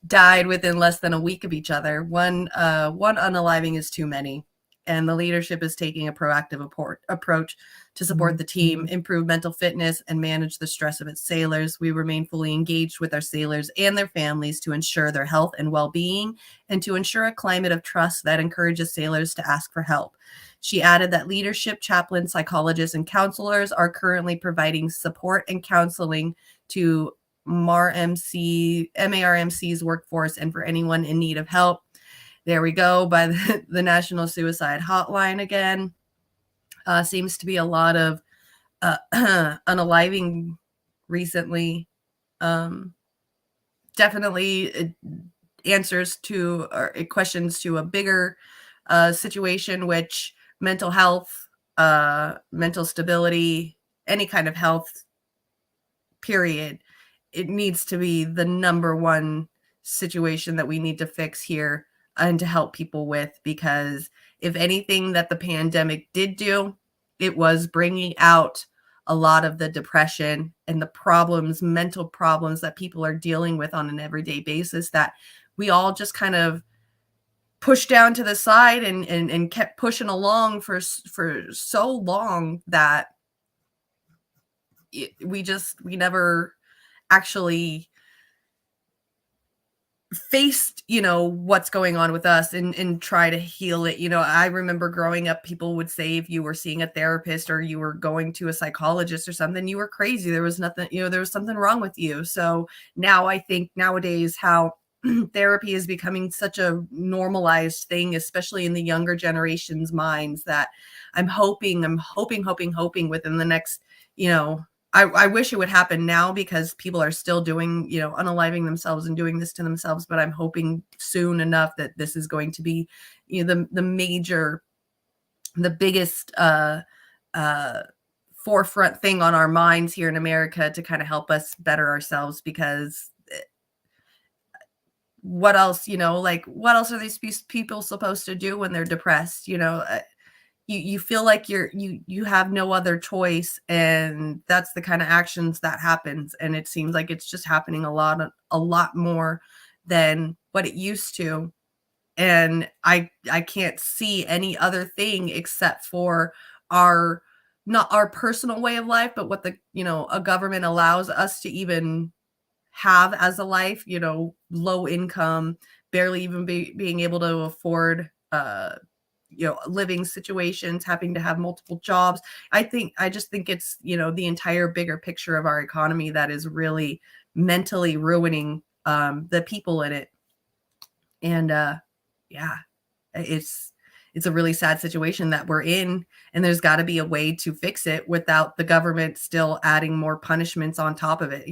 died within less than a week of each other. One unaliving is too many, and the leadership is taking a proactive approach to support the team, improve mental fitness, and manage the stress of its sailors. We remain fully engaged with our sailors and their families to ensure their health and well-being, and to ensure a climate of trust that encourages sailors to ask for help. She added that leadership, chaplains, psychologists, and counselors are currently providing support and counseling to MARMC's workforce and for anyone in need of help. There we go, by the National Suicide Hotline again. Seems to be a lot of unaliving recently. Definitely answers to or questions to a bigger situation, which mental health, mental stability, any kind of health, period, it needs to be the number one situation that we need to fix here and to help people with, because if anything that the pandemic did do, it was bringing out a lot of the depression and the problems, mental problems that people are dealing with on an everyday basis that we all just kind of pushed down to the side and kept pushing along for so long that we never actually faced, what's going on with us and try to heal it. I remember growing up, people would say if you were seeing a therapist or you were going to a psychologist or something, you were crazy. There was nothing, there was something wrong with you. So now I think nowadays how therapy is becoming such a normalized thing, especially in the younger generation's minds, that I'm hoping within the next, I wish it would happen now because people are still doing, unaliving themselves and doing this to themselves. But I'm hoping soon enough that this is going to be, the biggest forefront thing on our minds here in America to kind of help us better ourselves. Because what else, what else are these people supposed to do when they're depressed? You feel like you have no other choice, and that's the kind of actions that happens. And it seems like it's just happening a lot more than what it used to. And I can't see any other thing except for not our personal way of life, but what a government allows us to even have as a life, low income, barely even being able to afford living situations, having to have multiple jobs. I just think it's, the entire bigger picture of our economy that is really mentally ruining the people in it. And yeah, it's a really sad situation that we're in, and there's got to be a way to fix it without the government still adding more punishments on top of it.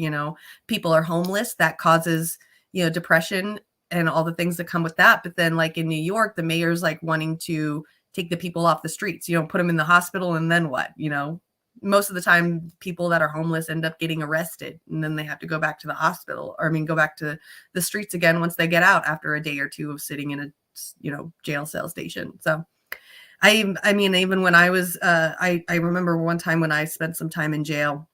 People are homeless, that causes, depression and all the things that come with that. But then, like in New York, the mayor's like wanting to take the people off the streets, put them in the hospital, and then what? Most of the time people that are homeless end up getting arrested, and then they have to go back to the hospital, or go back to the streets again once they get out after a day or two of sitting in a jail cell station. So I mean, even when I was I remember one time when I spent some time in jail.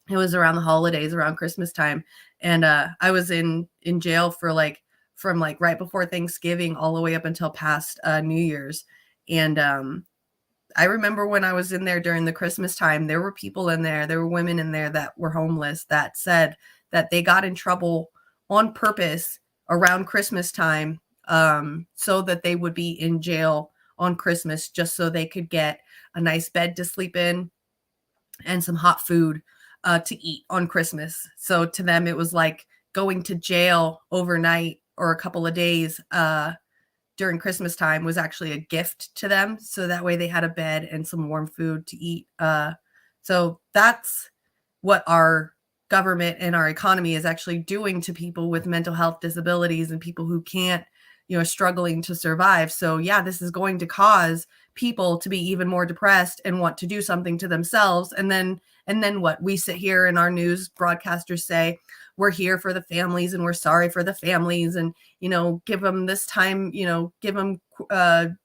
It was around the holidays, around Christmas time, and I was in jail for from right before Thanksgiving all the way up until past New Year's. And I remember when I was in there during the Christmas time, there were people in there, there were women in there that were homeless that said that they got in trouble on purpose around Christmas time, so that they would be in jail on Christmas just so they could get a nice bed to sleep in and some hot food to eat on Christmas. So to them, it was like going to jail overnight or a couple of days during Christmas time was actually a gift to them. So that way they had a bed and some warm food to eat. So that's what our government and our economy is actually doing to people with mental health disabilities and people who can't, struggling to survive. So yeah, this is going to cause people to be even more depressed and want to do something to themselves. And then what? We sit here and our news broadcasters say, we're here for the families and we're sorry for the families, and, give them this time, give them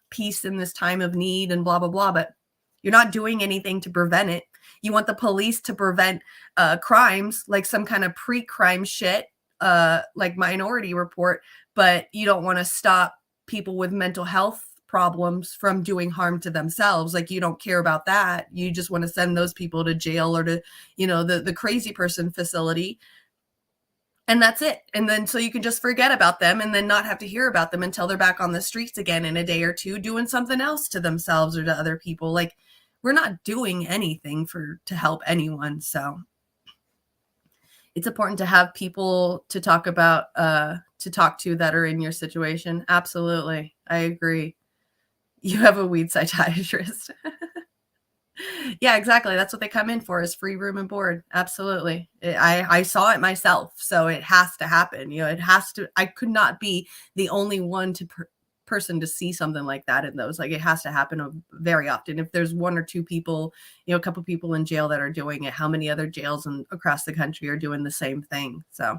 peace in this time of need and blah, blah, blah. But you're not doing anything to prevent it. You want the police to prevent crimes, like some kind of pre-crime shit, like Minority Report, but you don't want to stop people with mental health problems from doing harm to themselves. Like, you don't care about that. You just want to send those people to jail or to, the crazy person facility. And that's it. And then so you can just forget about them and then not have to hear about them until they're back on the streets again in a day or two doing something else to themselves or to other people. Like, we're not doing anything to help anyone. So it's important to have people to talk about, to talk to that are in your situation. Absolutely. I agree. You have a weed psychiatrist. Yeah, exactly. That's what they come in for, is free room and board. Absolutely. I saw it myself. So it has to happen. It has to. I could not be the only one person to see something like that in those. Like, it has to happen very often. If there's one or two people, a couple people in jail that are doing it, how many other jails across the country are doing the same thing? So,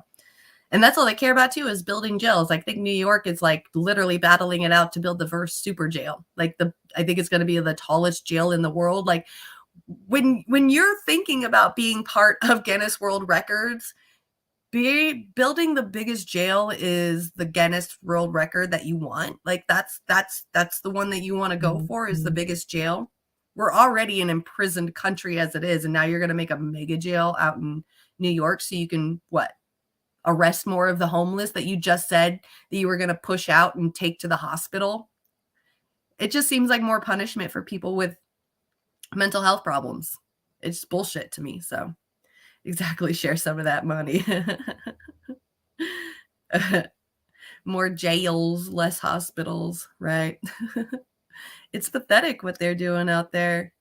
and that's all they care about too, is building jails. I think New York is like literally battling it out to build the first super jail. I think it's going to be the tallest jail in the world. Like, when you're thinking about being part of Guinness World Records, building the biggest jail is the Guinness World Record that you want. Like that's the one that you want to go for, is the biggest jail. We're already an imprisoned country as it is, and now you're going to make a mega jail out in New York so you can arrest more of the homeless that you just said that you were going to push out and take to the hospital. It just seems like more punishment for people with mental health problems. It's bullshit to me. So exactly, share some of that money. More jails, less hospitals, right? It's pathetic what they're doing out there.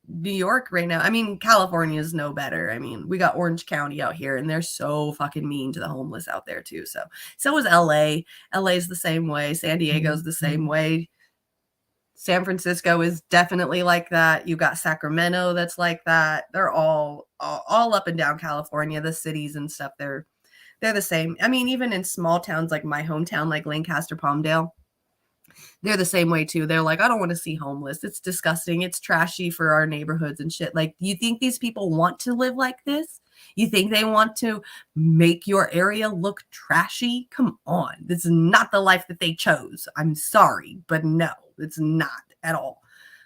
New York right now. I mean, California is no better. I mean, we got Orange County out here, and they're so fucking mean to the homeless out there too. So is LA. LA is the same way. San Diego's the same way. San Francisco is definitely like that. You got Sacramento that's like that. They're all up and down California, the cities and stuff. They're the same. I mean, even in small towns like my hometown, like Lancaster, Palmdale, they're the same way too. They're like, I don't want to see homeless. It's disgusting. It's trashy for our neighborhoods and shit. Like, you think these people want to live like this? You think they want to make your area look trashy? Come on. This is not the life that they chose. I'm sorry, but no, it's not at all.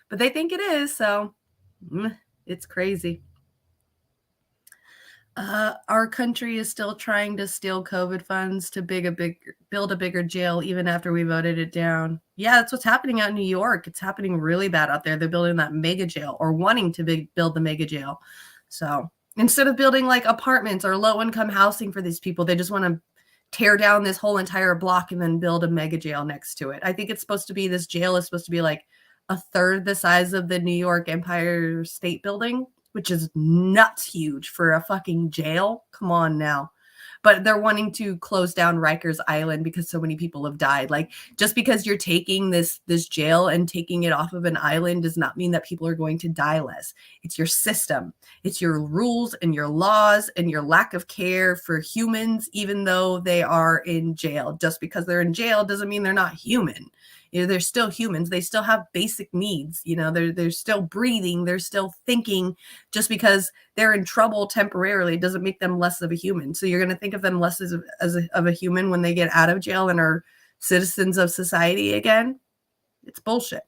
But they think it is, so it's crazy. Our country is still trying to steal COVID funds to build a bigger jail even after we voted it down. Yeah, that's what's happening out in New York. It's happening really bad out there. They're building that mega jail, or wanting to build the mega jail. So instead of building like apartments or low-income housing for these people, they just want to tear down this whole entire block and then build a mega jail next to it. I think it's supposed to be, this jail is supposed to be like a third the size of the New York Empire State Building, which is nuts huge for a fucking jail. Come on now. But they're wanting to close down Rikers Island because so many people have died. Like, just because you're taking this jail and taking it off of an island does not mean that people are going to die less. It's your system. It's your rules and your laws and your lack of care for humans, even though they are in jail. Just because they're in jail doesn't mean they're not human. You know, they're still humans. They still have basic needs. You know, they're still breathing. They're still thinking. Just because they're in trouble temporarily doesn't make them less of a human. So you're going to think of them less of a human when they get out of jail and are citizens of society again? It's bullshit.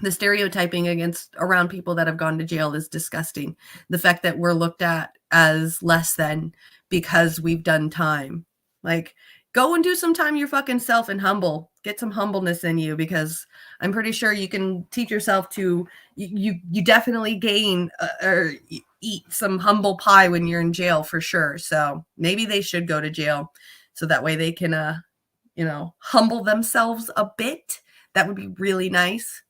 The stereotyping around people that have gone to jail is disgusting. The fact that we're looked at as less than because we've done time. Like, go and do some time your fucking self and get some humbleness in you, because I'm pretty sure you can teach yourself to, you definitely gain or eat some humble pie when you're in jail for sure. So maybe they should go to jail so that way they can, humble themselves a bit. That would be really nice.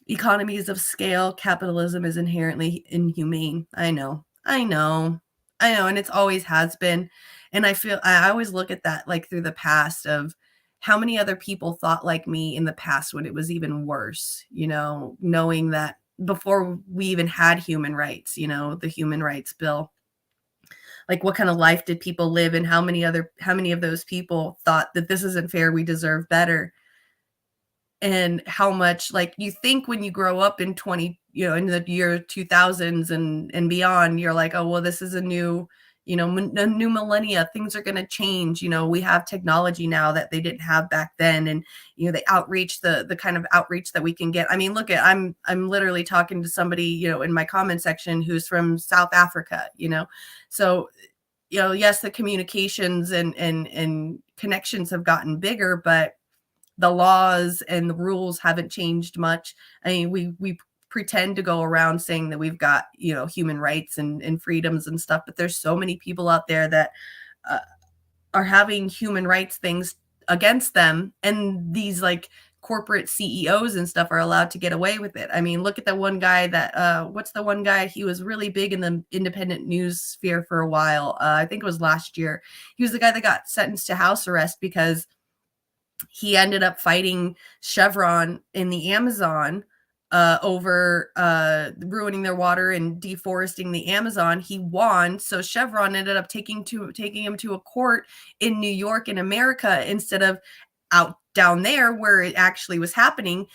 Economies of scale, capitalism is inherently inhumane. I know. And it's always has been. And I always look at that like through the past of how many other people thought like me in the past when it was even worse, knowing that before we even had human rights, the human rights bill, like what kind of life did people live, and how many of those people thought that this isn't fair, we deserve better. And how much, like, you think when you grow up in in the year 2000s and beyond, you're like, oh, well, this is a new millennia, things are going to change. We have technology now that they didn't have back then. And, the outreach, the kind of outreach that we can get. I mean, look at, I'm literally talking to somebody, in my comment section who's from South Africa, so, yes, the communications and connections have gotten bigger, but the laws and the rules haven't changed much. I mean, we pretend to go around saying that we've got, human rights and freedoms and stuff, but there's so many people out there that are having human rights things against them. And these like corporate CEOs and stuff are allowed to get away with it. I mean, look at the one guy that, what's the one guy? He was really big in the independent news sphere for a while. I think it was last year. He was the guy that got sentenced to house arrest because he ended up fighting Chevron in the Amazon over ruining their water and deforesting the Amazon. He won, so Chevron ended up taking him to a court in New York in America instead of out down there where it actually was happening.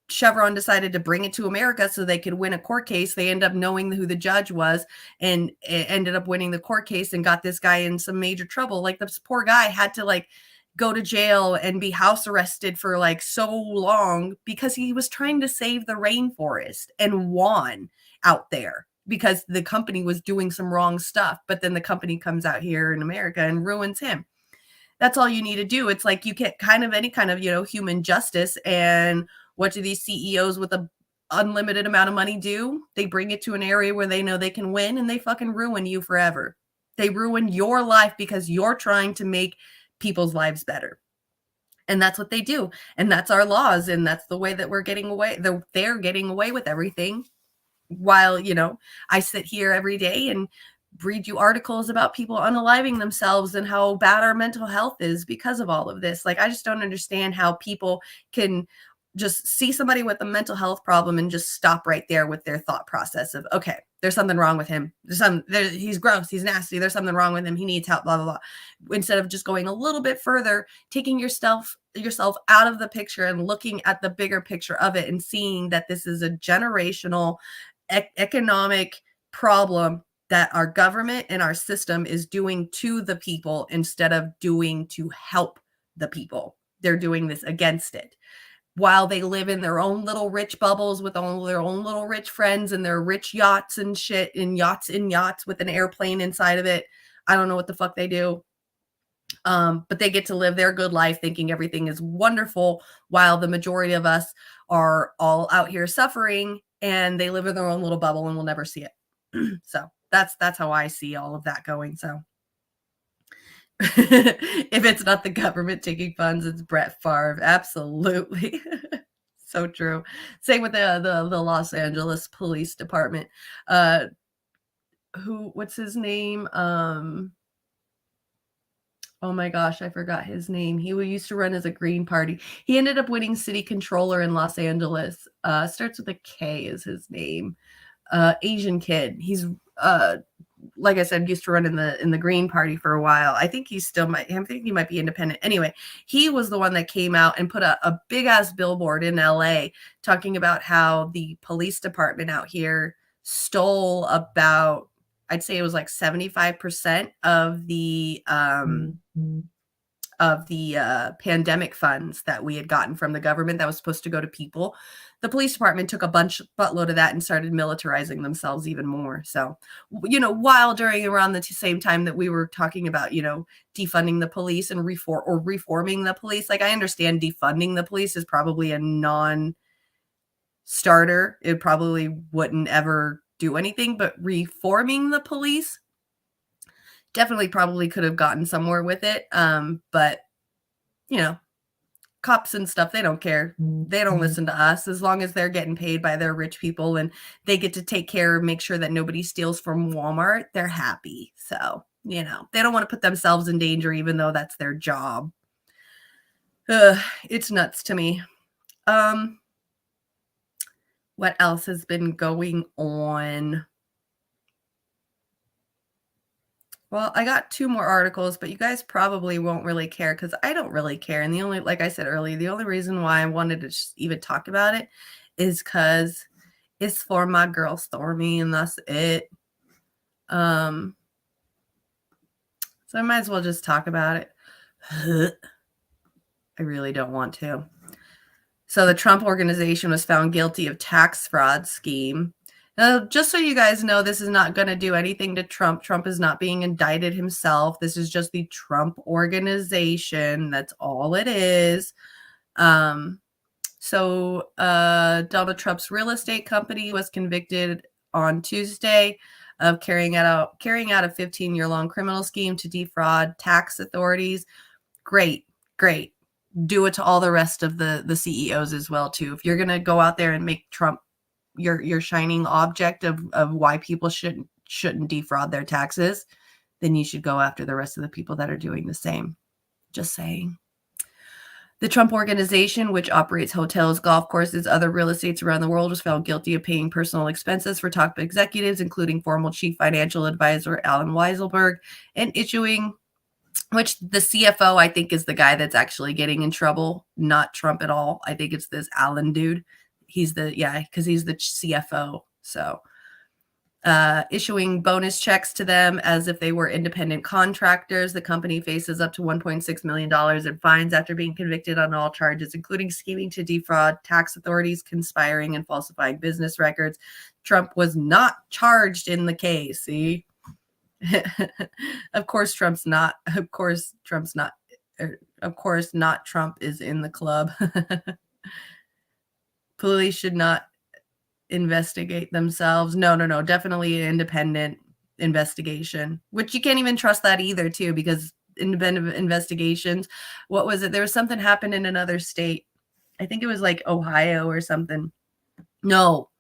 Chevron decided to bring it to America so they could win a court case. They ended up knowing who the judge was and it ended up winning the court case and got this guy in some major trouble. Like this poor guy had to like go to jail and be house arrested for like so long because he was trying to save the rainforest and won out there because the company was doing some wrong stuff. But then the company comes out here in America and ruins him. That's all you need to do. It's like you get kind of any kind of, human justice. And what do these CEOs with a unlimited amount of money do? They bring it to an area where they know they can win and they fucking ruin you forever. They ruin your life because you're trying to make people's lives better. And that's what they do. And that's our laws. And that's the way that we're getting away. They're getting away with everything. While, I sit here every day and read you articles about people unaliving themselves and how bad our mental health is because of all of this. Like, I just don't understand how people can just see somebody with a mental health problem and just stop right there with their thought process of, okay, there's something wrong with him. He's gross. He's nasty. There's something wrong with him. He needs help, blah, blah, blah. Instead of just going a little bit further, taking yourself out of the picture and looking at the bigger picture of it and seeing that this is a generational economic problem that our government and our system is doing to the people instead of doing to help the people. They're doing this against it. While they live in their own little rich bubbles with all their own little rich friends and their rich yachts and shit and yachts with an airplane inside of it. I don't know what the fuck they do. But they get to live their good life thinking everything is wonderful while the majority of us are all out here suffering and they live in their own little bubble and we'll never see it. So that's how I see all of that going. So if it's not the government taking funds, it's Brett Favre. Absolutely. So true. Same with the Los Angeles Police Department. What's his name? Oh my gosh, I forgot his name. He used to run as a Green Party. He ended up winning city controller in Los Angeles. Starts with a K is his name. Asian kid. He's like I said, used to run in the Green Party for a while. I think he might be independent. Anyway, he was the one that came out and put a big ass billboard in LA talking about how the police department out here stole about, I'd say it was like 75% of the pandemic funds that we had gotten from the government that was supposed to go to people. The police department took a buttload of that and started militarizing themselves even more. So, while around the same time that we were talking about, defunding the police and reforming the police, like I understand defunding the police is probably a non-starter. It probably wouldn't ever do anything, but reforming the police definitely probably could have gotten somewhere with it. But cops and stuff, they don't care. They don't listen to us as long as they're getting paid by their rich people and they get to take care, make sure that nobody steals from Walmart. They're happy. So, they don't want to put themselves in danger, even though that's their job. It's nuts to me. What else has been going on? Well, I got 2 more articles, but you guys probably won't really care because I don't really care. And like I said earlier, the only reason why I wanted to even talk about it is because it's for my girl Stormy, and that's it. So I might as well just talk about it. I really don't want to. So the Trump organization was found guilty of tax fraud scheme. Now, just so you guys know, this is not going to do anything to Trump. Trump is not being indicted himself. This is just the Trump organization. That's all it is. So Donald Trump's real estate company was convicted on Tuesday of carrying out a 15-year-long criminal scheme to defraud tax authorities. Great. Do it to all the rest of the CEOs as well, too. If you're going to go out there and make Trump your shining object of why people shouldn't defraud their taxes, then you should go after the rest of the people that are doing the same. Just saying. The Trump organization, which operates hotels, golf courses, other real estates around the world, was found guilty of paying personal expenses for top executives, including former chief financial advisor Alan Weisselberg, and issuing, which the CFO, I think, is the guy that's actually getting in trouble, not Trump at all. I think it's this Alan dude. because he's the CFO. So issuing bonus checks to them as if they were independent contractors. The company faces up to $1.6 million in fines after being convicted on all charges, including scheming to defraud tax authorities, conspiring, and falsifying business records. Trump was not charged in the case. See? Of course, Trump's not. Of course, Trump's not. Of course, not Trump is in the club. Police should not investigate themselves. No. Definitely an independent investigation, which you can't even trust that either, too, because independent investigations. What was it? There was something happened in another state. I think it was like Ohio or something. No,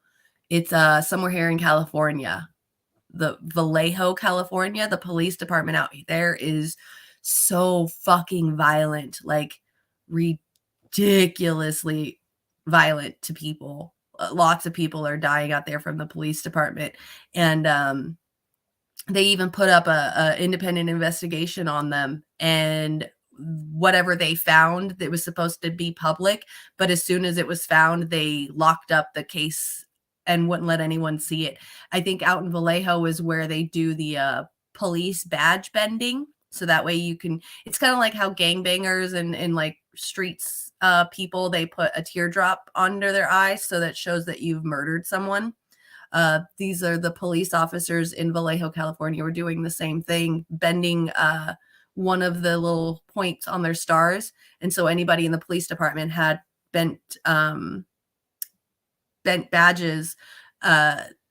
it's somewhere here in California. The Vallejo, California, the police department out there is so fucking violent, like ridiculously violent to people. Lots of people are dying out there from the police department. And they even put up a independent investigation on them, and whatever they found that was supposed to be public, but as soon as it was found, they locked up the case and wouldn't let anyone see it. I think out in Vallejo is where they do the police badge bending. So that way you can, it's kind of like how gangbangers and like streets people, they put a teardrop under their eye so that shows that you've murdered someone. These are the police officers in Vallejo, California, were doing the same thing, bending one of the little points on their stars. And so anybody in the police department had bent badges,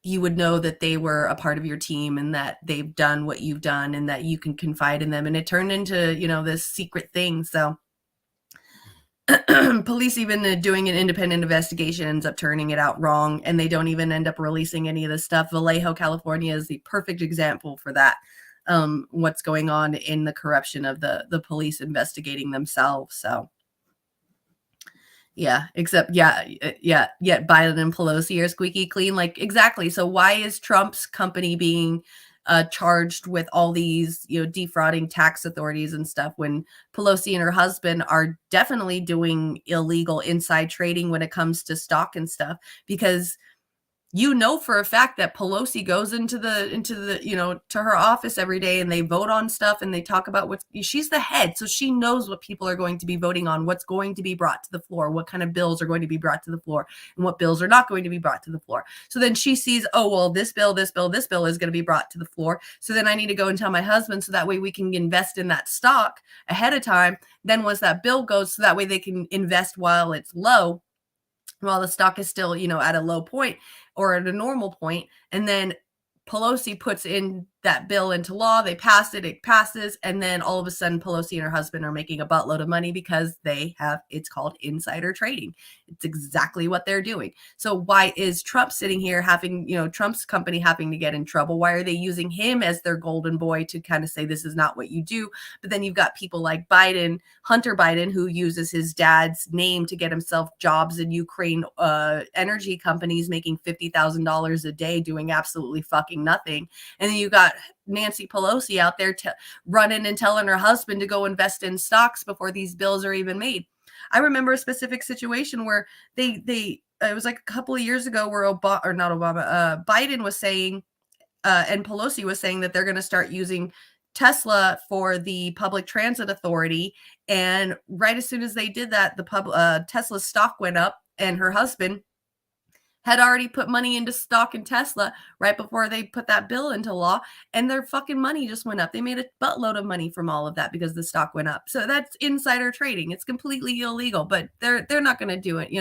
you would know that they were a part of your team and that they've done what you've done and that you can confide in them. And it turned into, this secret thing. So police, even doing an independent investigation, ends up turning it out wrong, and they don't even end up releasing any of this stuff. Vallejo, California is the perfect example for that. What's going on in the corruption of the police investigating themselves. So yeah, except yet Biden and Pelosi are squeaky clean. Like, exactly. So why is Trump's company being charged with all these, defrauding tax authorities and stuff, when Pelosi and her husband are definitely doing illegal inside trading when it comes to stock and stuff? Because for a fact that Pelosi goes into the to her office every day, and they vote on stuff, and they talk about she's the head. So she knows what people are going to be voting on, what's going to be brought to the floor, what kind of bills are going to be brought to the floor, and what bills are not going to be brought to the floor. So then she sees, oh, well, this bill is going to be brought to the floor. So then I need to go and tell my husband, so that way we can invest in that stock ahead of time. Then once that bill goes, so that way they can invest while it's low, while the stock is still, at a low point or at a normal point. And then Pelosi puts in that bill into law. They pass it, it passes. And then all of a sudden, Pelosi and her husband are making a buttload of money because it's called insider trading. It's exactly what they're doing. So why is Trump sitting here having, Trump's company having to get in trouble? Why are they using him as their golden boy to kind of say, this is not what you do? But then you've got people like Hunter Biden, who uses his dad's name to get himself jobs in Ukraine energy companies, making $50,000 a day, doing absolutely fucking nothing. And then you got Nancy Pelosi out there running and telling her husband to go invest in stocks before these bills are even made. I remember a specific situation where it was like a couple of years ago where Biden was saying, and Pelosi was saying that they're going to start using Tesla for the public transit authority. And right as soon as they did that, Tesla stock went up, and her husband had already put money into stock in Tesla right before they put that bill into law, and their fucking money just went up. They made a buttload of money from all of that because the stock went up. So that's insider trading. It's completely illegal, but they're not going to do it.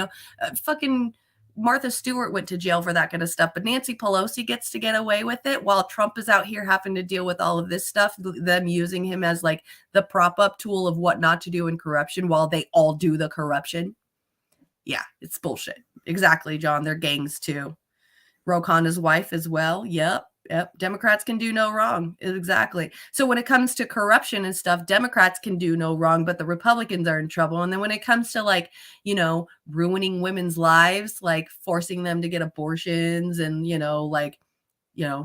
Fucking Martha Stewart went to jail for that kind of stuff, but Nancy Pelosi gets to get away with it while Trump is out here having to deal with all of this stuff, them using him as like the prop up tool of what not to do in corruption while they all do the corruption. Yeah, it's bullshit. Exactly, John. They're gangs too. Ro Khanna's wife as well. Yep. Democrats can do no wrong. Exactly. So when it comes to corruption and stuff, Democrats can do no wrong, but the Republicans are in trouble. And then when it comes to ruining women's lives, like forcing them to get abortions and,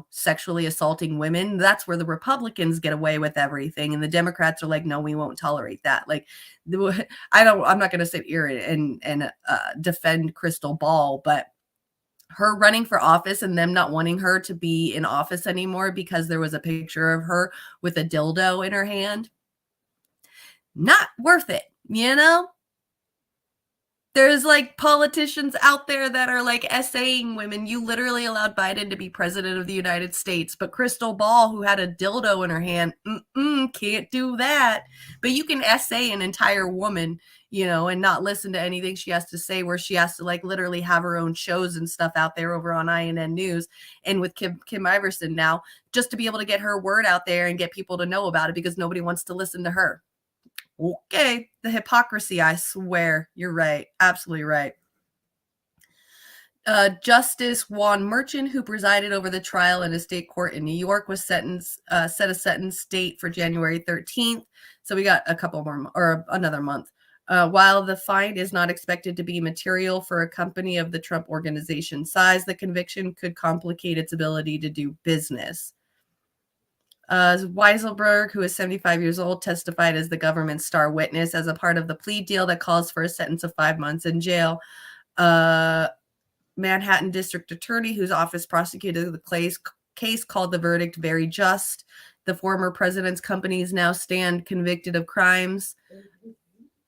sexually assaulting women. That's where the Republicans get away with everything. And the Democrats are like, no, we won't tolerate that. Like, I'm not going to sit here and defend Crystal Ball, but her running for office and them not wanting her to be in office anymore because there was a picture of her with a dildo in her hand. Not worth it, There's like politicians out there that are like essaying women. You literally allowed Biden to be president of the United States, but Crystal Ball, who had a dildo in her hand, can't do that. But you can essay an entire woman, and not listen to anything she has to say, where she has to like literally have her own shows and stuff out there over on INN News and with Kim Iverson now, just to be able to get her word out there and get people to know about it because nobody wants to listen to her. Okay, the hypocrisy, I swear. You're right. Absolutely right. Justice Juan Merchant, who presided over the trial in a state court in New York, was set a sentence date for January 13th. So we got a couple more, or another month. While the fine is not expected to be material for a company of the Trump organization size, the conviction could complicate its ability to do business. Weiselberg, who is 75 years old, testified as the government's star witness as a part of the plea deal that calls for a sentence of 5 months in jail. Manhattan District Attorney, whose office prosecuted the case, called the verdict very just. The former president's companies now stand convicted of crimes.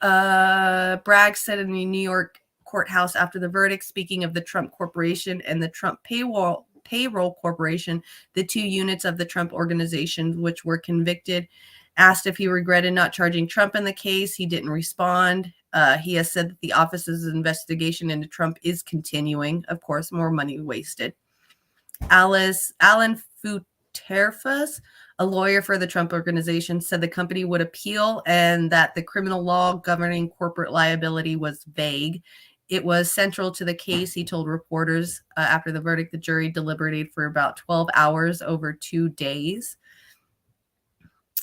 Bragg said in the New York courthouse after the verdict, speaking of the Trump Corporation and the Trump Payroll Corporation, the two units of the Trump organization which were convicted, asked if he regretted not charging Trump in the case. He didn't respond. He has said that the office's investigation into Trump is continuing. Of course, more money wasted. Alan Futerfas, a lawyer for the Trump organization, said the company would appeal and that the criminal law governing corporate liability was vague. It was central to the case, he told reporters. After the verdict, the jury deliberated for about 12 hours over 2 days.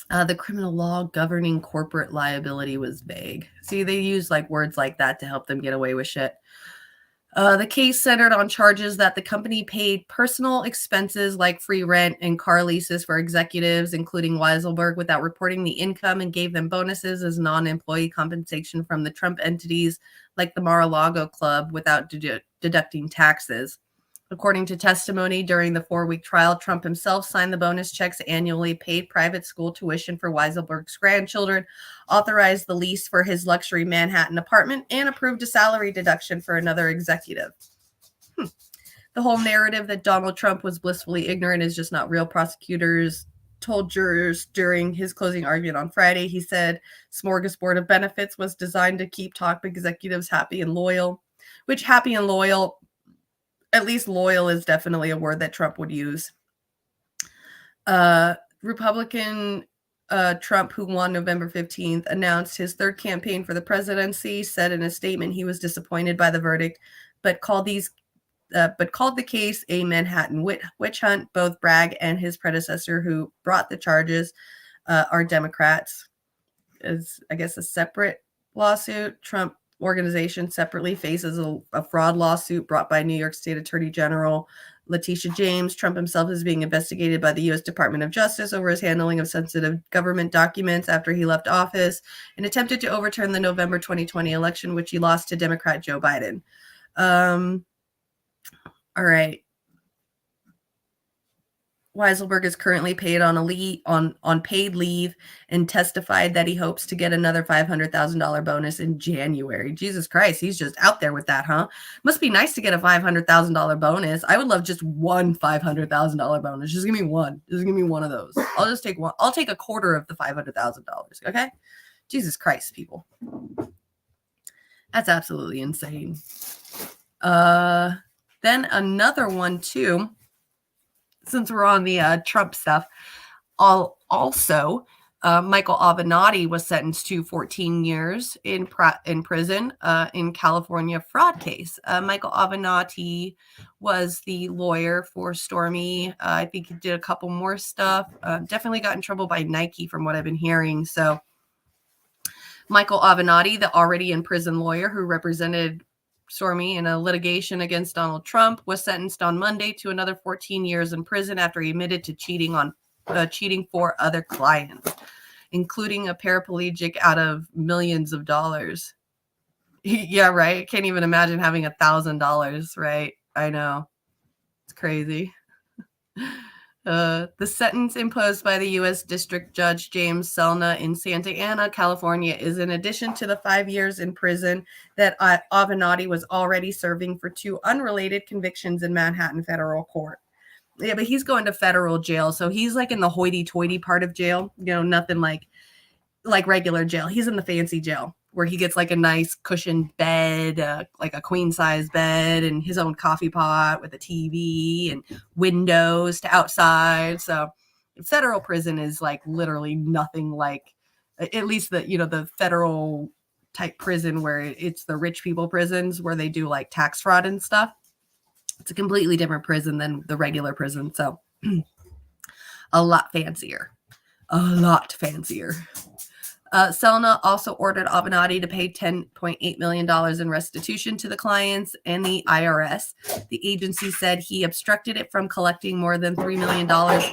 The criminal law governing corporate liability was vague. See, they use like words like that to help them get away with shit. The case centered on charges that the company paid personal expenses like free rent and car leases for executives, including Weiselberg, without reporting the income, and gave them bonuses as non-employee compensation from the Trump entities like the Mar-a-Lago Club without deducting taxes. According to testimony during the 4-week trial, Trump himself signed the bonus checks annually, paid private school tuition for Weiselberg's grandchildren, authorized the lease for his luxury Manhattan apartment, and approved a salary deduction for another executive. The whole narrative that Donald Trump was blissfully ignorant is just not real. Prosecutors told jurors during his closing argument on Friday. He said smorgasbord of benefits was designed to keep top executives happy and loyal, which happy and loyal, at least loyal, is definitely a word that Trump would use. Republican Trump, who won November 15th, announced his third campaign for the presidency, said in a statement he was disappointed by the verdict, but called the case a Manhattan witch hunt. Both Bragg and his predecessor, who brought the charges, are Democrats. Is, I guess, a separate lawsuit. Trump organization separately faces a fraud lawsuit brought by New York State Attorney General Letitia James. Trump himself is being investigated by the U.S. Department of Justice over his handling of sensitive government documents after he left office and attempted to overturn the November 2020 election, which he lost to Democrat Joe Biden. All right. Weiselberg is currently paid on paid leave and testified that he hopes to get another $500,000 bonus in January. Jesus Christ, he's just out there with that, huh? Must be nice to get a $500,000 bonus. I would love just one $500,000 bonus. Just give me one. Just give me one of those. I'll just take one. I'll take a quarter of the $500,000. Okay? Jesus Christ, people. That's absolutely insane. Then another one too. Since we're on the Trump stuff, also Michael Avenatti was sentenced to 14 years in prison in California fraud case. Michael Avenatti was the lawyer for Stormy. I think he did a couple more stuff. Definitely got in trouble by Nike from what I've been hearing. So Michael Avenatti, the already in prison lawyer who represented Stormy, in a litigation against Donald Trump, was sentenced on Monday to another 14 years in prison after he admitted to cheating for other clients, including a paraplegic out of millions of dollars. Yeah, right. Can't even imagine having $1,000, right? I know. It's crazy. The sentence imposed by the U.S. District Judge James Selna in Santa Ana, California, is in addition to the 5 years in prison that Avenatti was already serving for 2 unrelated convictions in Manhattan federal court. Yeah, but he's going to federal jail, so he's like in the hoity-toity part of jail. You know, nothing like regular jail. He's in the fancy jail where he gets like a nice cushioned bed, like a queen size bed, and his own coffee pot with a TV and windows to outside. So federal prison is like literally nothing like, at least the federal type prison where it's the rich people prisons where they do like tax fraud and stuff. It's a completely different prison than the regular prison. So a lot fancier. Selna also ordered Avenatti to pay $10.8 million in restitution to the clients and the IRS. The agency said he obstructed it from collecting more than $3 million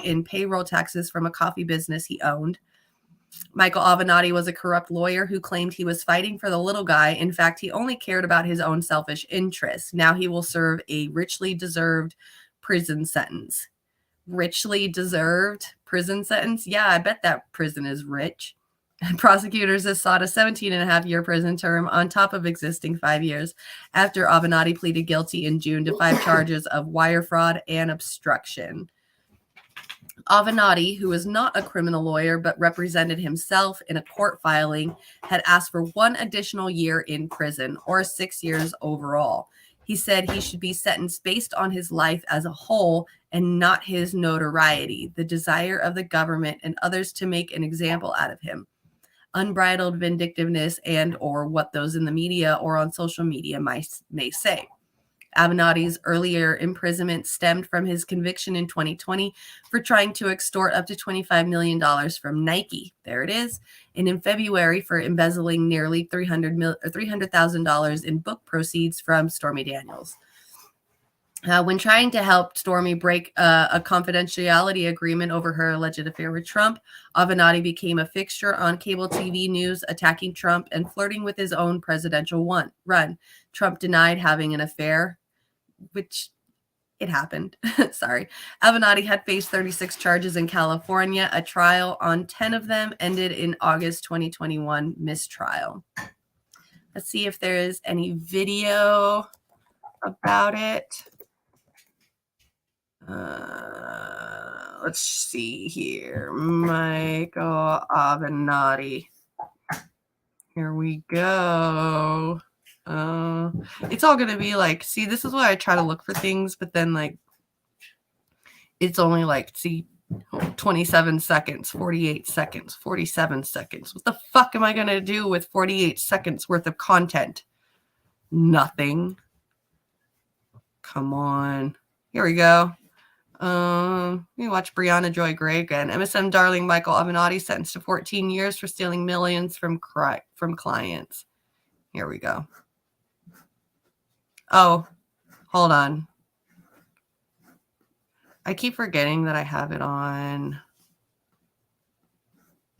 in payroll taxes from a coffee business he owned. Michael Avenatti was a corrupt lawyer who claimed he was fighting for the little guy. In fact, he only cared about his own selfish interests. Now he will serve a richly deserved prison sentence. Richly deserved prison sentence? Yeah, I bet that prison is rich. Prosecutors have sought a 17.5-year prison term on top of existing 5 years after Avenatti pleaded guilty in June to 5 charges of wire fraud and obstruction. Avenatti, who is not a criminal lawyer but represented himself in a court filing, had asked for 1 additional year in prison, or 6 years overall. He said he should be sentenced based on his life as a whole and not his notoriety, the desire of the government and others to make an example out of him. Unbridled vindictiveness and or what those in the media or on social media may say. Avenatti's earlier imprisonment stemmed from his conviction in 2020 for trying to extort up to $25 million from Nike. There it is. And in February for embezzling nearly $300,000 in book proceeds from Stormy Daniels. When trying to help Stormy break a confidentiality agreement over her alleged affair with Trump, Avenatti became a fixture on cable TV news, attacking Trump and flirting with his own presidential run. Trump denied having an affair, which it happened. Sorry. Avenatti had faced 36 charges in California. A trial on 10 of them ended in August 2021 mistrial. Let's see if there is any video about it. Let's see here. Michael Avenatti. Here we go. It's all going to be like, see, this is why I try to look for things, but then like, it's only like, see, 27 seconds, 48 seconds, 47 seconds. What the fuck am I going to do with 48 seconds worth of content? Nothing. Come on. Here we go. We watch Brianna Joy Gray again. MSM darling Michael Avenatti sentenced to 14 years for stealing millions from clients. Here we go. Oh, hold on. I keep forgetting that I have it on.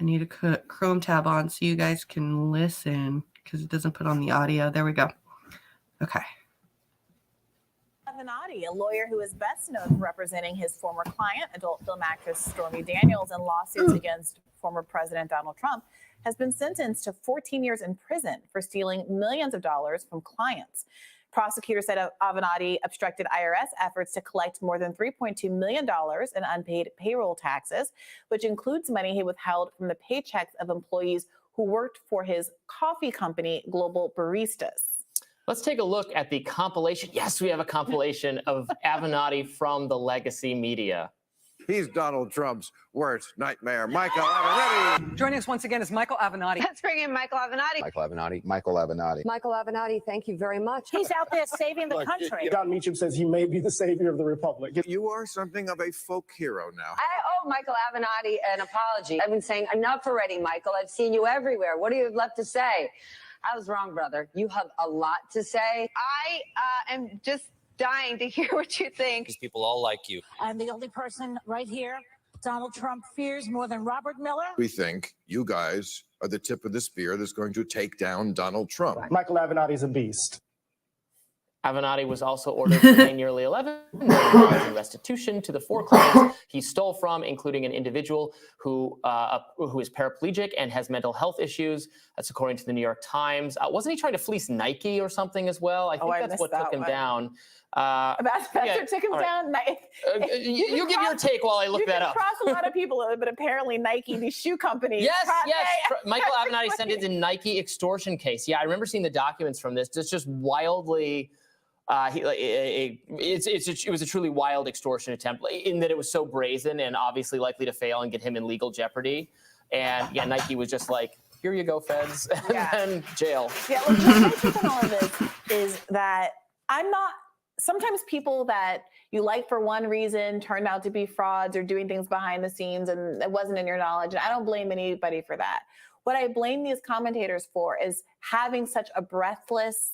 I need to put Chrome tab on so you guys can listen because it doesn't put on the audio. There we go. Okay.
Avenatti, a lawyer who is best known for representing his former client, adult film actress Stormy Daniels, in lawsuits against former President Donald Trump, has been sentenced to 14 years in prison for stealing millions of dollars from clients. Prosecutors said Avenatti obstructed IRS efforts to collect more than $3.2 million in unpaid payroll taxes, which includes money he withheld from the paychecks of employees who worked for his coffee company, Global Baristas.
Let's take a look at the compilation. Yes, we have a compilation of Avenatti from the legacy media.
He's Donald Trump's worst nightmare. Michael Avenatti.
Joining us once again is Michael Avenatti.
Let's bring in Michael Avenatti.
Michael Avenatti. Michael Avenatti.
Michael Avenatti, thank you very much.
He's out there saving the country.
Don Meacham says he may be the savior of the republic.
You are something of a folk hero now.
I owe Michael Avenatti an apology. I've been saying enough already, Michael. I've seen you everywhere. What do you have left to say? I was wrong, brother. You have a lot to say. I am just dying to hear what you think.
These people all like you.
I'm the only person right here Donald Trump fears more than Robert Miller.
We think you guys are the tip of the spear that's going to take down Donald Trump.
Michael Avenatti's a beast.
Avenatti was also ordered to pay nearly $11 million in restitution to the 4 clients he stole from, including an individual who is paraplegic and has mental health issues. That's according to the New York Times. Wasn't he trying to fleece Nike or something as well? I think that's what took him down.
That's what took him down.
You give your take while I look that up.
Cross a lot of people, but apparently Nike, these shoe companies.
Yes. Michael Avenatti sent it in Nike extortion case. Yeah, I remember seeing the documents from this. It's just wildly. It was a truly wild extortion attempt in that it was so brazen and obviously likely to fail and get him in legal jeopardy. And yeah, Nike was just like, here you go, feds, and then jail.
Yeah, look, my take on all of this is that sometimes people that you like for one reason turned out to be frauds or doing things behind the scenes and it wasn't in your knowledge. And I don't blame anybody for that. What I blame these commentators for is having such a breathless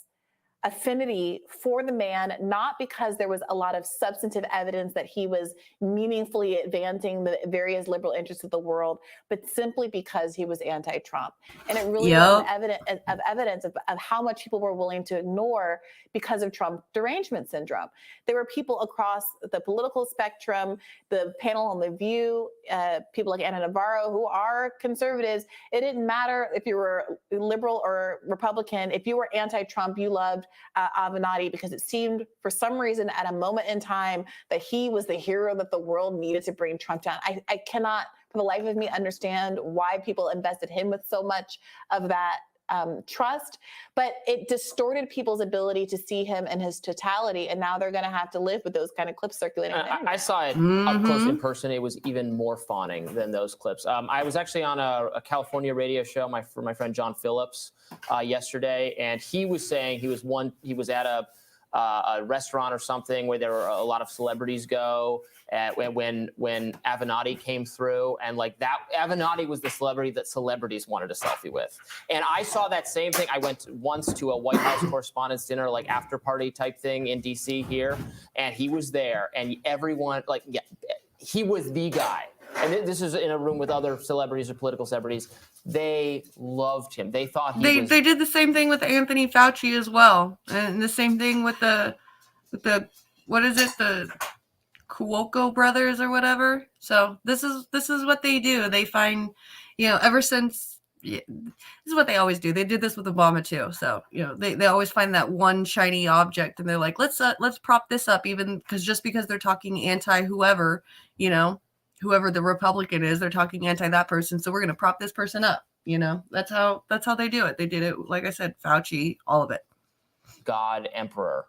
affinity for the man, not because there was a lot of substantive evidence that he was meaningfully advancing the various liberal interests of the world, but simply because he was anti-Trump. And it really was evidence of how much people were willing to ignore because of Trump derangement syndrome. There were people across the political spectrum, the panel on The View, people like Ana Navarro who are conservatives. It didn't matter if you were liberal or Republican. If you were anti-Trump, you loved Avenatti because it seemed for some reason at a moment in time that he was the hero that the world needed to bring Trump down. I cannot for the life of me understand why people invested him with so much of that trust, but it distorted people's ability to see him in his totality, and now they're going to have to live with those kind of clips circulating.
I saw it up close in person. It was even more fawning than those clips. I was actually on a California radio show for my friend John Phillips yesterday, and he was saying he was at a restaurant or something where there were a lot of celebrities go. When Avenatti came through, and like that, Avenatti was the celebrity that celebrities wanted a selfie with. And I saw that same thing. I went once to a White House Correspondents' Dinner, like after party type thing in DC here, and he was there, and everyone he was the guy. And this is in a room with other celebrities or political celebrities. They loved him. They thought
they did the same thing with Anthony Fauci as well, and the same thing with the what is it, the Cuoco brothers or whatever. So this is what they do. They find, ever since this is what they always do. They did this with Obama too. So they always find that one shiny object and they're like, let's prop this up, even because they're talking anti whoever, whoever the Republican is, they're talking anti that person. So we're gonna prop this person up. That's how they do it. They did it, like I said, Fauci, all of it.
God emperor.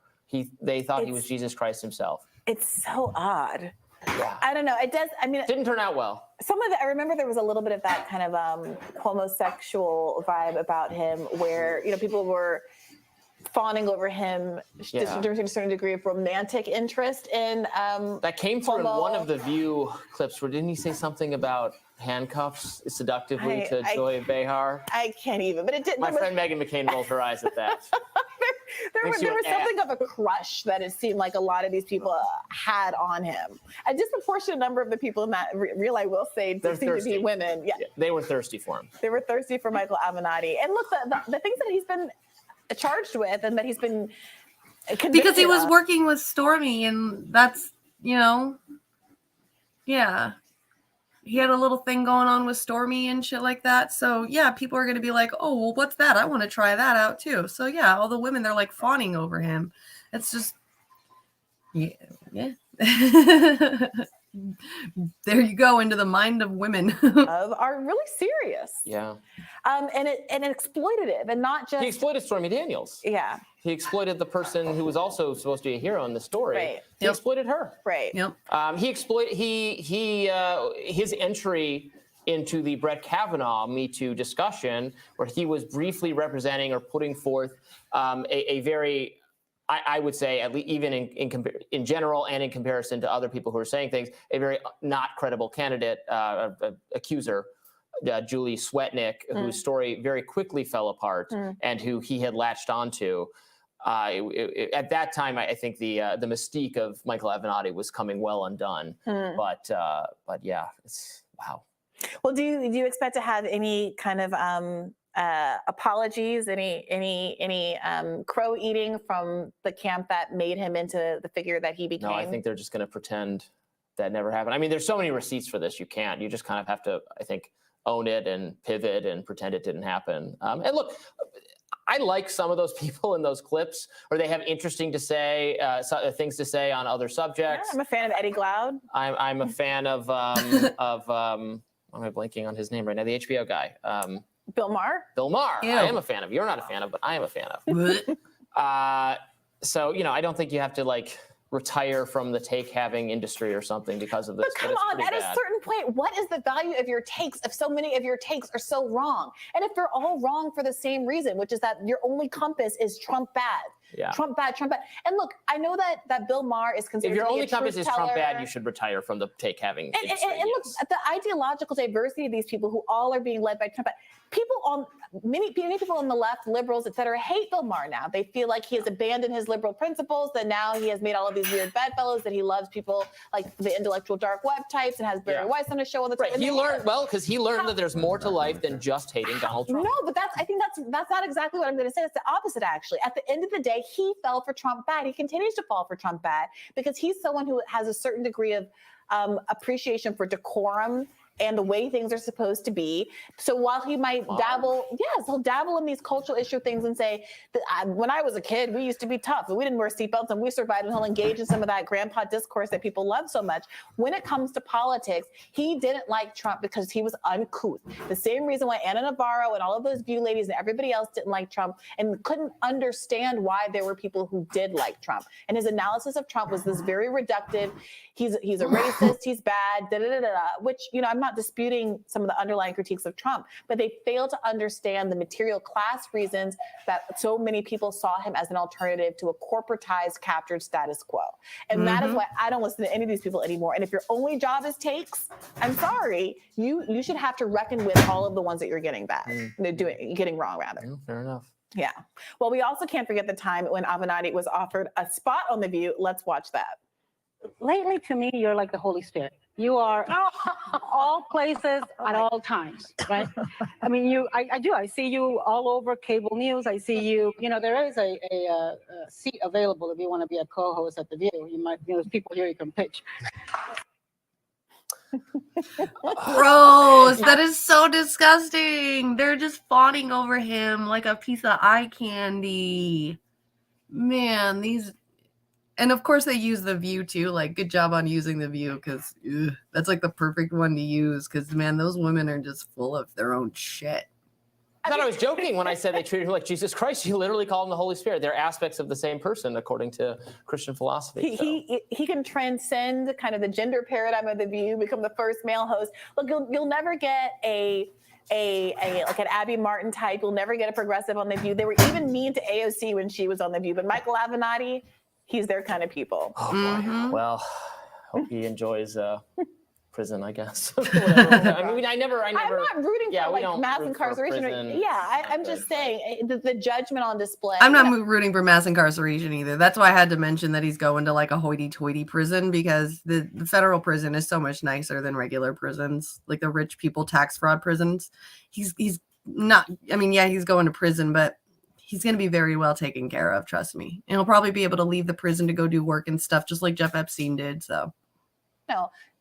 They thought he was Jesus Christ himself.
It's so odd.
Yeah.
I don't know. It does. I mean,
it didn't turn out well.
Some of it, I remember there was a little bit of that kind of homosexual vibe about him where, people were fawning over him, to a certain degree of romantic interest in.
That came through in one of the View clips where didn't he say something about handcuffs seductively to Joy Behar?
I can't even, but it didn't.
My friend Megan McCain rolled her eyes at that.
There was something of a crush that it seemed like a lot of these people had on him. A disproportionate number of the people in that reel, I will say, seem to be women. Yeah.
They were thirsty for him.
They were thirsty for Michael Avenatti. And look, the things that he's been charged with and that he's been convicted
because he was working with Stormy, and that's, he had a little thing going on with Stormy and shit like that. So yeah, people are going to be like, oh, well, what's that? I want to try that out too. So yeah, all the women, they're like fawning over him. It's just, yeah. There you go, into the mind of women.
Are really serious.
Yeah.
And exploitative, and not just.
He exploited Stormy Daniels.
Yeah.
He exploited the person who was also supposed to be a hero in the story.
Right.
He exploited her.
Right.
Yep.
He exploited his entry into the Brett Kavanaugh Me Too discussion, where he was briefly representing or putting forth a very, I would say, at least even in general and in comparison to other people who are saying things, a very not credible candidate, accuser. Julie Swetnick, whose story very quickly fell apart and who he had latched onto. At that time, I think the mystique of Michael Avenatti was coming well undone. But yeah, it's wow.
Well, do you expect to have any kind of apologies, any crow eating from the camp that made him into the figure that he became?
No, I think they're just going to pretend that never happened. I mean, there's so many receipts for this. You can't. You just kind of have to, I think, own it and pivot and pretend it didn't happen. And look, I like some of those people in those clips, or they have interesting to say, things to say on other subjects.
Yeah, I'm a fan of Eddie Glaude.
I'm a fan of why am I blanking on his name right now? The HBO guy.
Bill Maher.
Bill Maher.
Ew.
I am a fan of. You're not a fan of, but I am a fan of. So I don't think you have to like retire from the take-having industry or something because of this.
But come on, at a certain point, what is the value of your takes if so many of your takes are so wrong? And if they're all wrong for the same reason, which is that your only compass is Trump bad.
Yeah.
Trump bad, Trump bad. And look, I know that Bill Maher is considered
if your
to be
only
a
compass is
truth
Trump
teller.
bad, you should retire from the take-having industry.
And look, the ideological diversity of these people who all are being led by Trump. Many people on the left, liberals, et cetera, hate Bill Maher now. They feel like he has abandoned his liberal principles, that now he has made all of these weird bedfellows, that he loves people like the intellectual dark web types and has Barry Weiss on his show all the time.
Right. He learned that there's more to life than just hating Donald Trump.
No, but I think that's not exactly what I'm going to say. It's the opposite, actually. At the end of the day, he fell for Trump bad. He continues to fall for Trump bad because he's someone who has a certain degree of appreciation for decorum and the way things are supposed to be. So while he might he'll dabble in these cultural issue things and say, when I was a kid, we used to be tough and we didn't wear seatbelts and we survived, and he'll engage in some of that grandpa discourse that people love so much. When it comes to politics, he didn't like Trump because he was uncouth. The same reason why Anna Navarro and all of those View ladies and everybody else didn't like Trump and couldn't understand why there were people who did like Trump. And his analysis of Trump was this very reductive, he's a racist, he's bad, which, I'm not disputing some of the underlying critiques of Trump, but they fail to understand the material class reasons that so many people saw him as an alternative to a corporatized, captured status quo. And that is why I don't listen to any of these people anymore. And if your only job is takes, I'm sorry, you should have to reckon with all of the ones that you're getting bad, getting wrong rather.
Fair enough.
Yeah. Well, we also can't forget the time when Avenatti was offered a spot on The View. Let's watch that.
Lately, to me, you're like the Holy Spirit. You are all places at all times, right? I mean, I see you all over cable news. I see you, there is a seat available if you want to be a co-host at The View. You might, there's people here you can pitch.
Gross. That is so disgusting. They're just fawning over him like a piece of eye candy. Man, and of course they use The View too. Like, good job on using The View, because that's like the perfect one to use, because man, those women are just full of their own shit.
I thought I was joking when I said they treated him like Jesus Christ. You literally call him the Holy Spirit. They're aspects of the same person, according to Christian philosophy.
He can transcend kind of the gender paradigm of The View, become the first male host. Look, you'll never get like an Abby Martin type. You'll never get a progressive on The View. They were even mean to AOC when she was on The View. But Michael Avenatti, he's their kind of people.
Oh, boy. Well, hope he enjoys prison, I guess. I mean, I never.
I'm not rooting for like mass incarceration. I'm just saying the judgment on display.
I'm not rooting for mass incarceration either. That's why I had to mention that he's going to like a hoity-toity prison, because the federal prison is so much nicer than regular prisons, like the rich people tax fraud prisons. He's not. I mean, yeah, he's going to prison, but he's going to be very well taken care of. Trust me. And he'll probably be able to leave the prison to go do work and stuff, just like Jeff Epstein did. So.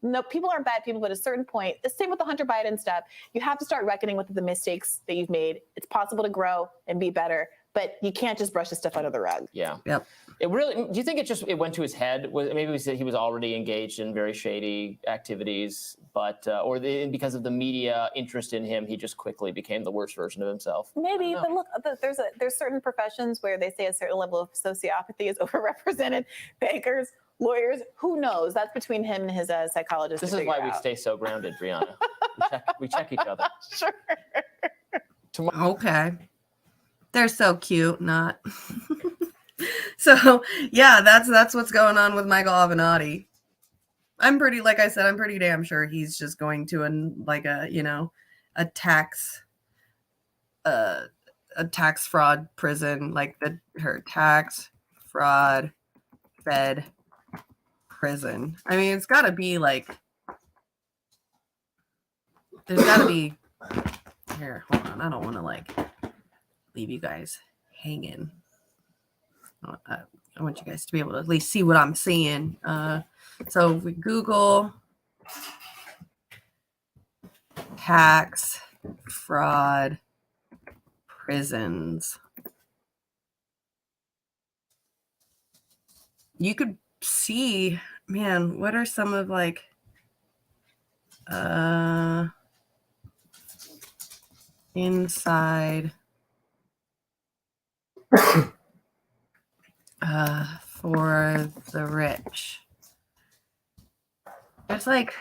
No, people aren't bad people, but at a certain point, the same with the Hunter Biden stuff, you have to start reckoning with the mistakes that you've made. It's possible to grow and be better, but you can't just brush this stuff under the rug.
Yeah.
Yep.
Do you think it went to his head? Maybe he was already engaged in very shady activities, but because of the media interest in him, he just quickly became the worst version of himself.
Maybe, but look, there's certain professions where they say a certain level of sociopathy is overrepresented. Bankers, lawyers, who knows? That's between him and his psychologist.
This is why we stay so grounded, Brianna. We check each other.
Sure.
Okay. They're so cute, not. So yeah, that's what's going on with Michael Avenatti. I'm pretty damn sure he's just going to a tax fraud prison, like her tax fraud fed prison. I mean, it's got to be like, there's got to be, here, hold on, I don't want to like leave you guys hanging. I want you guys to be able to at least see what I'm seeing. So if we Google tax fraud prisons, you could see, man, what are some of like inside for the rich. There's like,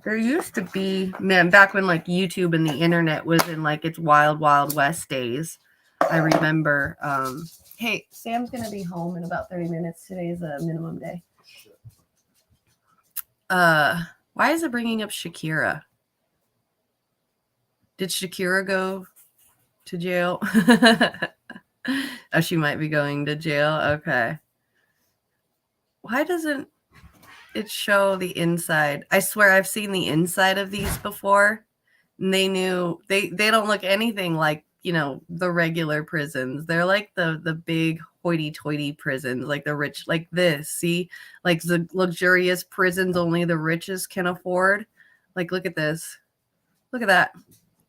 there used to be, man, back when like YouTube and the internet was in like its wild, wild west days. I remember, hey, Sam's going to be home in about 30 minutes. Today's a minimum day. Why is it bringing up Shakira? Did Shakira go to jail? Oh, she might be going to jail. Okay. Why doesn't it show the inside? I swear I've seen the inside of these before. And they don't look anything like, you know, the regular prisons. They're like the big hoity-toity prisons, like the rich, like this. See, like the luxurious prisons only the richest can afford. Like, look at this. Look at that.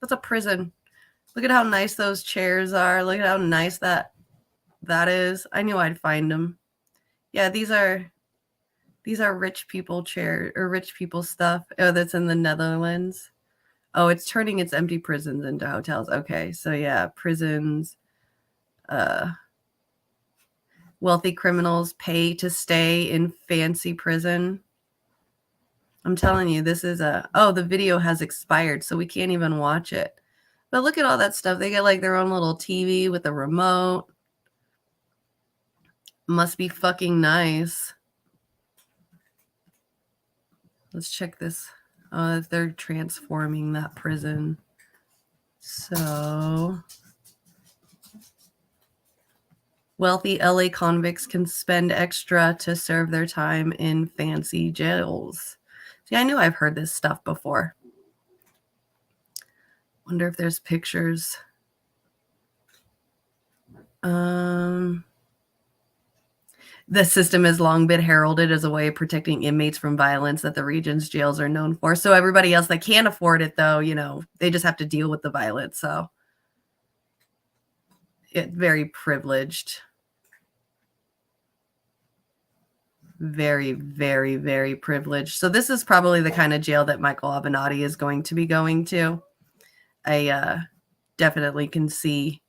That's a prison. Look at how nice those chairs are. Look at how nice that is. I knew I'd find them. Yeah, these are rich people chair or rich people stuff. Oh, that's in the Netherlands. Oh, it's turning its empty prisons into hotels. Okay, so yeah, prisons. Wealthy criminals pay to stay in fancy prison. I'm telling you, this is the video has expired, so we can't even watch it. But look at all that stuff. They get like their own little TV with a remote. Must be fucking nice. Let's check this. If they're transforming that prison. So wealthy LA convicts can spend extra to serve their time in fancy jails. See, I knew I've heard this stuff before. Wonder if there's pictures. The system has long been heralded as a way of protecting inmates from violence that the region's jails are known for. So everybody else that can't afford it, though, you know, they just have to deal with the violence. So it's very privileged. Very, very, very privileged. So this is probably the kind of jail that Michael Avenatti is going to be going to. I definitely can see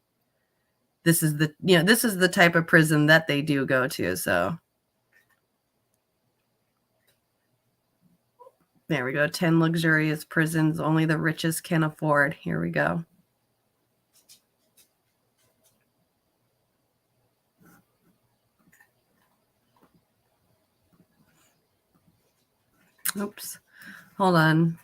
this is the type of prison that they do go to. So there we go. 10 luxurious prisons only the richest can afford. Here we go. Oops. Hold on.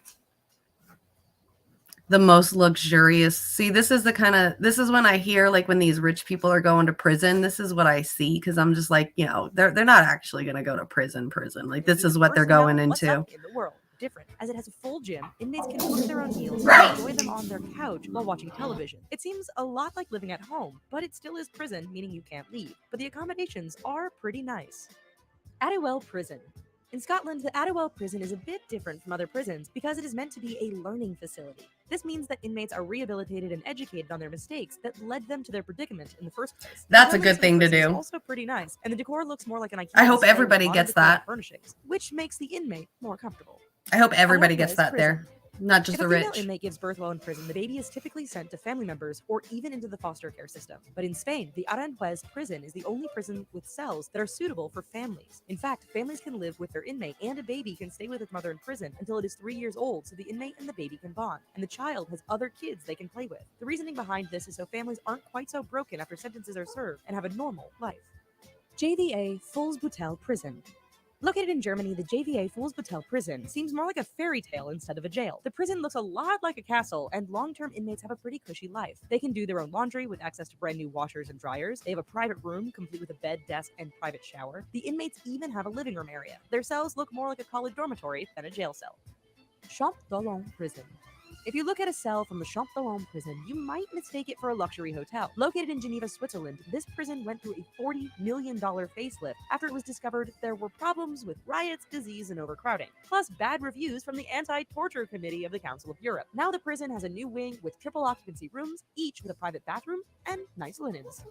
The most luxurious. See, this is when I hear like when these rich people are going to prison, this is what I see, because I'm just like, you know, they're not actually going to go to prison. Like, this is what they're going into.
What's up in the world? Different, as it has a full gym, inmates can cook their own meals and enjoy them on their couch while watching television. It seems a lot like living at home, but it still is prison, meaning you can't leave. But the accommodations are pretty nice. Adderwell Prison. In Scotland, the Adderwell Prison is a bit different from other prisons because it is meant to be a learning facility. This means that inmates are rehabilitated and educated on their mistakes that led them to their predicament in the first place.
That's a good thing to do.
Also pretty nice, and the decor looks more like an IKEA.
I hope
display with
everybody
modern
gets
decor
that.
furnishings, which makes the inmate more comfortable.
I hope everybody gets
Aranjuez
that
Prison.
there, not just
If
the
a female
rich.
inmate gives birth while in prison, the baby is typically sent to family members or even into the foster care system. But in Spain, the Aranjuez prison is the only prison with cells that are suitable for families. In fact, families can live with their inmate, and a baby can stay with its mother in prison until it is 3 years old, so the inmate and the baby can bond, and the child has other kids they can play with. The reasoning behind this is so families aren't quite so broken after sentences are served and have a normal life. JVA Fols Boutel Prison. Located in Germany, the JVA Fuhlsbüttel prison seems more like a fairy tale instead of a jail. The prison looks a lot like a castle, and long-term inmates have a pretty cushy life. They can do their own laundry with access to brand new washers and dryers. They have a private room complete with a bed, desk, and private shower. The inmates even have a living room area. Their cells look more like a college dormitory than a jail cell. Champ d'Olon Prison. If you look at a cell from the Champ d'Olon prison, you might mistake it for a luxury hotel. Located in Geneva, Switzerland, this prison went through a $40 million facelift after it was discovered there were problems with riots, disease, and overcrowding, plus bad reviews from the Anti-Torture Committee of the Council of Europe. Now the prison has a new wing with triple occupancy rooms, each with a private bathroom and nice linens.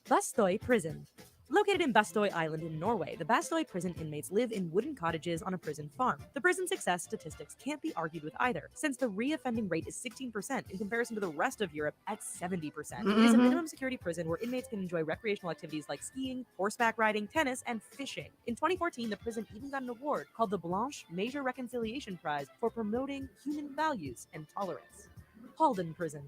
Bastøy Prison. Located in Bastøy Island in Norway, the Bastøy prison inmates live in wooden cottages on a prison farm. The prison success statistics can't be argued with either, since the reoffending rate is 16% in comparison to the rest of Europe at 70%. It is a minimum security prison where inmates can enjoy recreational activities like skiing, horseback riding, tennis, and fishing. In 2014, the prison even got an award called the Blanche Major Reconciliation Prize for promoting human values and tolerance. Halden Prison.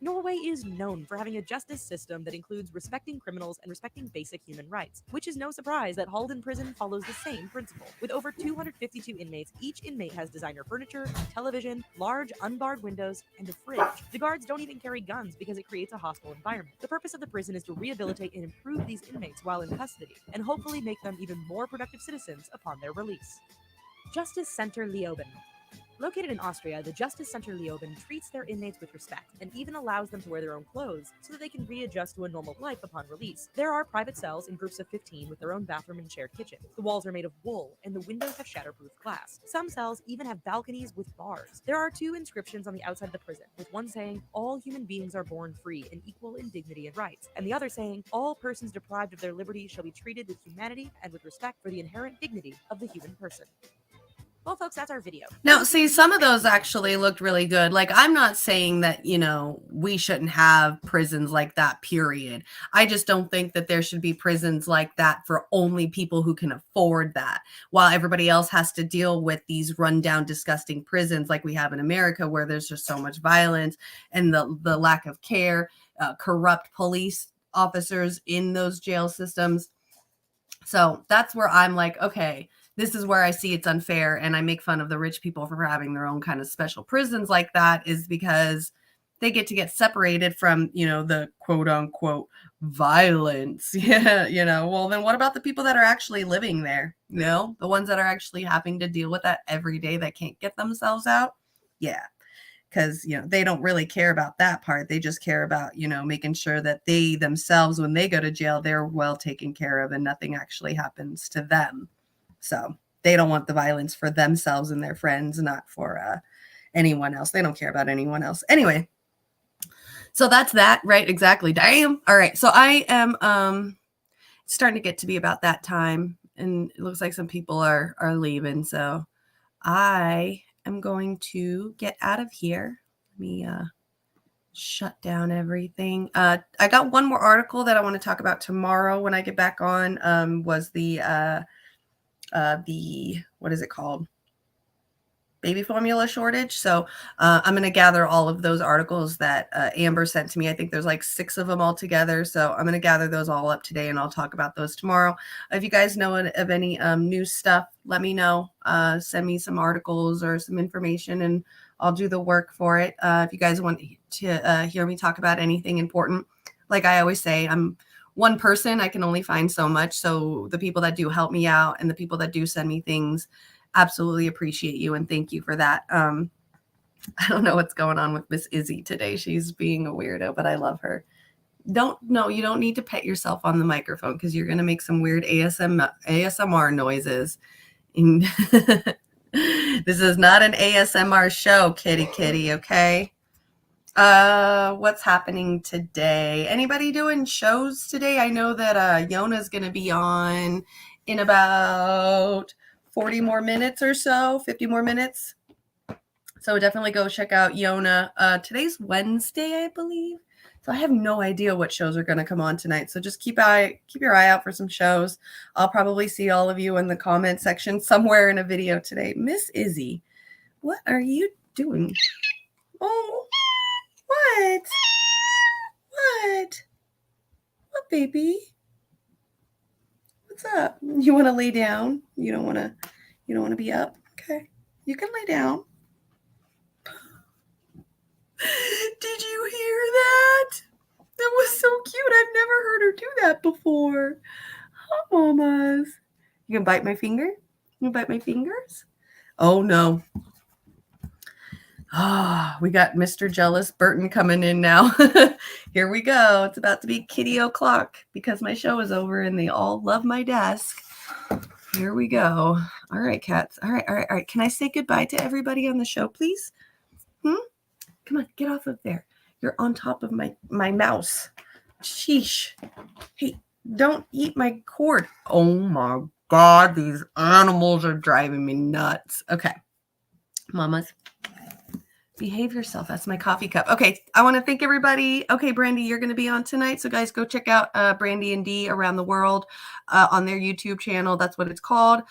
Norway is known for having a justice system that includes respecting criminals and respecting basic human rights, which is no surprise that Halden Prison follows the same principle. With over 252 inmates, each inmate has designer furniture, television, large unbarred windows, and a fridge. The guards don't even carry guns because it creates a hostile environment. The purpose of the prison is to rehabilitate and improve these inmates while in custody, and hopefully make them even more productive citizens upon their release. Justice Center Leoben. Located in Austria, the Justice Center Leoben treats their inmates with respect and even allows them to wear their own clothes so that they can readjust to a normal life upon release. There are private cells in groups of 15 with their own bathroom and shared kitchen. The walls are made of wool and the windows have shatterproof glass. Some cells even have balconies with bars. There are 2 inscriptions on the outside of the prison, with one saying, "All human beings are born free and equal in dignity and rights," and the other saying, "All persons deprived of their liberty shall be treated with humanity and with respect for the inherent dignity of the human person." Well, folks, that's our video.
Now, see, some of those actually looked really good. Like, I'm not saying that, we shouldn't have prisons like that, period. I just don't think that there should be prisons like that for only people who can afford that, while everybody else has to deal with these rundown, disgusting prisons like we have in America, where there's just so much violence and the lack of care, corrupt police officers in those jail systems. So that's where I'm like, okay, this is where I see it's unfair, and I make fun of the rich people for having their own kind of special prisons like that, is because they get separated from, the quote unquote violence. Yeah, well, then what about the people that are actually living there? The ones that are actually having to deal with that every day, that can't get themselves out? Yeah. Because, they don't really care about that part. They just care about, making sure that they themselves, when they go to jail, they're well taken care of and nothing actually happens to them. So they don't want the violence for themselves and their friends, not for anyone else. They don't care about anyone else. Anyway, so that's that, right? Exactly. Damn. All right. So I am starting to get to be about that time, and it looks like some people are leaving. So I am going to get out of here. Let me shut down everything. I got one more article that I want to talk about tomorrow when I get back on. Was the what is it called? Baby formula shortage. So I'm going to gather all of those articles that Amber sent to me. I think there's like 6 of them all together. So I'm going to gather those all up today, and I'll talk about those tomorrow. If you guys know of any new stuff, let me know. Send me some articles or some information, and I'll do the work for it. If you guys want to hear me talk about anything important, like I always say, I'm one person. I can only find so much. So the people that do help me out and the people that do send me things, absolutely appreciate you, and thank you for that. I don't know what's going on with Miss Izzy today. She's being a weirdo, but I love her. You don't need to pet yourself on the microphone, because you're going to make some weird ASMR noises. This is not an ASMR show, kitty, okay? What's happening today? Anybody doing shows today? I know that Yona's going to be on in about 40 more minutes or so, 50 more minutes. So definitely go check out Yona. Today's Wednesday, I believe. So I have no idea what shows are going to come on tonight. So just keep your eye out for some shows. I'll probably see all of you in the comment section somewhere in a video today. Miss Izzy, what are you doing? Oh, what? What, baby? What's up? You want to lay down? You don't want to be up? Okay. You can lay down. Did you hear that? That was so cute. I've never heard her do that before. Huh, mamas. You can bite my finger? You can bite my fingers? Oh, no. Ah, we got Mr. Jealous Burton coming in now. Here we go. It's about to be kitty o'clock because my show is over and they all love my desk. Here we go. All right, cats. All right. Can I say goodbye to everybody on the show, please? Come on, get off of there. You're on top of my mouse. Sheesh. Hey, don't eat my cord. Oh my God, these animals are driving me nuts. Okay, mamas. Behave yourself. That's my coffee cup. Okay, I want to thank everybody. Okay, Brandy, you're going to be on tonight. So guys, go check out Brandy and Dee Around the World on their YouTube channel. That's what it's called.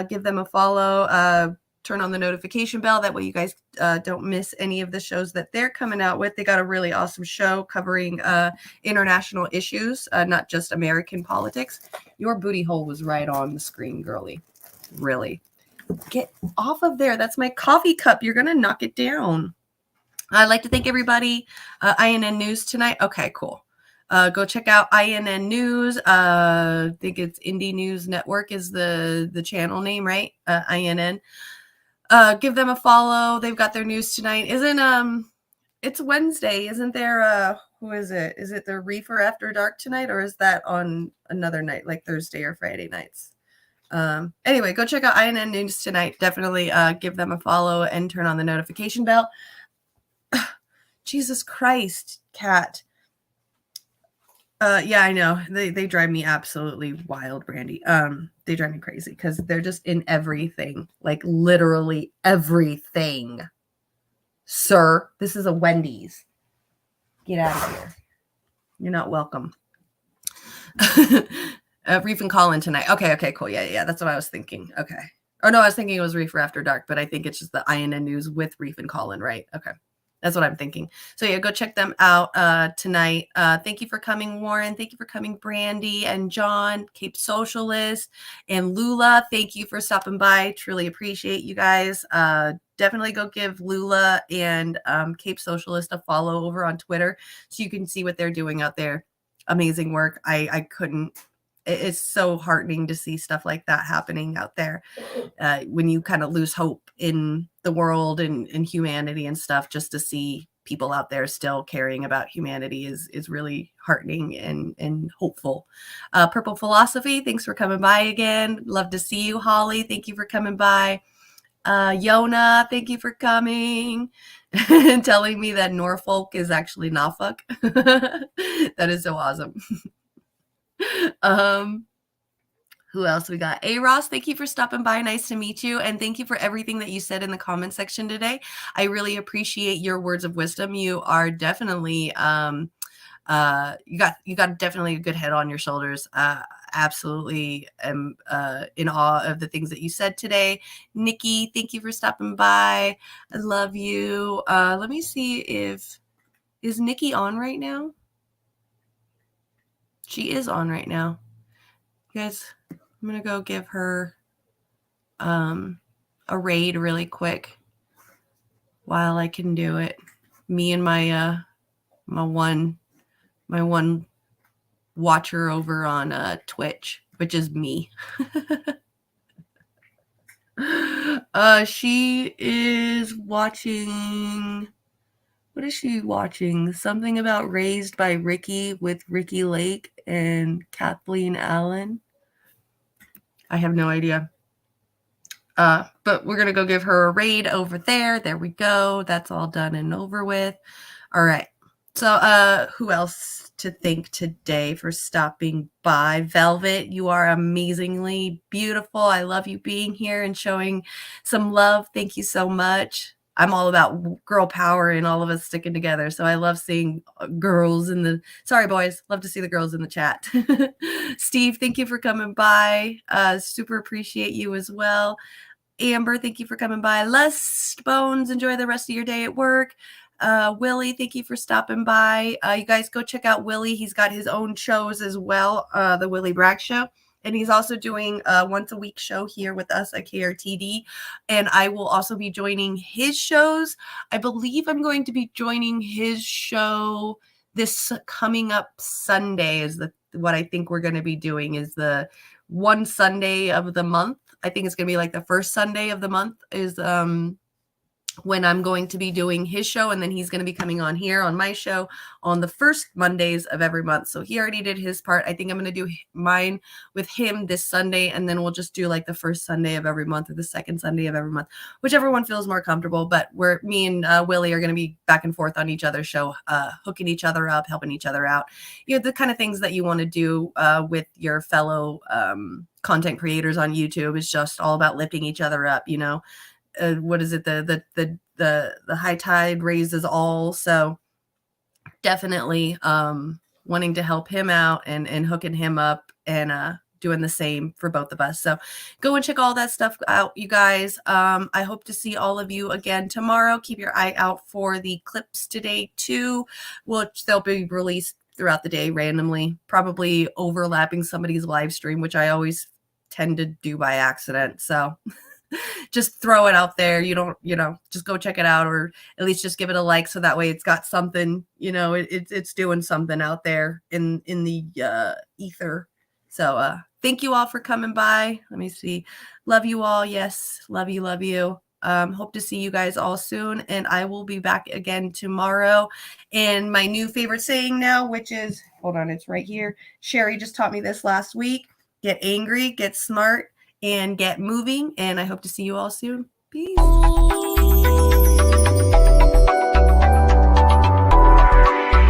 Give them a follow. Turn on the notification bell. That way you guys don't miss any of the shows that they're coming out with. They got a really awesome show covering international issues, not just American politics. Your booty hole was right on the screen, girly. Really. Get off of there. That's my coffee cup. You're going to knock it down. I'd like to thank everybody. INN News tonight. Okay, cool. Go check out INN News. I think it's Indie News Network is the channel name, right? INN. Give them a follow. They've got their news tonight. It's Wednesday. Isn't there who is it? Is it the Reefer After Dark tonight, or is that on another night, like Thursday or Friday nights? Anyway, go check out INN News tonight. Definitely give them a follow and turn on the notification bell. Jesus Christ, cat. Yeah, I know. They drive me absolutely wild, Brandy. They drive me crazy because they're just in everything. Like literally everything. Sir, this is a Wendy's. Get out of here. You're not welcome. Reef and Colin tonight. Okay, cool. Yeah, that's what I was thinking. Okay. Oh, no, I was thinking it was Reefer After Dark, but I think it's just the INN News with Reef and Colin, right? Okay. That's what I'm thinking. So yeah, go check them out tonight. Thank you for coming, Warren. Thank you for coming, Brandy and John, Cape Socialist, and Lula. Thank you for stopping by. Truly appreciate you guys. Definitely go give Lula and Cape Socialist a follow over on Twitter so you can see what they're doing out there. Amazing work. I couldn't. It's so heartening to see stuff like that happening out there when you kind of lose hope in the world and humanity and stuff. Just to see people out there still caring about humanity is really heartening and hopeful. Purple Philosophy, thanks for coming by again. Love to see you. Holly, thank you for coming by. Yona, thank you for coming and telling me that Norfolk is actually Norfolk. That is so awesome. Who else we got? Ross, thank you for stopping by. Nice to meet you. And thank you for everything that you said in the comment section today. I really appreciate your words of wisdom. You are definitely, you got definitely a good head on your shoulders. Absolutely am in awe of the things that you said today. Nikki, thank you for stopping by. I love you. Let me see is Nikki on right now? She is on right now. You guys, I'm going to go give her a raid really quick while I can do it. Me and my one watcher over on Twitch, which is me. She is watching. What is she watching? Something about Raised by Ricky with Ricky Lake and Kathleen Allen. I have no idea. But we're going to go give her a raid over there. There we go. That's all done and over with. All right. So who else to thank today for stopping by? Velvet, you are amazingly beautiful. I love you being here and showing some love. Thank you so much. I'm all about girl power and all of us sticking together. So I love seeing girls in the, sorry boys, love to see the girls in the chat. Steve, thank you for coming by. Super appreciate you as well. Amber, thank you for coming by. Lust Bones, enjoy the rest of your day at work. Willie, thank you for stopping by. You guys go check out Willie. He's got his own shows as well. The Willie Bragg Show. And he's also doing a once a week show here with us at KRTD. And I will also be joining his shows. I believe I'm going to be joining his show this coming up Sunday is what I think we're going to be doing is the one Sunday of the month. I think it's going to be like the first Sunday of the month is when I'm going to be doing his show, and then he's going to be coming on here on my show on the first Mondays of every month. So he already did his part. I think I'm going to do mine with him this Sunday, and then we'll just do like the first Sunday of every month or the second Sunday of every month, whichever one feels more comfortable. But me and Willie are going to be back and forth on each other's show, hooking each other up, helping each other out. You know, the kind of things that you want to do with your fellow content creators on YouTube is just all about lifting each other up, you know. What is it? The high tide raises all. So definitely wanting to help him out and hooking him up and doing the same for both of us. So go and check all that stuff out, you guys. I hope to see all of you again tomorrow. Keep your eye out for the clips today too, which they'll be released throughout the day randomly, probably overlapping somebody's live stream, which I always tend to do by accident. So just throw it out there. You don't, just go check it out, or at least just give it a like. So that way it's got something, it's doing something out there in the ether. So thank you all for coming by. Let me see. Love you all. Yes. Love you. Love you. Hope to see you guys all soon. And I will be back again tomorrow. And my new favorite saying now, which is, hold on, it's right here. Sherry just taught me this last week. Get angry, get smart, and get moving. And I hope to see you all soon. Peace.